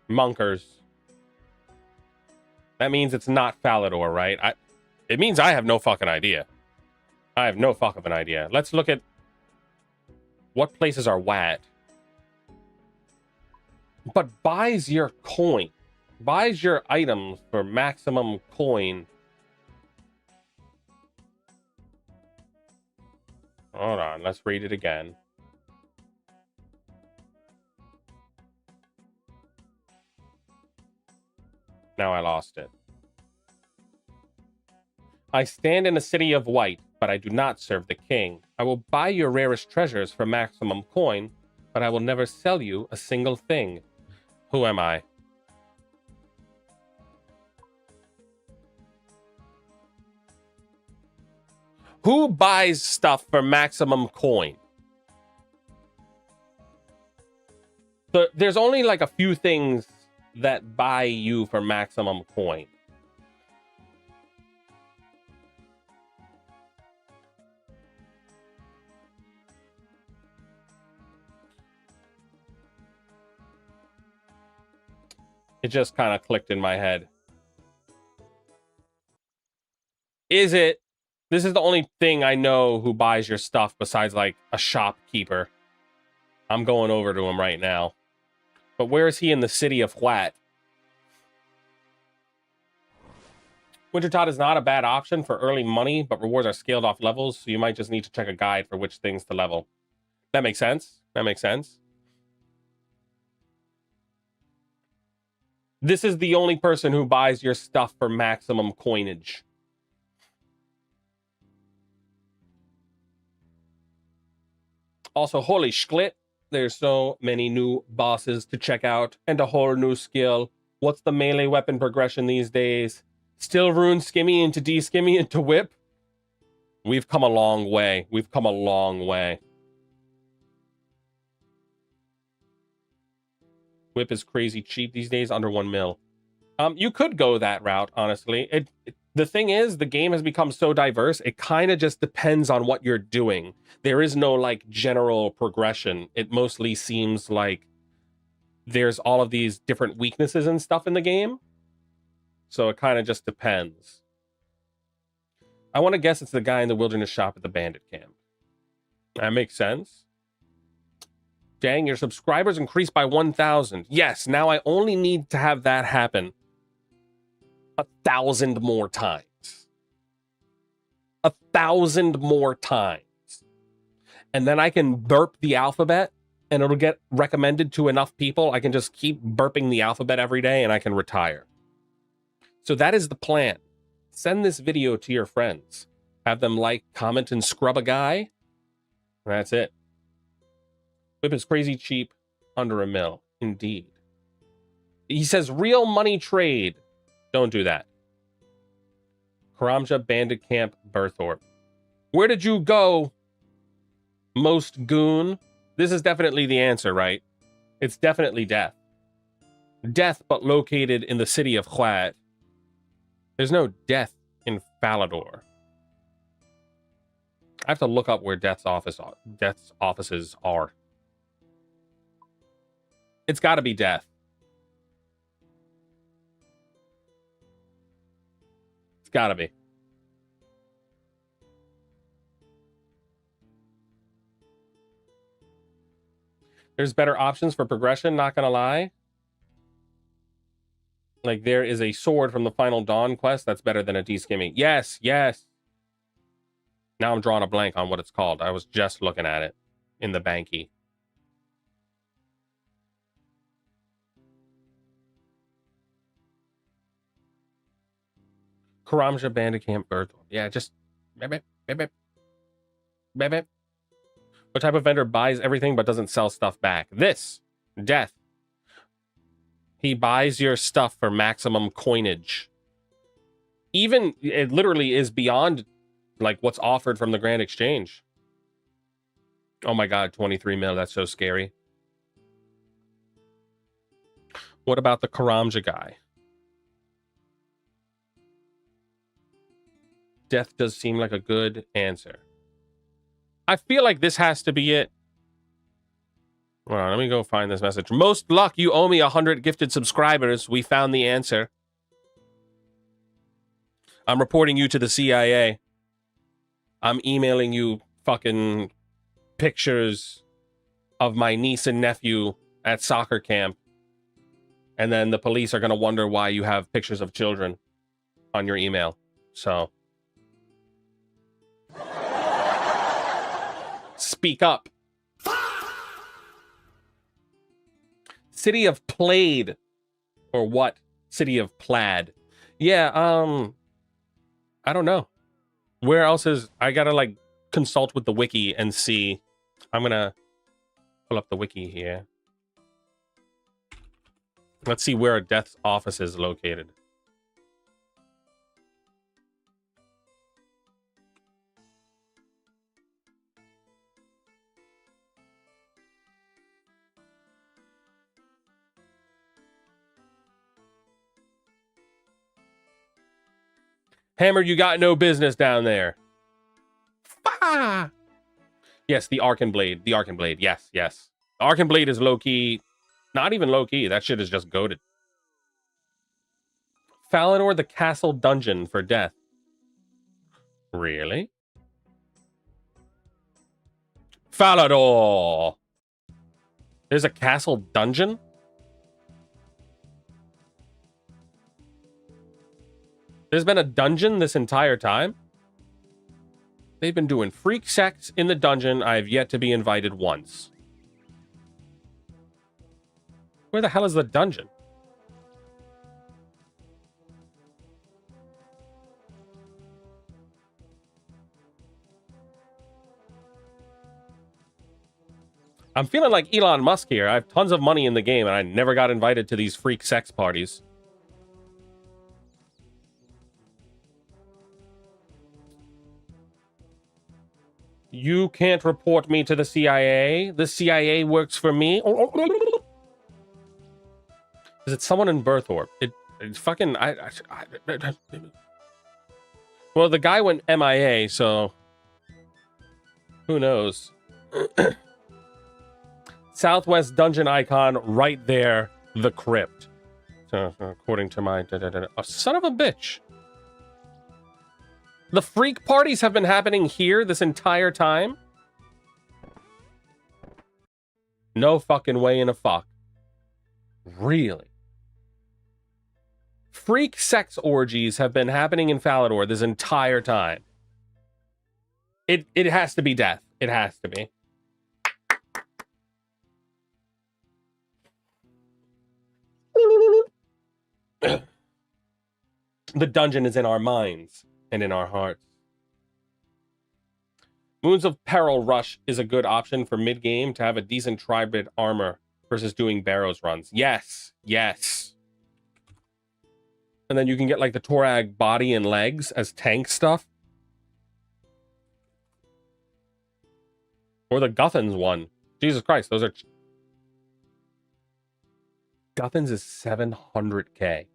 Monkers. That means it's not Falador, right? It means I have no fucking idea. I have no fuck of an idea. Let's look at what places are WAD. But buys your coin. Buys your items for maximum coin. Hold on, let's read it again. Now I lost it. I stand in the city of White, but I do not serve the king. I will buy your rarest treasures for maximum coin, but I will never sell you a single thing. Who am I? Who buys stuff for maximum coin? So there's only like a few things that buy you for maximum coin. It just kind of clicked in my head. Is it? This is the only thing I know who buys your stuff besides like a shopkeeper. I'm going over to him right now. But where is he in the city of White? Wintertot is not a bad option for early money, but rewards are scaled off levels, so you might just need to check a guide for which things to level. That makes sense. That makes sense. This is the only person who buys your stuff for maximum coinage. Also, holy shklit, there's so many new bosses to check out and a whole new skill. What's the melee weapon progression these days? Still rune skimmy into de-skimmy into whip? We've come a long way. We've come a long way. Whip is crazy cheap these days, under 1 mil. You could go that route, honestly. The thing is, the game has become so diverse, it kind of just depends on what you're doing. There is no, like, general progression. It mostly seems like there's all of these different weaknesses and stuff in the game. So it kind of just depends. I want to guess it's the guy in the wilderness shop at the bandit camp. That makes sense. Dang, your subscribers increased by 1,000. Yes, now I only need to have that happen 1,000 more times. 1,000 more times. And then I can burp the alphabet and it'll get recommended to enough people. I can just keep burping the alphabet every day and I can retire. So that is the plan. Send this video to your friends. Have them like, comment, and scrub a guy. That's it. Whip is crazy cheap, under $1 mil. Indeed. He says, real money trade. Don't do that. Karamja Bandit Camp Berthorpe. Where did you go, most goon? This is definitely the answer, right? It's definitely death. Death, but located in the city of Huat. There's no death in Falador. I have to look up where Death's offices are. It's got to be Death. It's got to be. There's better options for progression, not gonna lie. Like, there is a sword from the Final Dawn quest that's better than a D-skimming. Yes, yes. Now I'm drawing a blank on what it's called. I was just looking at it in the Banky. Karamja Bandit Camp Berthorpe. Yeah, just... What type of vendor buys everything but doesn't sell stuff back? This. Death. He buys your stuff for maximum coinage. Even, it literally is beyond, like, what's offered from the Grand Exchange. Oh my god, 23 mil, that's so scary. What about the Karamja guy? Death does seem like a good answer. I feel like this has to be it. Well, let me go find this message. Most luck, you owe me 100 gifted subscribers. We found the answer. I'm reporting you to the CIA. I'm emailing you fucking pictures of my niece and nephew at soccer camp. And then the police are going to wonder why you have pictures of children on your email. So... Speak up. City of Plaid. Or what? City of Plaid. Yeah, I don't know. Where else is... I gotta, like, consult with the wiki and see. I'm gonna pull up the wiki here. Let's see where Death's office is located. Hammer, you got no business down there. Ah! Yes, the Arcan Blade. The Arcan Blade. Yes, yes. The Arcan Blade is low-key. Not even low-key. That shit is just goated. Falador, the castle dungeon for Death. Really? Falador! There's a castle dungeon? There's been a dungeon this entire time? They've been doing freak sex in the dungeon. I have yet to be invited once. Where the hell is the dungeon? I'm feeling like Elon Musk here. I have tons of money in the game and I never got invited to these freak sex parties. You can't report me to the CIA. The CIA works for me. Is it someone in Berthorpe? It's fucking... Well, the guy went MIA, so... Who knows? Southwest dungeon icon, right there, the crypt. So, according to my... Oh, son of a bitch. The freak parties have been happening here this entire time? No fucking way in a fuck. Really? Freak sex orgies have been happening in Falador this entire time. It has to be death. It has to be. The dungeon is in our minds and in our hearts. Moons of Peril Rush is a good option for mid-game to have a decent tri-bit armor versus doing Barrows runs. Yes, yes. And then you can get like the Torag body and legs as tank stuff. Or the Guthans one. Jesus Christ, those are... Guthans is 700k.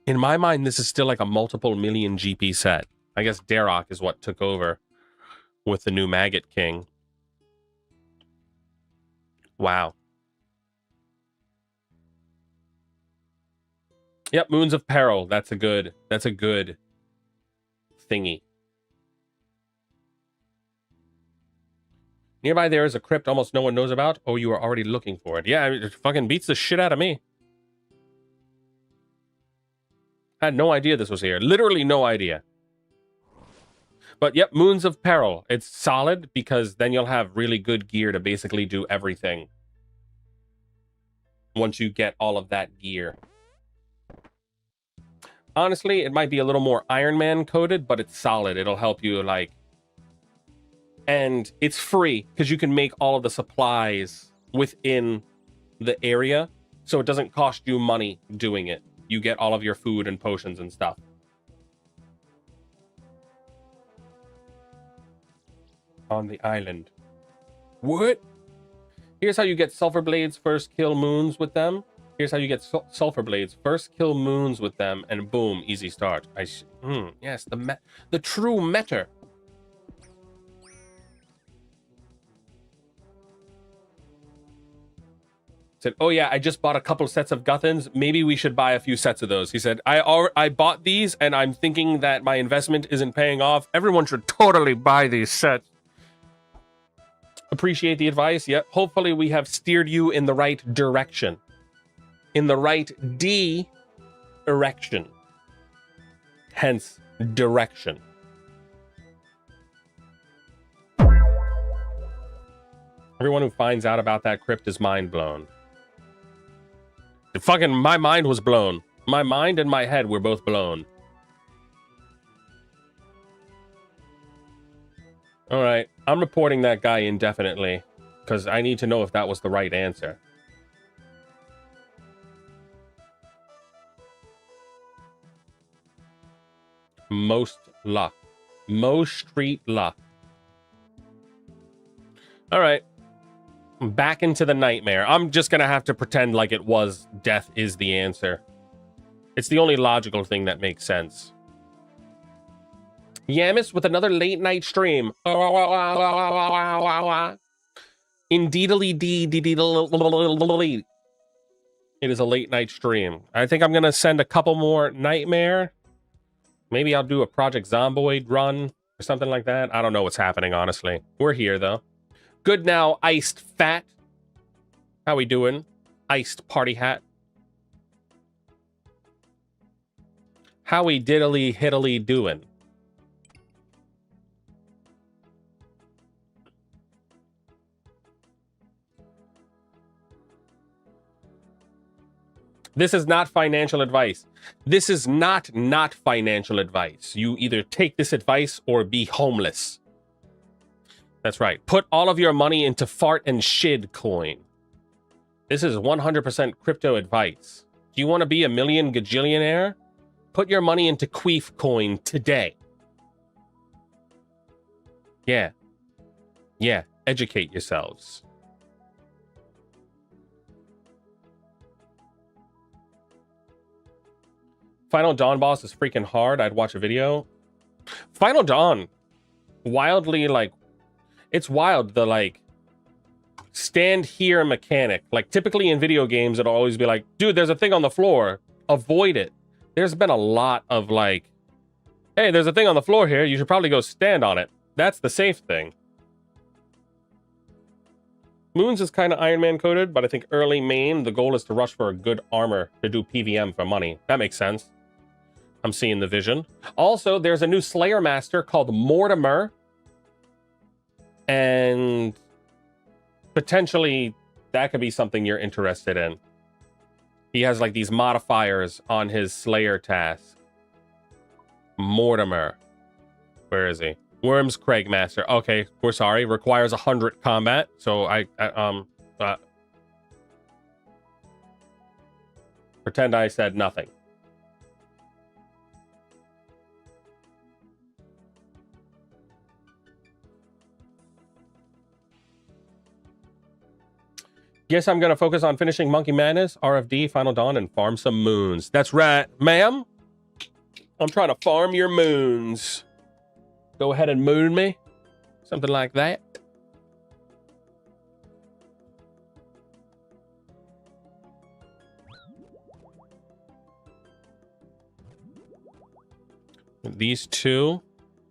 In my mind, this is still like a multiple million GP set. I guess Darok is what took over with the new Maggot King. Wow. Yep, Moons of Peril. That's a good thingy. Nearby there is a crypt almost no one knows about. Oh, you are already looking for it. Yeah, it fucking beats the shit out of me. I had no idea this was here. Literally no idea. But yep, Moons of Peril. It's solid because then you'll have really good gear to basically do everything. Once you get all of that gear. Honestly, it might be a little more Iron Man coded, but it's solid. It'll help you like... And it's free because you can make all of the supplies within the area. So it doesn't cost you money doing it. You get all of your food and potions and stuff. On the island. What? Here's how you get Sulfur Blades, first kill Moons with them. Here's how you get Sulfur Blades, first kill Moons with them, and boom, easy start. Yes, the true meta. Said, oh yeah, I just bought a couple sets of Guthans. Maybe we should buy a few sets of those. He said, I bought these and I'm thinking that my investment isn't paying off. Everyone should totally buy these sets. Appreciate the advice. Yep. Hopefully we have steered you in the right direction. In the right erection. Hence, direction. Everyone who finds out about that crypt is mind blown. My mind was blown. My mind and my head were both blown. All right, I'm reporting that guy indefinitely because I need to know if that was the right answer. Most luck. Most street luck. All right. Back into the nightmare. I'm just gonna have to pretend like it was death is the answer. It's the only logical thing that makes sense. Yamis with another late night stream. Indeedly dee. It is a late night stream. I think I'm gonna send a couple more nightmare. Maybe I'll do a Project Zomboid run or something like that. I don't know what's happening, honestly. We're here though. Good now, Iced Fat. How we doing? Iced Party Hat. How we diddly hiddly doing? This is not financial advice. This is not financial advice. You either take this advice or be homeless. That's right. Put all of your money into fart and shid coin. This is 100% crypto advice. Do you want to be a million gajillionaire? Put your money into Queef coin today. Yeah. Yeah. Educate yourselves. Final Dawn boss is freaking hard. I'd watch a video. Final Dawn. Wildly like... It's wild, the, like, stand here mechanic. Like, typically in video games, it'll always be like, dude, there's a thing on the floor. Avoid it. There's been a lot of, like, hey, there's a thing on the floor here. You should probably go stand on it. That's the safe thing. Moons is kind of Iron Man coded, but I think early main, the goal is to rush for a good armor to do PVM for money. That makes sense. I'm seeing the vision. Also, there's a new Slayer Master called Mortimer. And potentially that could be something you're interested in. He has like these modifiers on his Slayer task. Mortimer. Where is he? Worms Craig Master. Okay, we're sorry. Requires 100 combat. So pretend I said nothing. Guess I'm gonna focus on finishing Monkey Madness, RFD, Final Dawn, and farm some moons. That's right, ma'am. I'm trying to farm your moons. Go ahead and moon me. Something like that. These two,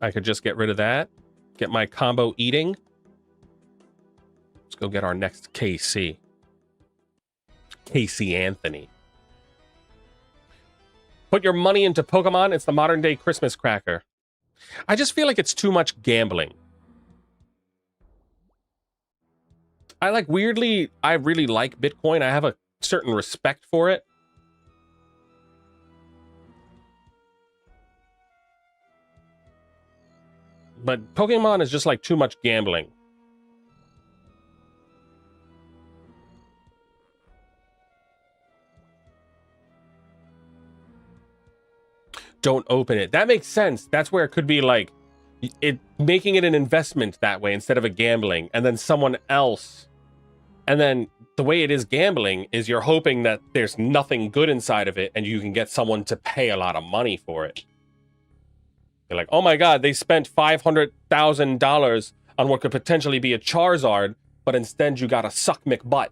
I could just get rid of that. Get my combo eating. Let's go get our next KC. Casey Anthony. Put your money into Pokemon. It's the modern day Christmas cracker. I just feel like it's too much gambling. I really like Bitcoin. I have a certain respect for it. But Pokemon is just like too much gambling. Don't open it. That makes sense. That's where it could be like it making it an investment that way instead of a gambling, and then someone else. And then the way it is gambling is you're hoping that there's nothing good inside of it and you can get someone to pay a lot of money for it. You're like, oh my God, they spent $500,000 on what could potentially be a Charizard, but instead you got a Suck McButt.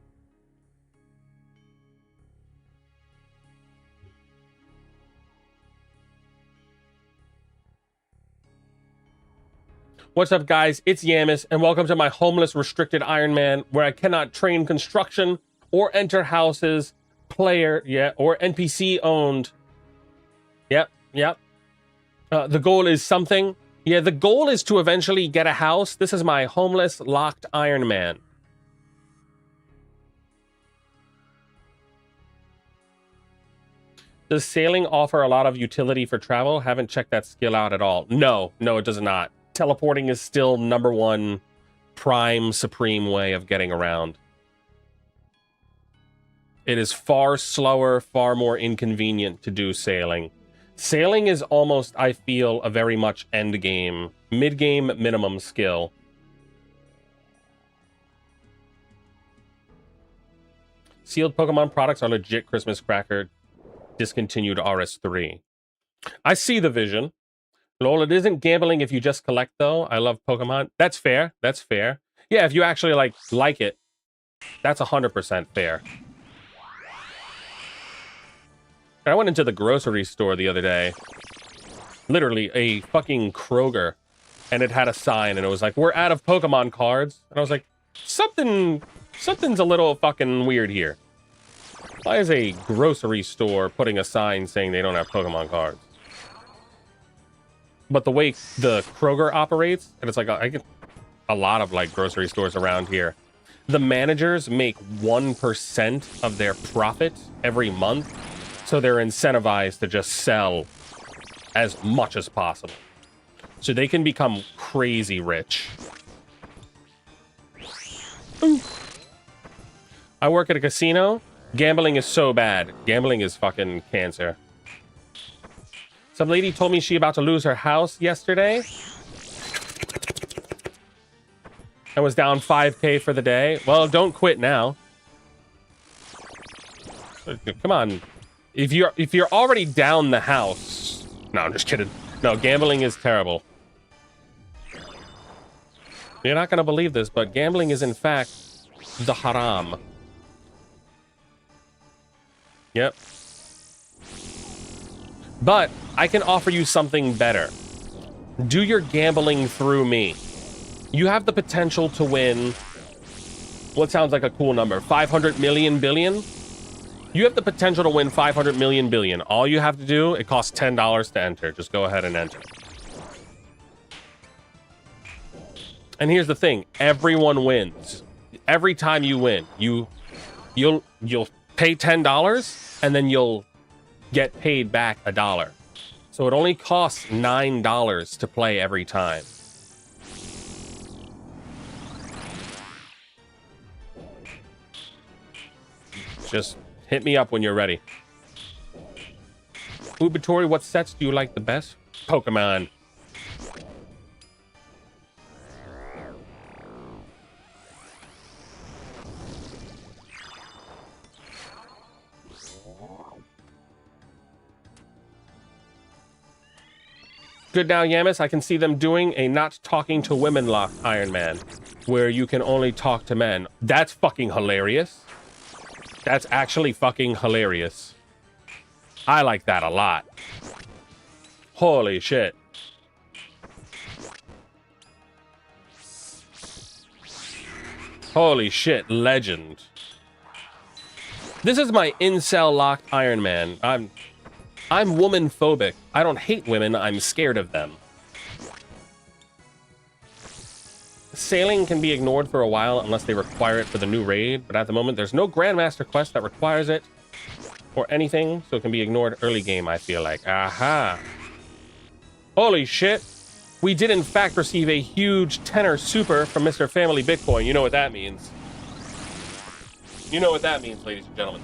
What's up, guys? It's Yamis, and welcome to my homeless restricted Iron Man, where I cannot train construction or enter houses, or NPC owned. Yep. The goal is something. Yeah, the goal is to eventually get a house. This is my homeless locked Iron Man. Does sailing offer a lot of utility for travel? Haven't checked that skill out at all. No, it does not. Teleporting is still #1 prime supreme way of getting around. It is far slower, far more inconvenient to do sailing. Sailing is almost, I feel, a very much end game, mid-game minimum skill. Sealed Pokemon products are legit Christmas cracker. Discontinued RS3. I see the vision. Lol, it isn't gambling if you just collect, though. I love Pokemon. That's fair. That's fair. Yeah, if you actually like it, that's 100% fair. I went into the grocery store the other day. Literally a fucking Kroger. And it had a sign, and it was like, we're out of Pokemon cards. And I was like, something's a little fucking weird here. Why is a grocery store putting a sign saying they don't have Pokemon cards? But the way the Kroger operates, and it's like I get a lot of like grocery stores around here. The managers make 1% of their profit every month, so they're incentivized to just sell as much as possible, so they can become crazy rich. Ooh. I work at a casino. Gambling is so bad. Gambling is fucking cancer. Some lady told me she about to lose her house yesterday. And was down 5K for the day. Well, don't quit now. Come on. If you're already down the house. No, I'm just kidding. No, gambling is terrible. You're not gonna believe this, but gambling is in fact the haram. Yep. But I can offer you something better. Do your gambling through me. You have the potential to win what sounds like a cool number, 500 million billion. You have the potential to win 500 million billion. All you have to do, it costs $10 to enter. Just go ahead and enter. And here's the thing, everyone wins. Every time you win, you'll pay $10 and then you'll get paid back $1. So it only costs $9 to play every time. Just hit me up when you're ready. Ubitori, what sets do you like the best? Pokemon. Good now, Yamis. I can see them doing a not talking to women lock Iron Man, where you can only talk to men. That's fucking hilarious. That's actually fucking hilarious. I like that a lot. Holy shit. Holy shit, legend. This is my incel locked Iron Man. I'm woman phobic. I don't hate women, I'm scared of them. Sailing can be ignored for a while unless they require it for the new raid, but at the moment there's no Grandmaster quest that requires it or anything, so it can be ignored early game, I feel like. Aha! Holy shit! We did in fact receive a huge tenor super from Mr. Family Bitcoin. You know what that means. You know what that means, ladies and gentlemen.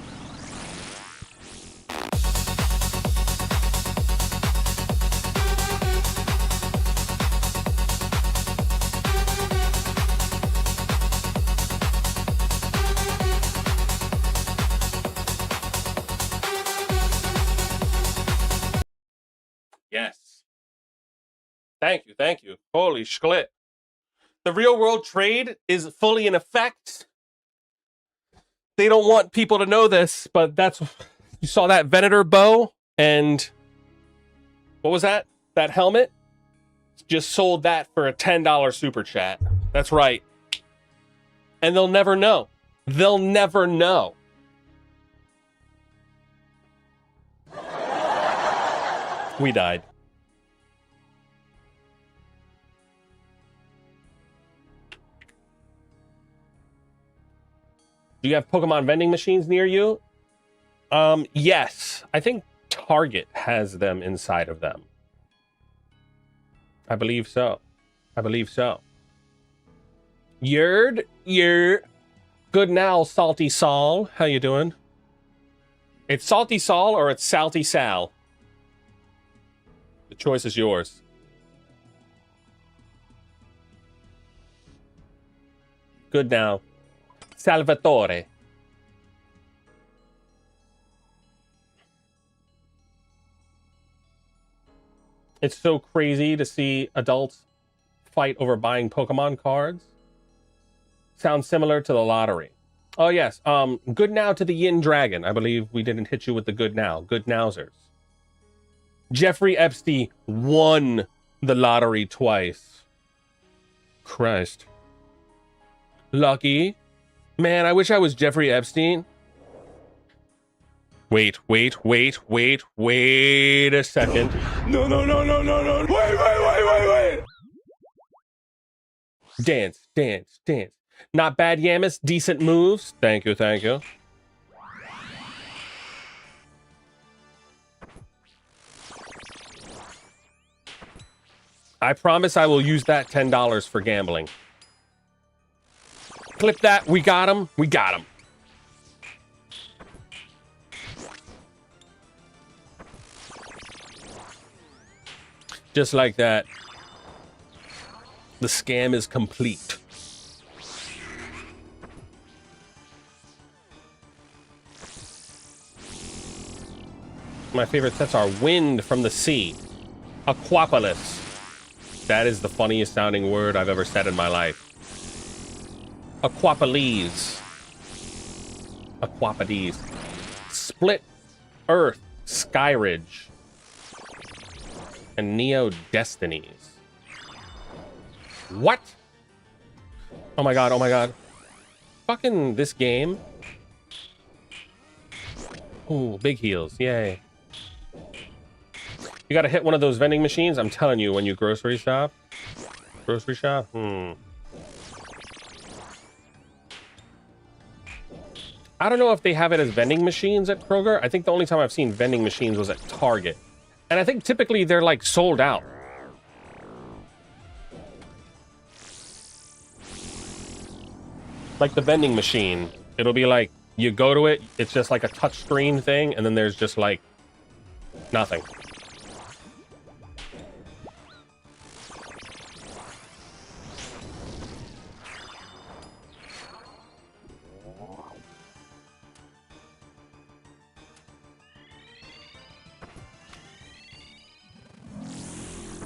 Yes. Thank you, thank you. Holy shklit. The real world trade is fully in effect. They don't want people to know this, but that's... You saw that Venator bow, and... What was that? That helmet? Just sold that for a $10 super chat. That's right. And they'll never know. They'll never know. We died. Do you have Pokemon vending machines near you? Yes. I think Target has them inside of them. I believe so. I believe so. Yerd. Good now, Salty Saul. How you doing? It's Salty Saul or it's Salty Sal? The choice is yours. Good now. Salvatore. It's so crazy to see adults fight over buying Pokemon cards. Sounds similar to the lottery. Oh yes, good now to the Yin Dragon. I believe we didn't hit you with the good now. Good nowsers. Jeffrey Epstein won the lottery twice. Christ. Lucky. Man, I wish I was Jeffrey Epstein. Wait a second. No. Wait. Dance. Not bad, Yamis. Decent moves. Thank you. I promise I will use that $10 for gambling. Clip that. We got him. Just like that. The scam is complete. My favorite sets are Wind from the Sea. Aquapolis. That is the funniest sounding word I've ever said in my life. Aquapolis. Split Earth, Skyridge, and Neo Destinies. What? Oh my god, oh my god. Fucking this game. Ooh, big heals. Yay. You gotta hit one of those vending machines. I'm telling you, when you grocery shop. Grocery shop? I don't know if they have it as vending machines at Kroger. I think the only time I've seen vending machines was at Target. And I think typically they're like sold out. Like the vending machine. It'll be like, you go to it, it's just like a touch screen thing, and then there's just like nothing.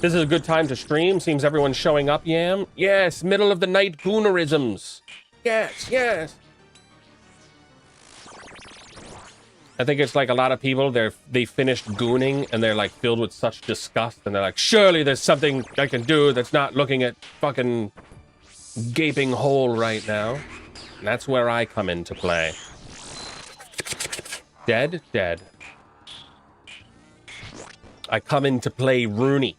This is a good time to stream. Seems everyone's showing up, Yam. Yes, middle of the night goonerisms. Yes, yes. I think it's like a lot of people, they finished gooning and they're like filled with such disgust and they're like, surely there's something I can do that's not looking at fucking gaping hole right now. And that's where I come into play. Dead? Dead. I come into play Rooney.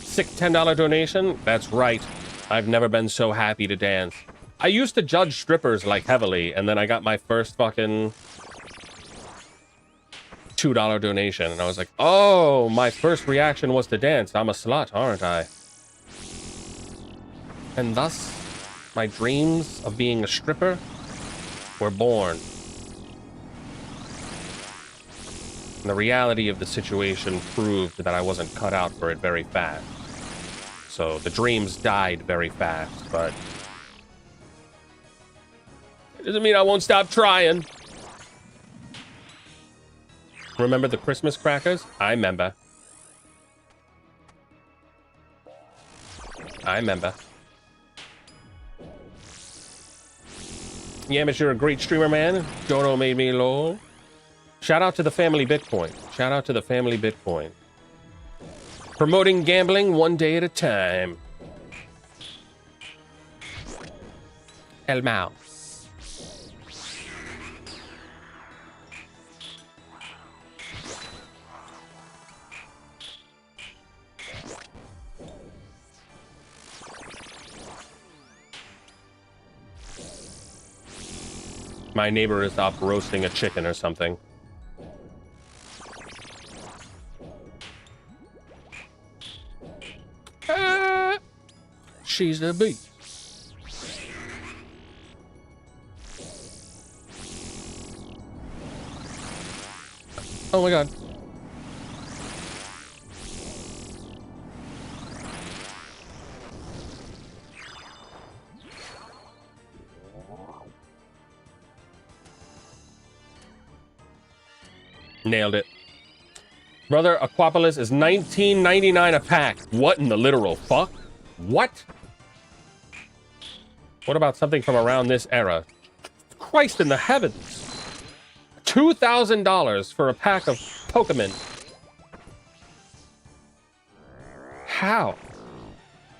Sick $10 donation? That's right. I've never been so happy to dance. I used to judge strippers like heavily, and then I got my first fucking $2 donation, and I was like, oh, my first reaction was to dance. I'm a slut, aren't I? And thus, my dreams of being a stripper were born. And the reality of the situation proved that I wasn't cut out for it very fast. So the dreams died very fast, but it doesn't mean I won't stop trying. Remember the Christmas crackers? I remember. I remember. Yeah, but you're a great streamer, man. Dono made me lol. Shout out to the family Bitcoin. Shout out to the family Bitcoin. Promoting gambling one day at a time. El Mao. My neighbor is up roasting a chicken or something. She's a beast. Oh my god. Nailed it. Brother, Aquapolis is $19.99 a pack. What in the literal fuck? What? What about something from around this era? Christ in the heavens. $2,000 for a pack of Pokemon. How?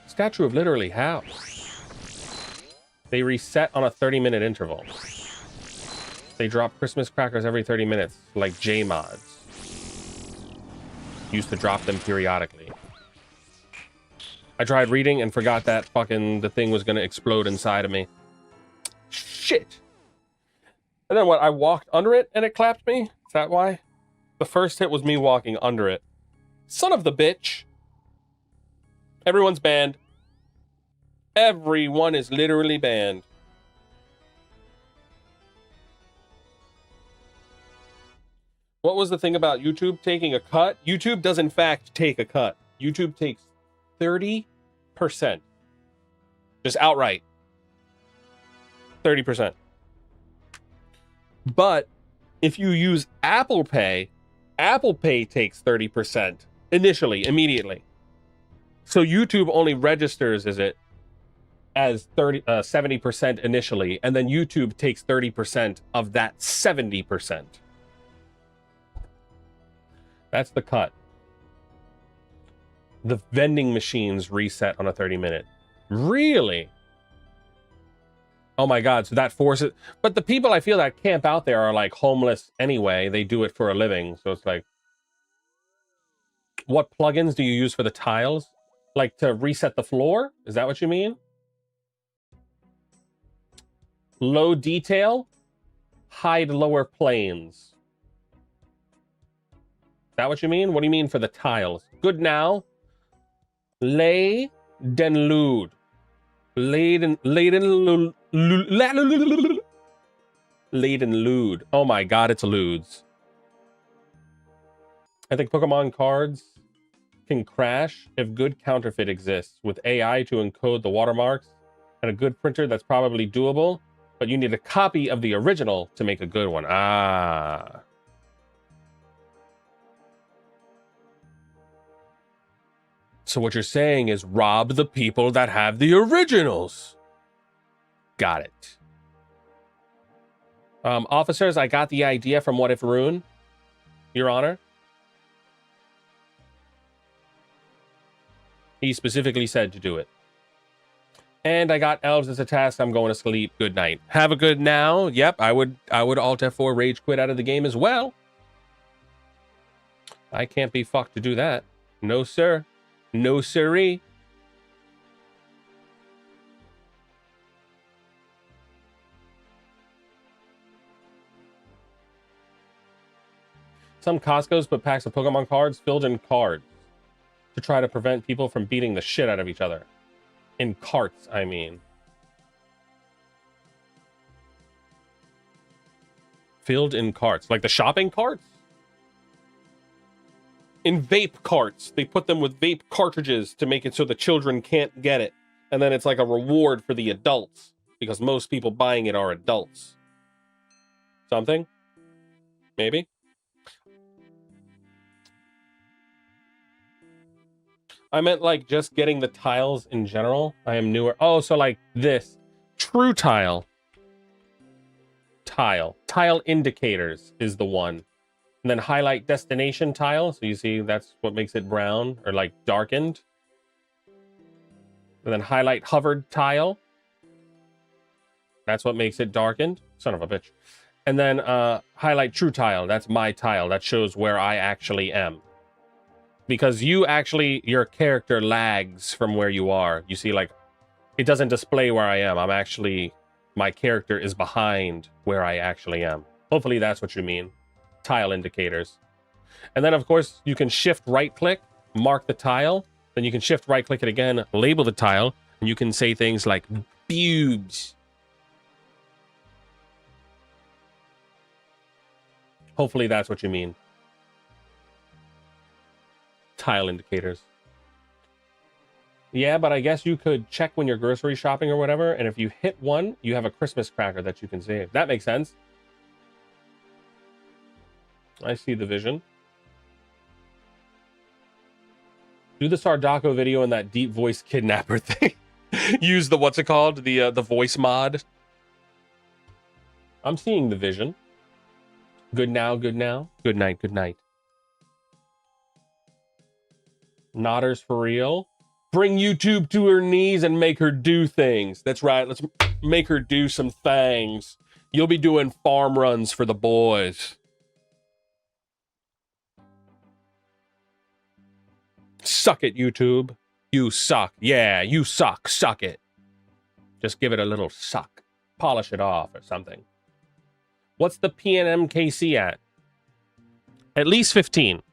Statue of literally how? They reset on a 30-minute interval. They drop Christmas crackers every 30 minutes, like J-mods. Used to drop them periodically. I tried reading and forgot that fucking the thing was gonna explode inside of me. Shit. And then what, I walked under it and it clapped me? Is that why? The first hit was me walking under it. Son of the bitch. Everyone's banned. Everyone is literally banned. What was the thing about YouTube taking a cut? YouTube does in fact take a cut. YouTube takes 30%. Just outright. 30%. But if you use Apple Pay takes 30% initially, immediately. So YouTube only registers as 70% initially, and then YouTube takes 30% of that 70%. That's the cut. The vending machines reset on a 30-minute. Really? Oh my God, so that forces... But the people I feel that camp out there are like homeless anyway. They do it for a living. So it's like... What plugins do you use for the tiles? Like to reset the floor? Is that what you mean? Low detail? Hide lower planes. Is that what you mean? What do you mean for the tiles? Good now. Lay den lude. Laden lude. Oh my God, it's ludes. I think Pokemon cards can crash if good counterfeit exists with AI to encode the watermarks and a good printer. That's probably doable, but you need a copy of the original to make a good one. Ah. So what you're saying is rob the people that have the originals. Got it. Officers, I got the idea from What If Rune, Your Honor. He specifically said to do it. And I got elves as a task. I'm going to sleep. Good night. Have a good now. Yep, I would Alt F4 rage quit out of the game as well. I can't be fucked to do that. No, sir. No, siree. Some Costco's put packs of Pokemon cards filled in cards to try to prevent people from beating the shit out of each other. In carts, I mean. Filled in carts. Like the shopping carts? In vape carts. They put them with vape cartridges to make it so the children can't get it. And then it's like a reward for the adults. Because most people buying it are adults. Something? Maybe? I meant like just getting the tiles in general. I am newer. Oh, so like this. True tile. Tile indicators is the one. And then highlight destination tile. So you see that's what makes it brown or like darkened. And then highlight hovered tile. That's what makes it darkened. Son of a bitch. And then highlight true tile. That's my tile. That shows where I actually am. Because you actually, your character lags from where you are. You see, like, it doesn't display where I am. I'm actually, my character is behind where I actually am. Hopefully that's what you mean. Tile indicators. And then, of course, you can shift right-click, mark the tile. Then you can shift right-click it again, label the tile. And you can say things like, boobs. Hopefully that's what you mean. Tile indicators. Yeah, but I guess you could check when you're grocery shopping or whatever, and if you hit one, you have a Christmas cracker that you can save. That makes sense. I see the vision. Do the Sardako video and that deep voice kidnapper thing. Use the, what's it called? The voice mod. I'm seeing the vision. Good now, good now. Good night, good night. Nodders for real. Bring YouTube to her knees and make her do things. That's right. Let's make her do some things. You'll be doing farm runs for the boys. Suck it, YouTube. You suck. Yeah, you suck. Suck it. Just give it a little suck. Polish it off or something. What's the PNMKC at? At least 15.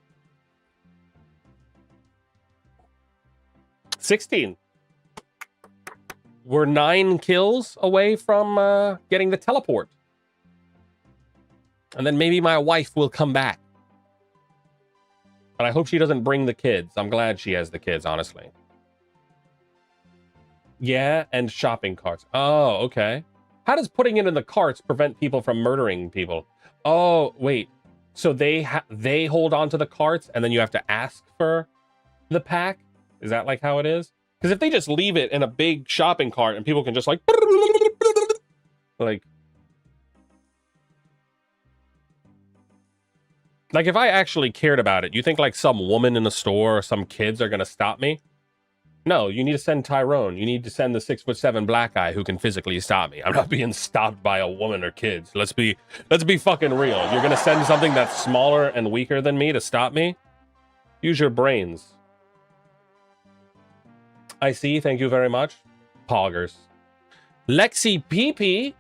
16. We're 9 kills away from getting the teleport. And then maybe my wife will come back. But I hope she doesn't bring the kids. I'm glad she has the kids, honestly. Yeah, and shopping carts. Oh, okay. How does putting it in the carts prevent people from murdering people? Oh, wait. So they hold on to the carts and then you have to ask for the pack? Is that like how it is? Because if they just leave it in a big shopping cart and people can just like Like, if I actually cared about it, you think like some woman in the store or some kids are gonna stop me? No, you need to send Tyrone. You need to send the 6'7" black guy who can physically stop me. I'm not being stopped by a woman or kids. Let's be fucking real. You're gonna send something that's smaller and weaker than me to stop me? Use your brains. I see. Thank you very much. Poggers. Lexi PP.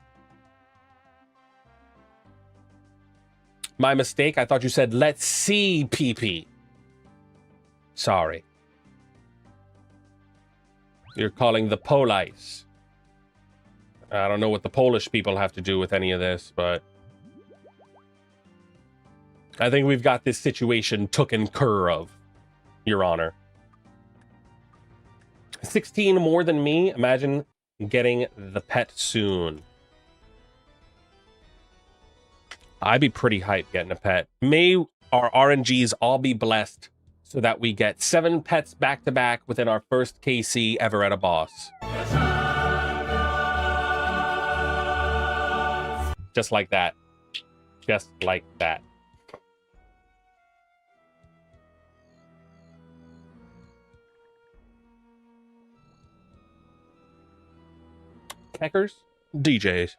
My mistake. I thought you said let's see PP. Sorry. You're calling the Polites. I don't know what the Polish people have to do with any of this, but I think we've got this situation taken care of, Your Honor. 16 more than me. Imagine getting the pet soon. I'd be pretty hyped getting a pet. May our RNGs all be blessed so that we get 7 pets back to back within our first KC ever at a boss. Just like that. Just like that. Peckers? DJs.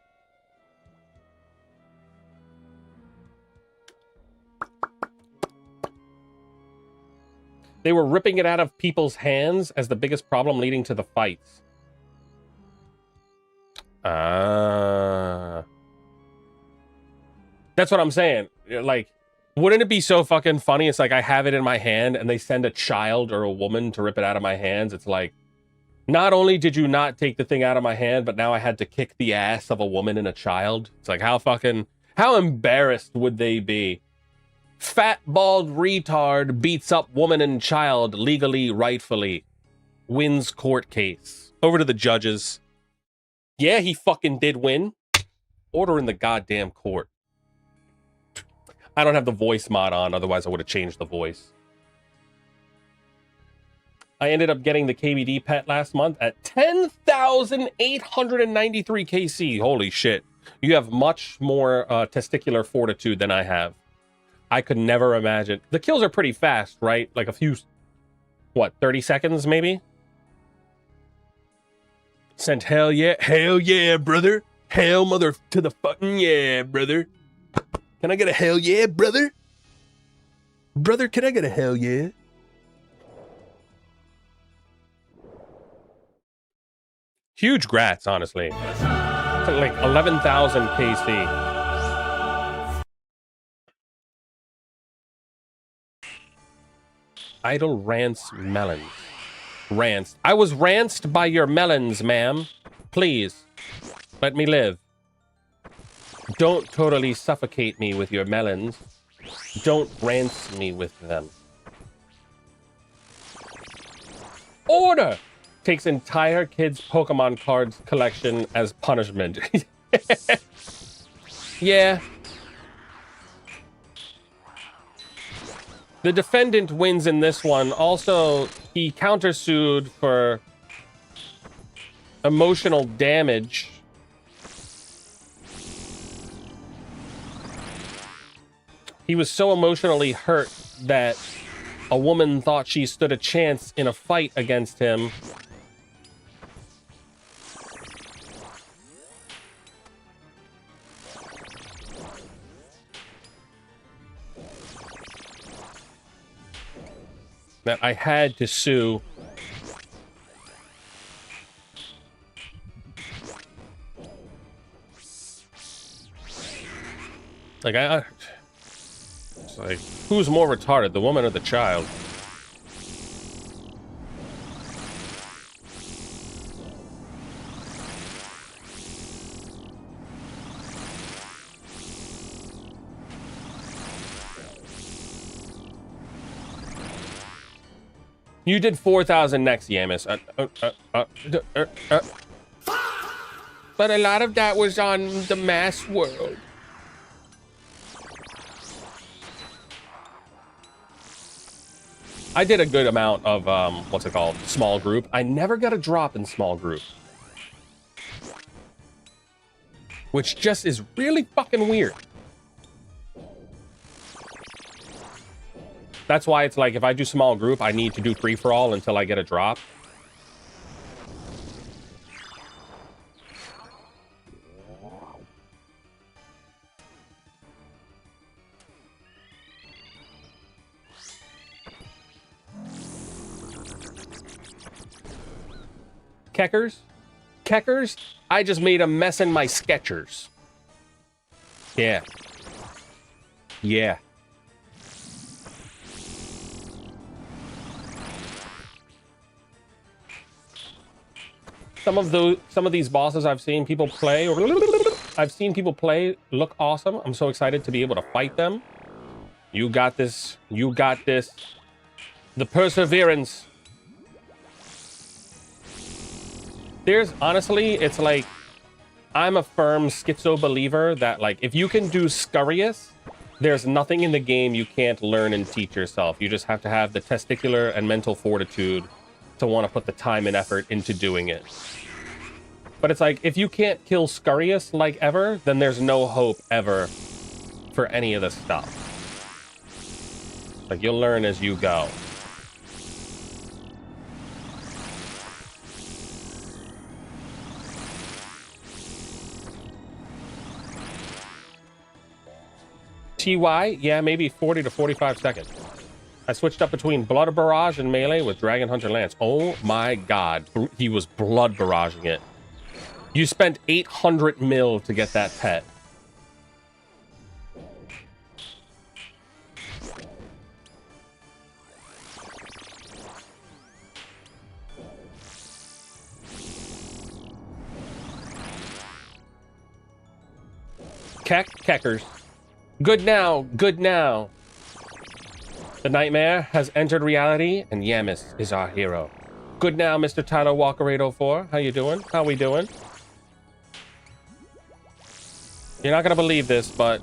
They were ripping it out of people's hands as the biggest problem leading to the fights. That's what I'm saying. Like, wouldn't it be so fucking funny? It's like I have it in my hand and they send a child or a woman to rip it out of my hands. It's like, not only did you not take the thing out of my hand, but now I had to kick the ass of a woman and a child. It's like, how embarrassed would they be? Fat, bald retard beats up woman and child legally, rightfully. Wins court case. Over to the judges. Yeah, he fucking did win. Order in the goddamn court. I don't have the voice mod on, otherwise I would have changed the voice. I ended up getting the KBD pet last month at 10,893 KC. Holy shit. You have much more testicular fortitude than I have. I could never imagine. The kills are pretty fast, right? Like a few, what, 30 seconds maybe? Sent hell yeah, brother. Hell mother to the fucking yeah, brother. Can I get a hell yeah, brother? Brother, can I get a hell yeah? Huge grats, honestly. Like 11,000 KC. Idle rants melons. Rants. I was ranced by your melons, ma'am. Please, let me live. Don't totally suffocate me with your melons. Don't rance me with them. Order! Takes entire kids' Pokemon cards collection as punishment. Yeah. The defendant wins in this one. Also, he countersued for emotional damage. He was so emotionally hurt that a woman thought she stood a chance in a fight against him. That I had to sue. Like, it's like, who's more retarded, the woman or the child? You did 4,000 next, Yamis. But a lot of that was on the mass world. I did a good amount of, what's it called? Small group. I never got a drop in small group. Which just is really fucking weird. That's why it's like, if I do small group, I need to do free-for-all until I get a drop. Keckers? Keckers? I just made a mess in my Skechers. Yeah. Yeah. Some of these bosses I've seen people play, or I've seen people play look awesome. I'm so excited to be able to fight them. You got this. You got this. The perseverance. There's honestly, it's like, I'm a firm schizo believer that, like, if you can do Scurious, there's nothing in the game you can't learn and teach yourself. You just have to have the testicular and mental fortitude to want to put the time and effort into doing it. But it's like, if you can't kill Scurious like ever, then there's no hope ever for any of this stuff. Like, you'll learn as you go. TY, yeah, maybe 40 to 45 seconds. I switched up between Blood Barrage and Melee with Dragon Hunter Lance. Oh my god, he was Blood Barraging it. You spent 800 mil to get that pet. Keckers. Good now, good now. The nightmare has entered reality, and Yamis is our hero. Good now, Mr. Tyler Walker 804. How you doing? How we doing? You're not gonna believe this, but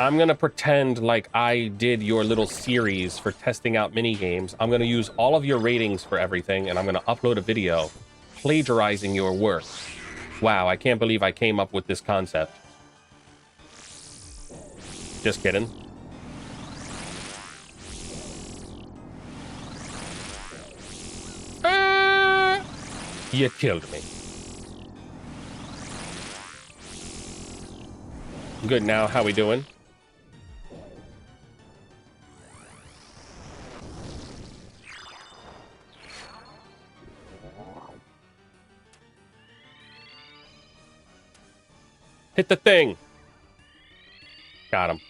I'm gonna pretend like I did your little series for testing out mini games. I'm gonna use all of your ratings for everything, and I'm gonna upload a video plagiarizing your work. Wow, I can't believe I came up with this concept. Just kidding. You killed me. Good now, how we doing? Hit the thing. Got him.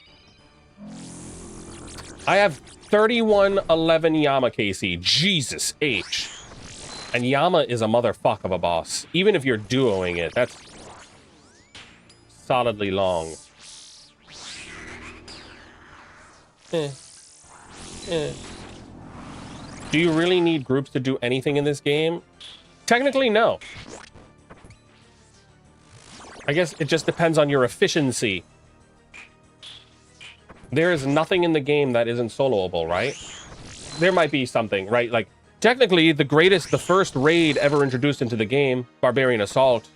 I have 3111 Yama KC. Jesus H. And Yama is a motherfuck of a boss. Even if you're duoing it, that's solidly long. Do you really need groups to do anything in this game? Technically, no. I guess it just depends on your efficiency. There is nothing in the game that isn't soloable, right? There might be something, right? Like, technically, the first raid ever introduced into the game, Barbarian Assault,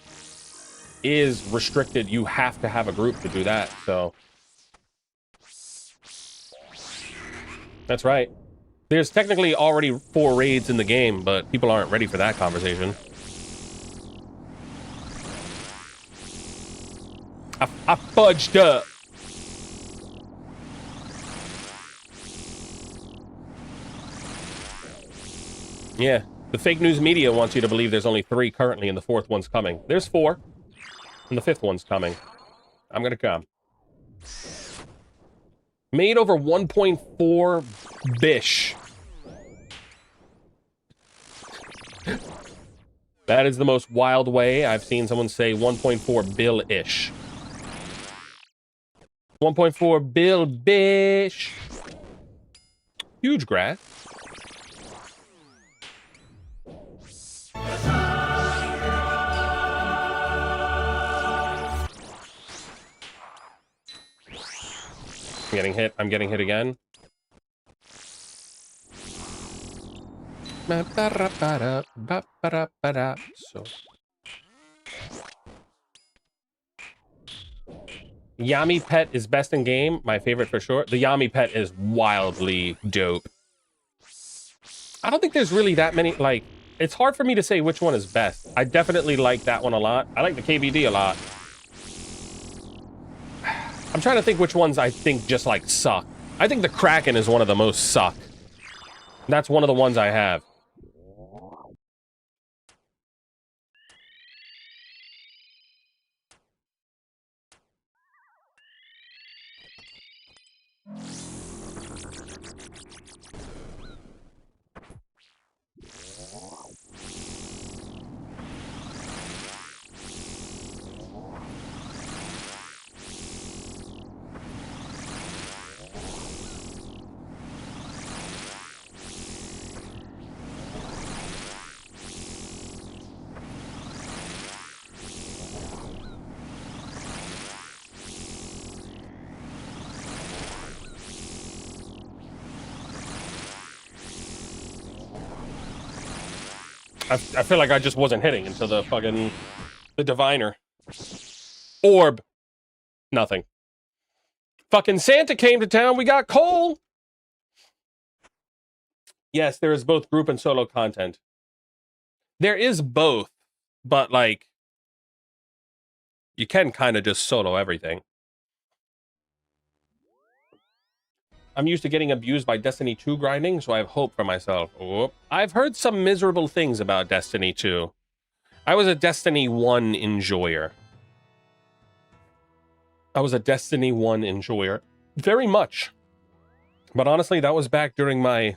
is restricted. You have to have a group to do that, so. That's right. There's technically already 4 raids in the game, but people aren't ready for that conversation. I fudged up. Yeah, the fake news media wants you to believe there's only 3 currently and the 4th one's coming. There's 4, and the 5th one's coming. I'm gonna come. Made over 1.4 bish. That is the most wild way I've seen someone say 1.4 bill-ish. 1.4 bill-bish. Huge grass. I'm getting hit. I'm getting hit again. So. Yami Pet is best in game. My favorite for sure. The Yami Pet is wildly dope. I don't think there's really that many, like, it's hard for me to say which one is best. I definitely like that one a lot. I like the KBD a lot. I'm trying to think which ones I think just, like, suck. I think the Kraken is one of the most suck. That's one of the ones I have. I feel like I just wasn't hitting until the diviner. Orb. Nothing. Fucking Santa came to town. We got coal. Yes, there is both group and solo content. There is both, but like, you can kind of just solo everything. I'm used to getting abused by Destiny 2 grinding, so I have hope for myself. Oh, I've heard some miserable things about Destiny 2. I was a Destiny 1 enjoyer. Very much. But honestly, that was back during my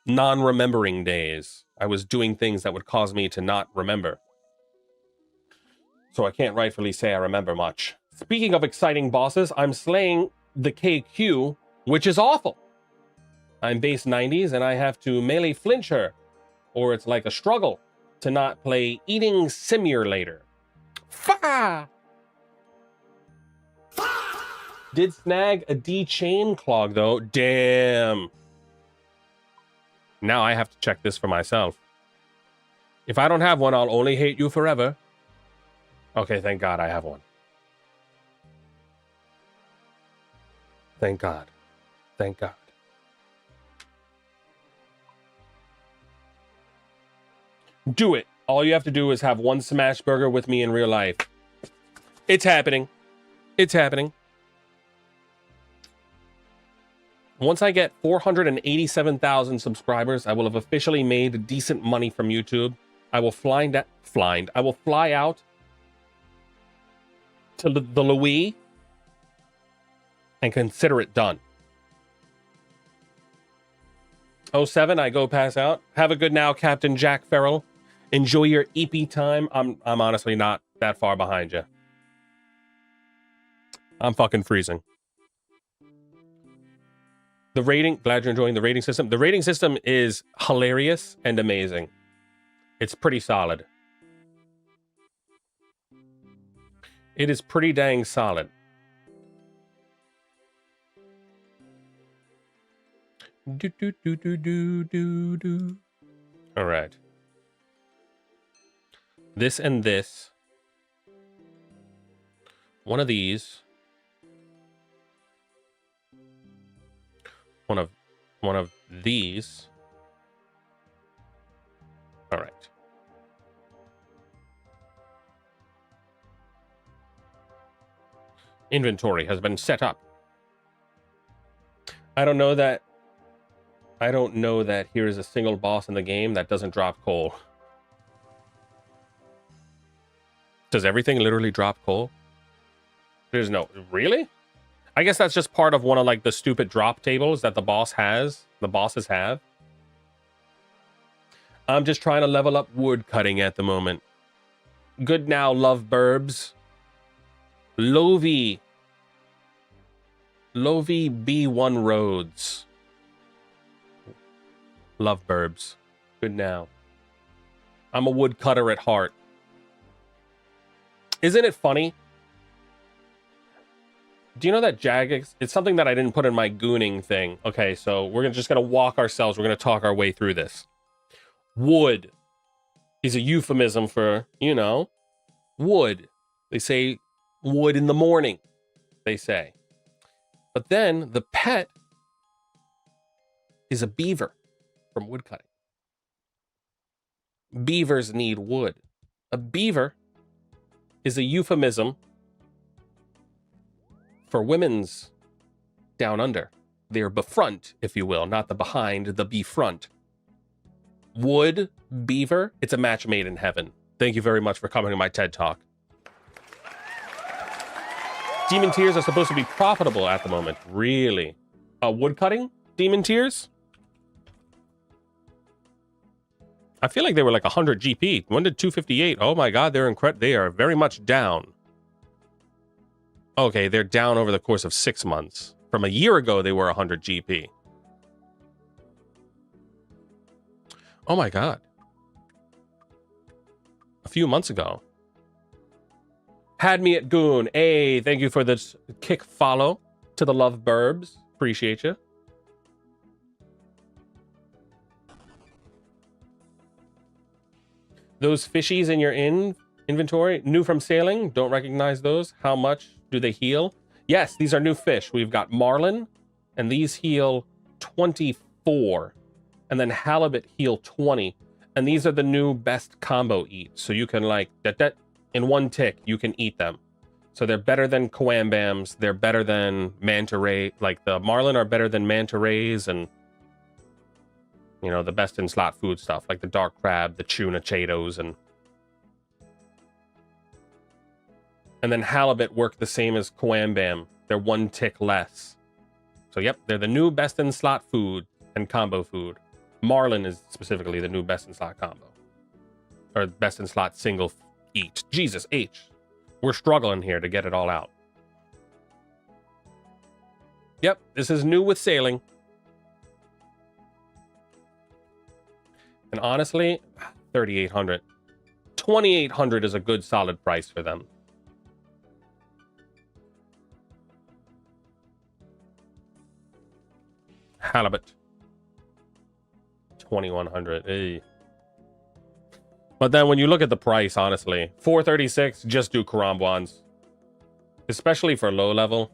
non-remembering days. I was doing things that would cause me to not remember. So I can't rightfully say I remember much. Speaking of exciting bosses, I'm slaying the KQ, which is awful. I'm base 90s and I have to melee flinch her, or it's like a struggle to not play Eating Simulator. Fa! Did snag a D chain clog though. Damn. Now I have to check this for myself. If I don't have one, I'll only hate you forever. Okay, thank God I have one. Thank God. Thank God. Do it. All you have to do is have one smash burger with me in real life. It's happening. It's happening. Once I get 487,000 subscribers, I will have officially made decent money from YouTube. I will fly out to the Louis and consider it done. 07, I go pass out. Have a good now, Captain Jack Farrell. Enjoy your EP time. I'm honestly not that far behind you. I'm fucking freezing. The rating, glad you're enjoying the rating system. The rating system is hilarious and amazing. It's pretty solid. It is pretty dang solid. All right. This and this. One of these. One of these. All right. Inventory has been set up. I don't know that here is a single boss in the game that doesn't drop coal. Does everything literally drop coal? There's no... Really? I guess that's just part of one of like the stupid drop tables that the bosses have. I'm just trying to level up wood cutting at the moment. Good now, love burbs. Lovey B1 Roads. Love burbs. Good now. I'm a woodcutter at heart. Isn't it funny? Do you know that Jagex? It's something that I didn't put in my gooning thing. Okay, so we're just gonna walk ourselves. We're gonna talk our way through this. Wood is a euphemism for, you know, wood. They say wood in the morning, they say. But then the pet is a beaver from woodcutting. Beavers need wood. A beaver is a euphemism for women's down under. They're befront, if you will, not the behind, the befront. Wood, beaver, it's a match made in heaven. Thank you very much for coming to my TED Talk. Demon tears are supposed to be profitable at the moment. Really? Woodcutting? Demon tears? I feel like they were like 100 GP. When did 258? Oh my god, they are very much down. Okay, they're down over the course of 6 months. From a year ago, they were 100 GP. Oh my god. A few months ago. Had me at Goon. Hey, thank you for this kick follow to the Love Burbs. Appreciate you. Those fishies in your inventory, new from sailing, don't recognize those. How much do they heal? Yes, these are new fish. We've got marlin, and these heal 24. And then halibut heal 20. And these are the new best combo eats. So you can like, in one tick, you can eat them. So they're better than coambams. They're better than manta ray. Like the marlin are better than manta rays and, you know, the best in slot food stuff. Like the dark crab, the tuna chatos, and then halibut work the same as coambam. They're one tick less. So yep, they're the new best in slot food and combo food. Marlin is specifically the new best in slot combo. Or best in slot single eat. Jesus H. We're struggling here to get it all out. Yep, this is new with sailing. And honestly, 3,800. 2,800 is a good solid price for them. Halibut. 2,100. Hey. But then when you look at the price, honestly, 436, just do Karambwans. Especially for low level.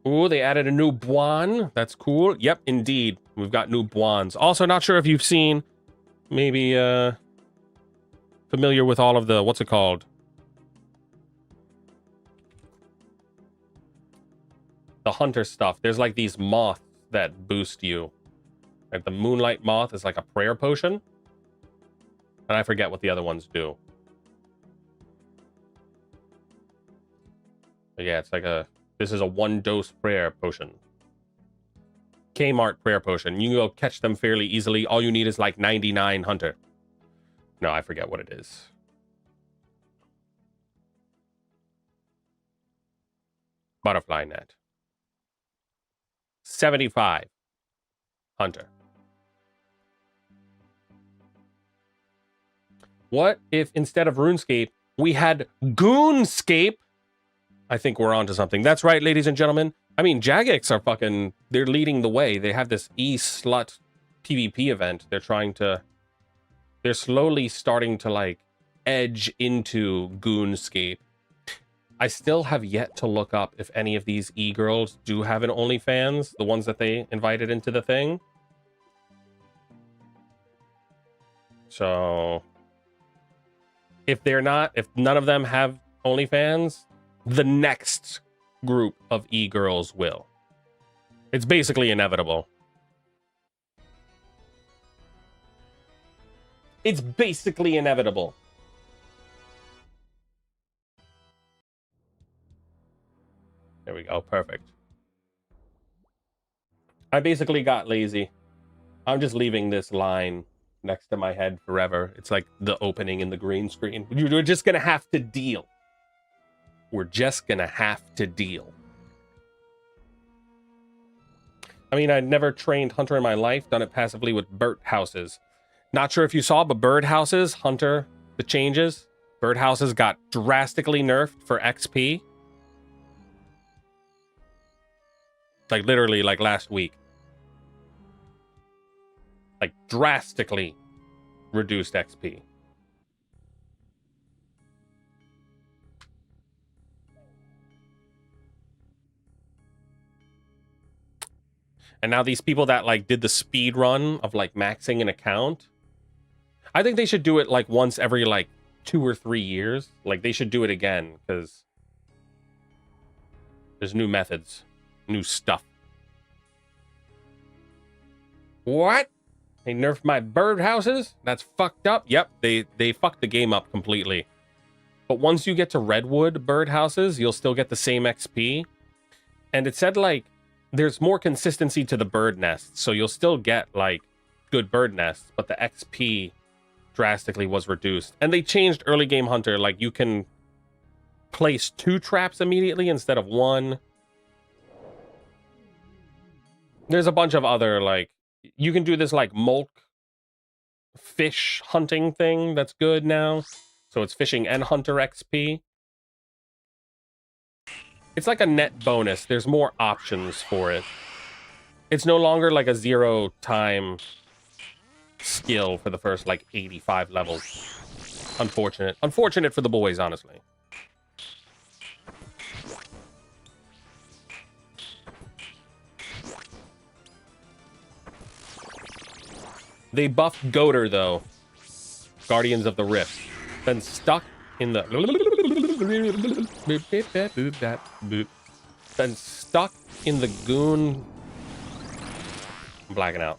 Ooh, they added a new Buan. That's cool. Yep, indeed. We've got new Buans. Also, not sure if you've seen, maybe, familiar with all of the, what's it called? The hunter stuff. There's like these moths that boost you. Like the moonlight moth is like a prayer potion. And I forget what the other ones do. But yeah, it's like this is a 1-dose prayer potion. Kmart prayer potion. You can go catch them fairly easily. All you need is like 99 hunter. No, I forget what it is. Butterfly net. 75 hunter. What if instead of RuneScape, we had Goonscape? I think we're onto something. That's right, ladies and gentlemen. I mean, Jagex are fucking, they're leading the way. They have this e-slut PvP event. They're slowly starting to like edge into Goonscape. I still have yet to look up if any of these e-girls do have an OnlyFans, the ones that they invited into the thing. So if none of them have OnlyFans, the next group of e-girls will. It's basically inevitable. It's basically inevitable. There we go. Perfect. I basically got lazy. I'm just leaving this line next to my head forever. It's like the opening in the green screen. We're just going to have to deal. We're just going to have to deal. I mean, I'd never trained Hunter in my life, done it passively with birdhouses. Not sure if you saw, but birdhouses, Hunter, the changes. Birdhouses got drastically nerfed for XP. Like literally like last week. Like drastically reduced XP. And now these people that like did the speed run of like maxing an account, I think they should do it like once every like 2 or 3 years. Like they should do it again because there's new methods, new stuff. What? They nerfed my birdhouses? That's fucked up. Yep, they fucked the game up completely. But once you get to Redwood birdhouses, you'll still get the same XP. And it said like there's more consistency to the bird nests, so you'll still get like good bird nests, but the XP drastically was reduced. And they changed early game hunter, like you can place 2 traps immediately instead of 1. There's a bunch of other like you can do this like mulk fish hunting thing that's good now. So it's fishing and hunter XP. It's like a net bonus. There's more options for it. It's no longer like a 0 time skill for the first like 85 levels. Unfortunate. Unfortunate for the boys, honestly. They buffed Goater, though. Guardians of the Rift. Been stuck in the... Been stuck in the goon... I'm blacking out.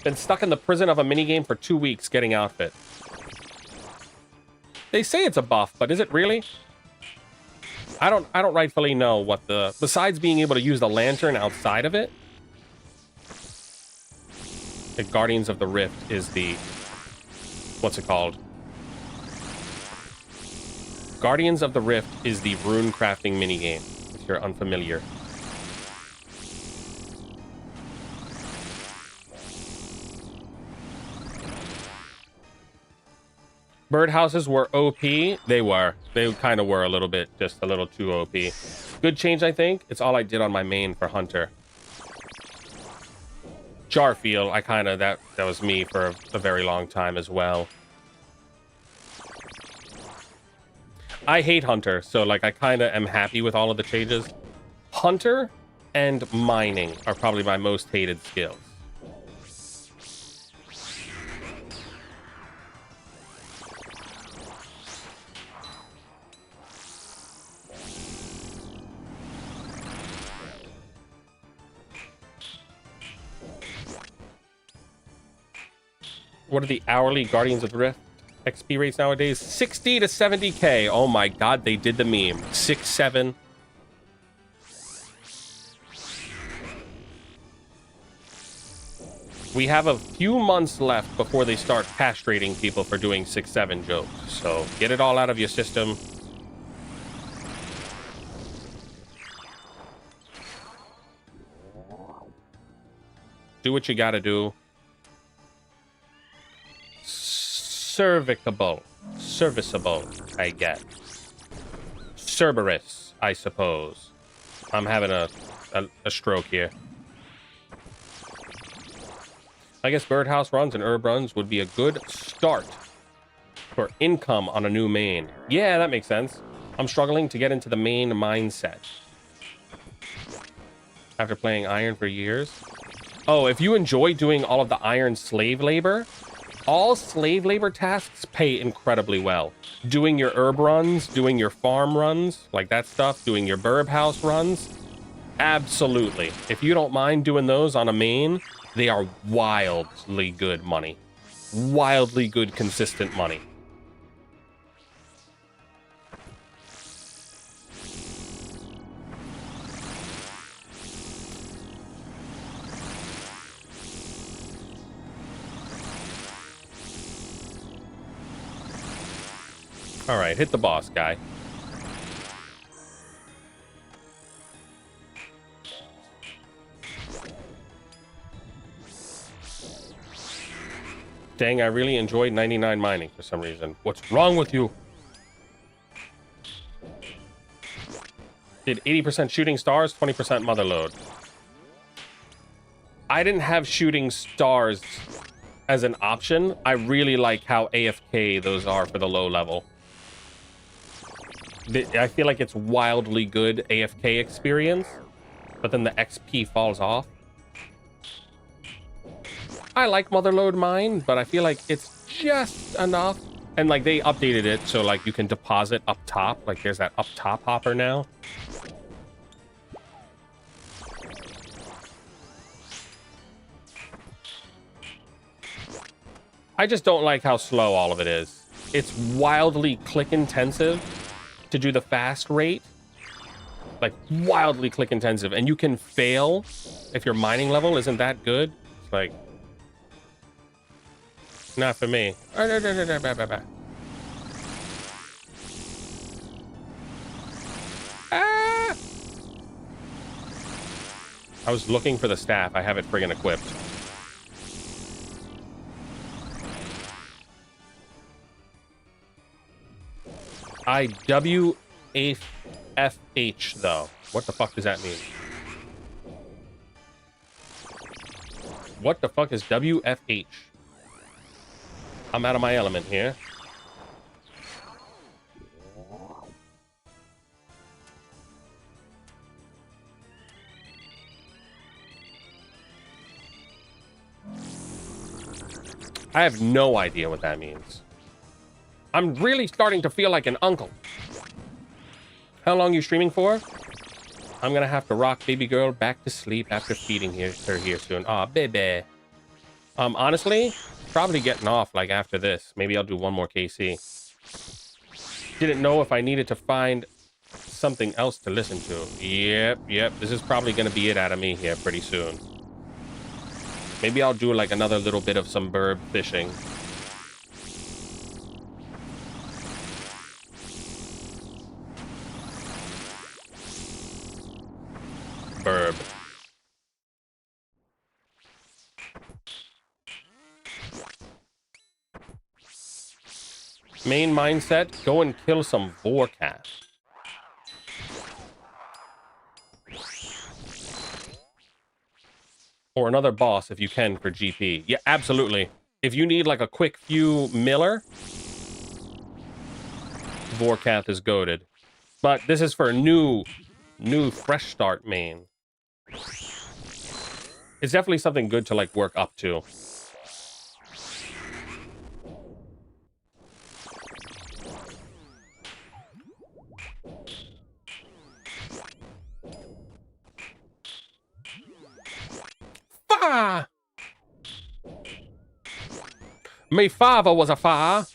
Been stuck in the prison of a minigame for 2 weeks getting outfit. They say it's a buff, but is it really? I don't rightfully know what the... Besides being able to use the lantern outside of it, the Guardians of the Rift is the... What's it called? Guardians of the Rift is the rune crafting minigame, if you're unfamiliar. Birdhouses were OP. They were. They kind of were a little bit, just a little too OP. Good change, I think. It's all I did on my main for Hunter. Jarfield, I kind of, that was me for a very long time as well. I hate Hunter, so like I kind of am happy with all of the changes. Hunter and mining are probably my most hated skills. What are the hourly Guardians of the Rift XP rates nowadays? 60 to 70k. Oh my god, they did the meme. 6, 7. We have a few months left before they start castrating people for doing 6, 7 jokes. So get it all out of your system. Do what you gotta do. Serviceable, I get. Cerberus, I suppose. I'm having a stroke here. I guess birdhouse runs and herb runs would be a good start for income on a new main. Yeah, that makes sense. I'm struggling to get into the main mindset. After playing Iron for years. Oh, if you enjoy doing all of the Iron slave labor, all slave labor tasks pay incredibly well. Doing your herb runs, doing your farm runs, like that stuff, doing your burb house runs, absolutely. If you don't mind doing those on a main, they are wildly good money. Wildly good, consistent money. All right, hit the boss guy. Dang, I really enjoyed 99 mining for some reason. What's wrong with you? Did 80% shooting stars, 20% mother load. I didn't have shooting stars as an option. I really like how AFK those are for the low level. I feel like it's wildly good AFK experience, but then the XP falls off. I like Motherlode Mine, but I feel like it's just enough. And like they updated it so like you can deposit up top. Like there's that up top hopper now. I just don't like how slow all of it is. It's wildly click intensive to do the fast rate. Like wildly click intensive. And you can fail if your mining level isn't that good. It's like, not for me. Ah! I was looking for the staff. I have it friggin' equipped. IWFH though. What the fuck does that mean? What the fuck is WFH? I'm out of my element here. I have no idea what that means. I'm really starting to feel like an uncle. How long are you streaming for? I'm gonna have to rock baby girl back to sleep after feeding her here soon. Aw, baby. Honestly, probably getting off like after this. Maybe I'll do one more KC. Didn't know if I needed to find something else to listen to. Yep. This is probably gonna be it out of me here pretty soon. Maybe I'll do like another little bit of some burb fishing. Burb. Main mindset, go and kill some Vorkath. Or another boss if you can for GP. Yeah, absolutely. If you need like a quick few miller, Vorkath is goated. But this is for new fresh start main. It's definitely something good to like work up to. Fire! My father was a fire.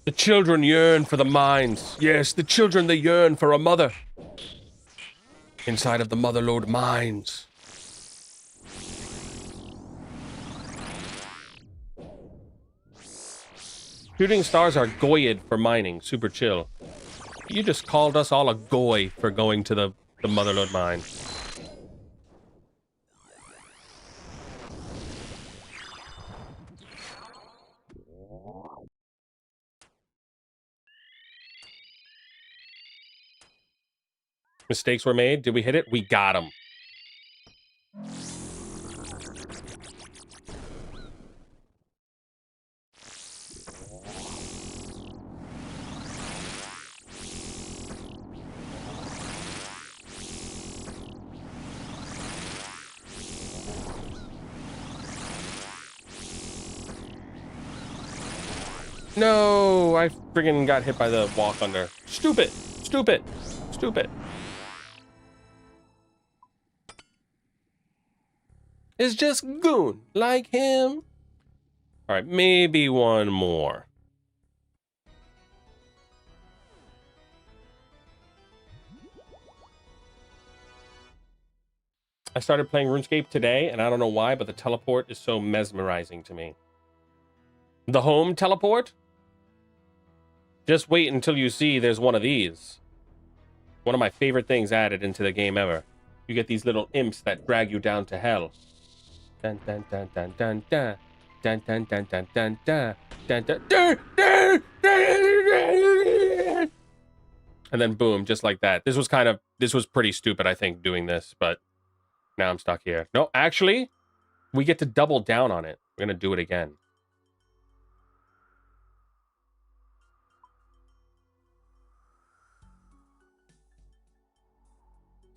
The children yearn for the mines. Yes, the children, they yearn for a mother. Inside of the Motherlode mines. Shooting stars are goyed for mining. Super chill. You just called us all a goy for going to the Motherlode mine. Mistakes were made. Did we hit it? We got him. No, I friggin' got hit by the wall thunder. Stupid. Stupid. Stupid. It's just goon like him. All right, maybe one more. I started playing RuneScape today, and I don't know why, but the teleport is so mesmerizing to me. The home teleport? Just wait until you see there's one of these. One of my favorite things added into the game ever. You get these little imps that drag you down to hell. Dun dun dun dun dun dun. Dun dun dun dun dun dun. Dun dun dun. And then boom, just like that. This was pretty stupid, I think, doing this, but now I'm stuck here. No, actually, we get to double down on it. We're gonna do it again.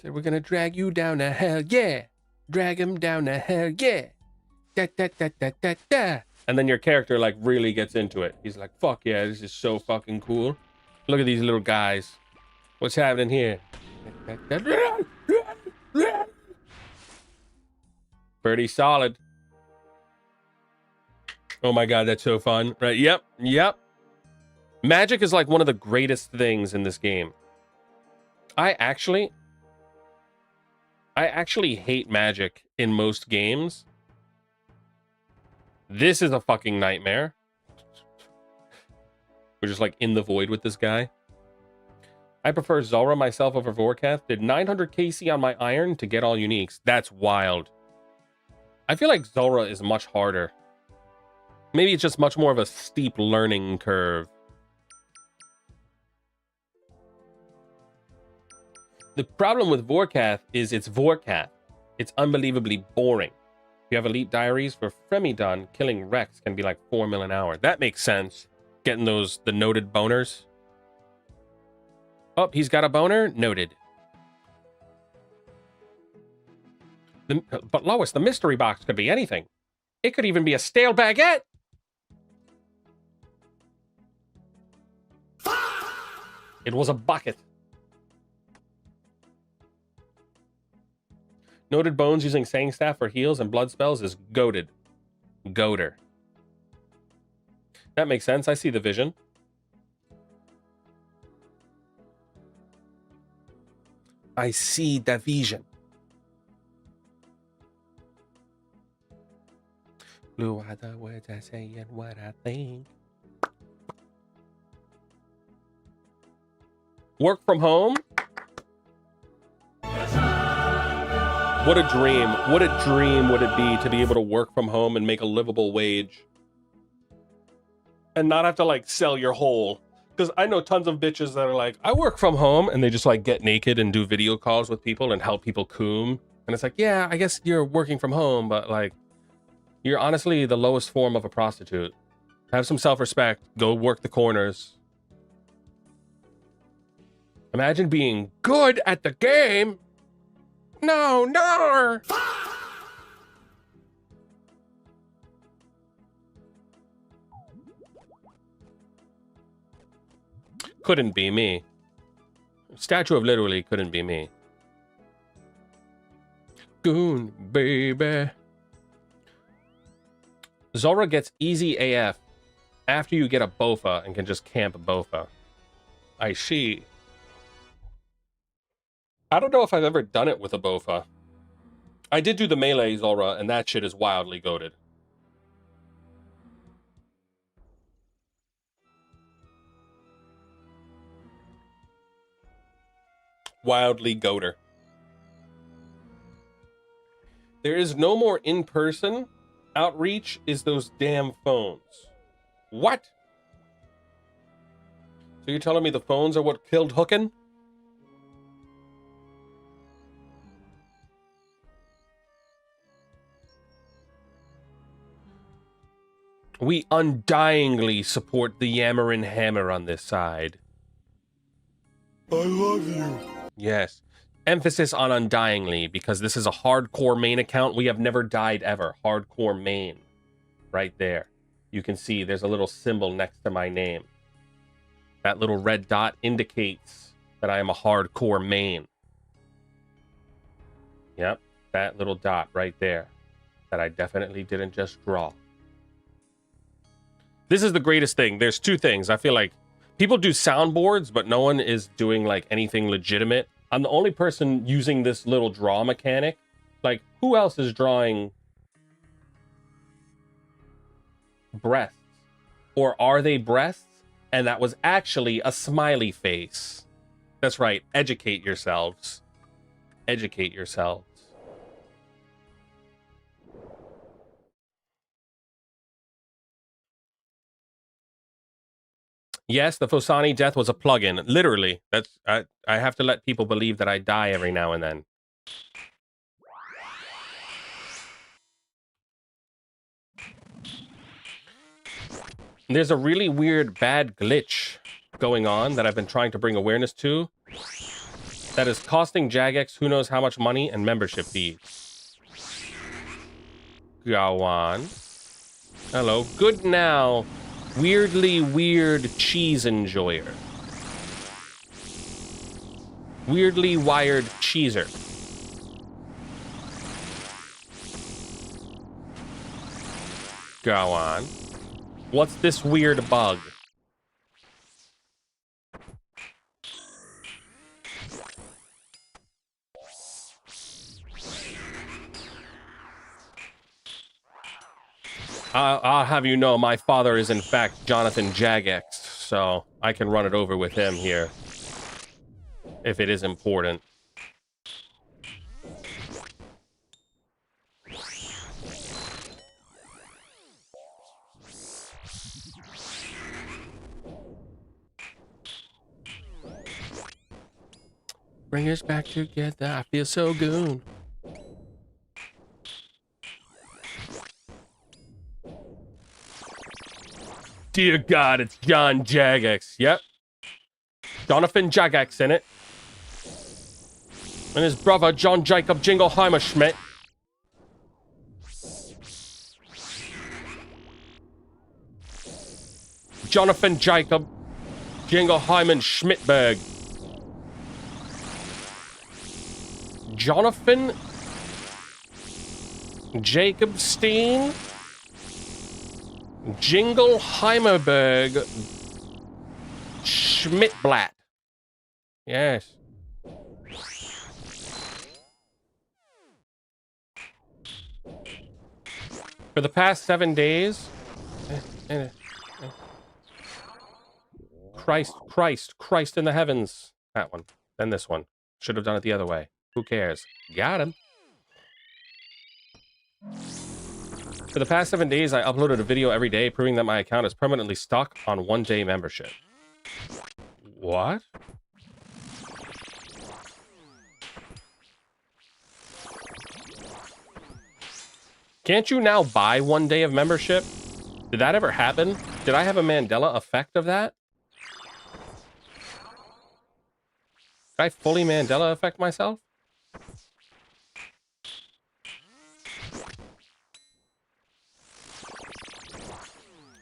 So we're gonna drag you down to hell, yeah. Drag him down to hell, yeah. Da da da da da da. And then your character like really gets into it. He's like, fuck yeah, this is so fucking cool. Look at these little guys. What's happening here? Pretty solid. Oh my god, that's so fun. Right, yep. Magic is like one of the greatest things in this game. I actually hate magic in most games. This is a fucking nightmare. We're just like in the void with this guy. I prefer Zulrah myself over Vorkath. Did 900 KC on my iron to get all uniques. That's wild. I feel like Zulrah is much harder. Maybe it's just much more of a steep learning curve. The problem with Vorkath is it's Vorkath. It's unbelievably boring. If you have elite diaries for Fremidon, killing Rex can be like 4 mil an hour. That makes sense. Getting the noted boners. Oh, he's got a boner? Noted. But Lois, the mystery box could be anything. It could even be a stale baguette. It was a bucket. Noted bones using Sang Staff for heals and blood spells is goated. Goater. That makes sense. I see the vision. I see the vision. Blue are the words I say and what I think. Work from home? What a dream. What a dream would it be to be able to work from home and make a livable wage. And not have to like sell your whole. Because I know tons of bitches that are like, I work from home, and they just like get naked and do video calls with people and help people coom. And it's like, yeah, I guess you're working from home, but like, you're honestly the lowest form of a prostitute. Have some self-respect. Go work the corners. Imagine being good at the game. No. Couldn't be me. Statue of Literally couldn't be me. Goon, baby. Zulrah gets easy AF after you get a Bofa and can just camp a Bofa. I see. I don't know if I've ever done it with a Bofa. I did do the melee Zulrah, and that shit is wildly goated. Wildly goater. There is no more in-person outreach is those damn phones. What? So you're telling me the phones are what killed Hookin? We undyingly support the Yammer and Hammer on this side. I love you. Yes. Emphasis on undyingly, because this is a hardcore main account. We have never died ever. Hardcore main. Right there. You can see there's a little symbol next to my name. That little red dot indicates that I am a hardcore main. Yep. That little dot right there. That I definitely didn't just draw. This is the greatest thing. There's two things. I feel like people do soundboards, but no one is doing like anything legitimate. I'm the only person using this little draw mechanic. Who else is drawing breasts? Or are they breasts? And that was actually a smiley face. That's right. Educate yourselves. Educate yourselves. Yes, the Fosani death was a plug-in. Literally. That's I have to let people believe that I die every now and then. There's a really weird bad glitch going on that I've been trying to bring awareness to that is costing Jagex who knows how much money and membership fees. Go on. Hello. Good now. Weirdly weird cheese enjoyer. Weirdly wired cheeser. Go on. What's this weird bug? I'll have you know, my father is in fact Jonathan Jagex, so I can run it over with him here. If it is important. Bring us back together, I feel so good. Dear God, it's John Jagex. Yep. Jonathan Jagex in it. And his brother, John Jacob Jingleheimer Schmidt. Jonathan Jacob Jingleheimer Schmidtberg. Jonathan Jacobstein Jingleheimerberg Schmidtblatt. Yes. For the past 7 days... Christ in the heavens. That one. Then this one. Should have done it the other way. Who cares? Got him. For the past 7 days, I uploaded a video every day proving that my account is permanently stuck on one-day membership. What? Can't you now buy 1 day of membership? Did that ever happen? Did I have a Mandela effect of that? Did I fully Mandela effect myself?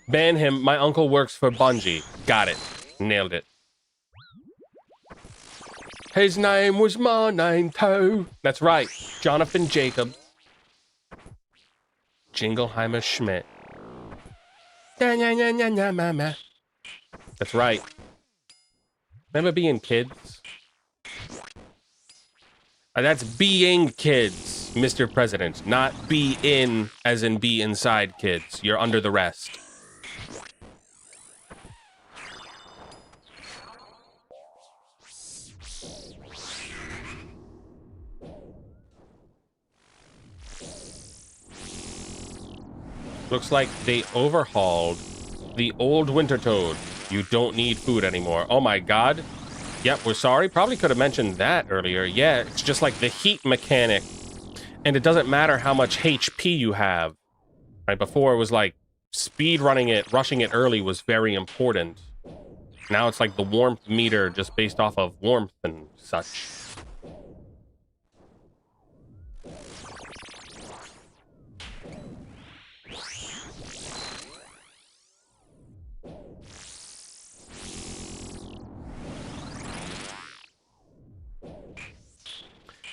Ban him. My uncle works for Bungie. Got it. Nailed it. His name was my name too. That's right. Jonathan Jacob Jingleheimer Schmidt. That's right. Remember being kids? That's being kids, Mr. President. Not be in as in be inside kids. You're under the rest. Looks like they overhauled the old Winter Toad. You don't need food anymore. Oh my god. Yep, we're sorry. Probably could have mentioned that earlier. Yeah, it's just like the heat mechanic. And it doesn't matter how much HP you have. Right, before it was like speed running it, rushing it early was very important. Now it's like the warmth meter just based off of warmth and such.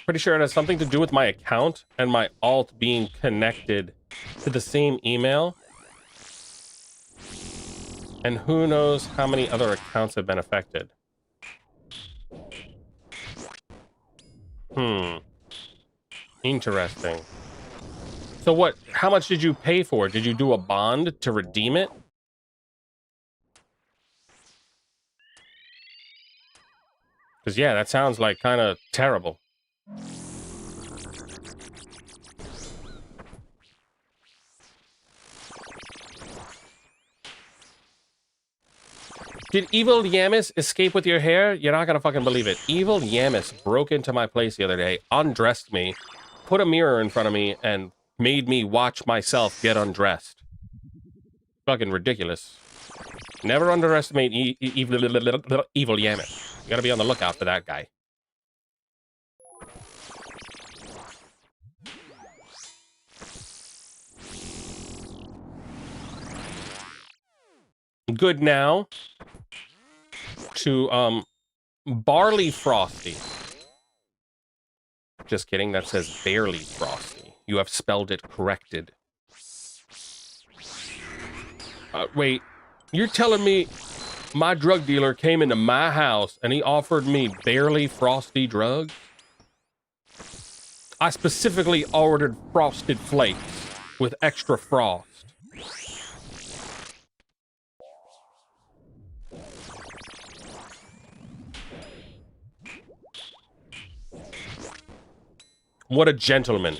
Pretty sure it has something to do with my account and my alt being connected to the same email. And who knows how many other accounts have been affected. Interesting. So what, how much did you pay for it? Did you do a bond to redeem it? Because, yeah, that sounds like kind of terrible. Did Evil Yamis escape with your hair? You're not gonna fucking believe it. Evil Yamis broke into my place the other day, undressed me, put a mirror in front of me, and made me watch myself get undressed. Fucking ridiculous. Never underestimate Evil Yamis. You gotta be on the lookout for that guy. Good now to Barley Frosty. Just kidding, that says Barely Frosty. You have spelled it corrected. Wait, you're telling me my drug dealer came into my house and he offered me Barely Frosty drugs? I specifically ordered Frosted Flakes with extra frost. What a gentleman.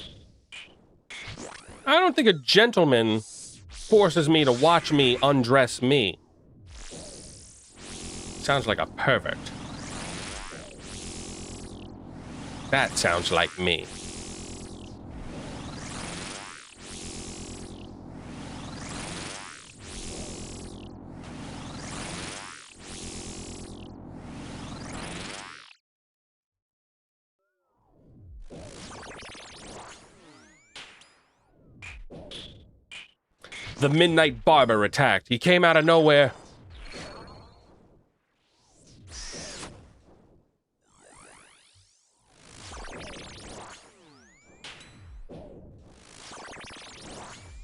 I don't think a gentleman forces me to watch me undress me. Sounds like a pervert. That sounds like me. The Midnight Barber attacked. He came out of nowhere.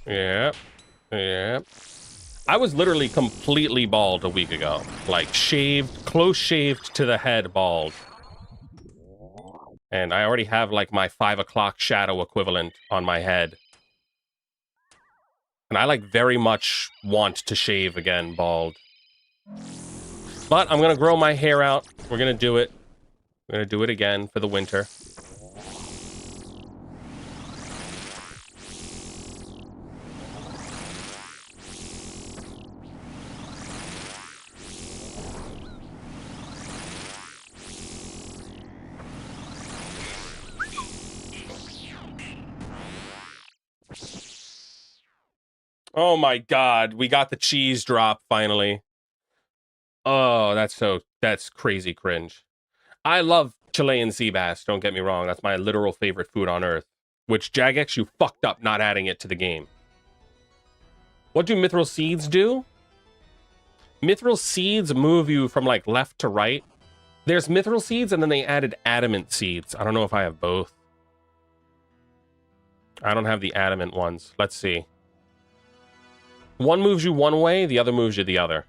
Yep. Yep. I was literally completely bald a week ago. Like, shaved, close shaved to the head bald. And I already have, like, my 5 o'clock shadow equivalent on my head. And I, like, very much want to shave again bald. But I'm gonna grow my hair out. We're gonna do it. We're gonna do it again for the winter. Oh my god, we got the cheese drop finally. Oh, that's crazy cringe. I love Chilean sea bass, don't get me wrong. That's my literal favorite food on earth. Which, Jagex, you fucked up not adding it to the game. What do mithril seeds do? Mithril seeds move you from, like, left to right. There's mithril seeds, and then they added adamant seeds. I don't know if I have both. I don't have the adamant ones. Let's see. One moves you one way, the other moves you the other.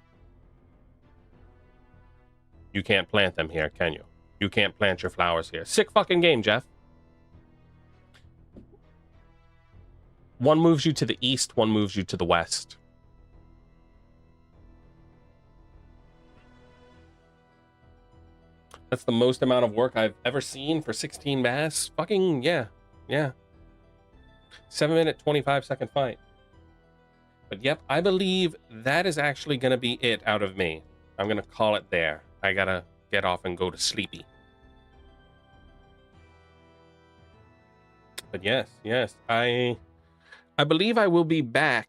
You can't plant them here, can you? You can't plant your flowers here. Sick fucking game, Jeff. One moves you to the east, one moves you to the west. That's the most amount of work I've ever seen for 16 bass. Fucking, yeah. Yeah. 7-minute, 25-second fight. But yep, I believe that is actually going to be it out of me. I'm going to call it there. I gotta get off and go to sleepy. But yes, I believe I will be back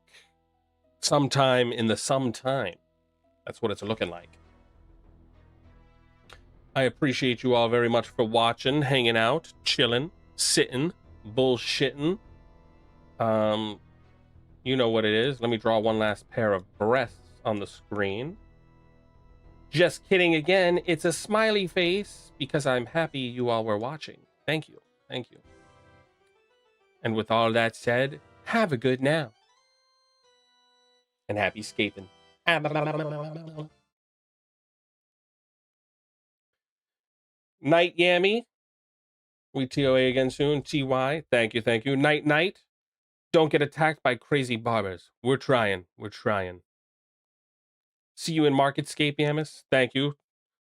sometime in the sometime. That's what it's looking like. I appreciate you all very much for watching, hanging out, chilling, sitting, bullshitting. You know what it is. Let me draw one last pair of breasts on the screen. Just kidding again. It's a smiley face because I'm happy you all were watching. Thank you. Thank you. And with all that said, have a good now. And happy scaping. Night Yammy. We TOA again soon. TY. Thank you. Thank you. Night night. Don't get attacked by crazy barbers. We're trying. We're trying. See you in Marketscape, Yamis. Thank you.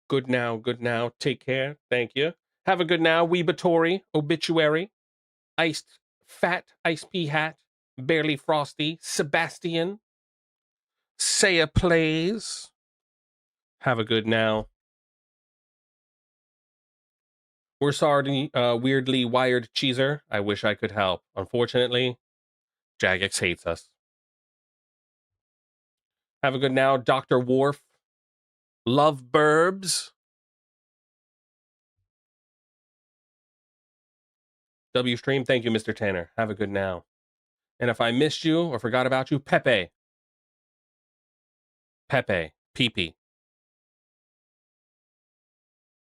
Good now. Good now. Take care. Thank you. Have a good now. Weebatory. Obituary. Iced Fat. Ice Pea Hat. Barely Frosty. Sebastian. Saya Plays. Have a good now. We're sorry, weirdly wired cheeser. I wish I could help. Unfortunately, Jagex hates us. Have a good now, Dr. Worf. Love Burbs. W Stream, thank you, Mr. Tanner. Have a good now. And if I missed you or forgot about you, Pepe. Pepe. Peepee.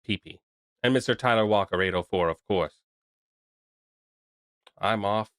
Peepee. And Mr. Tyler Walker, 804, of course. I'm off.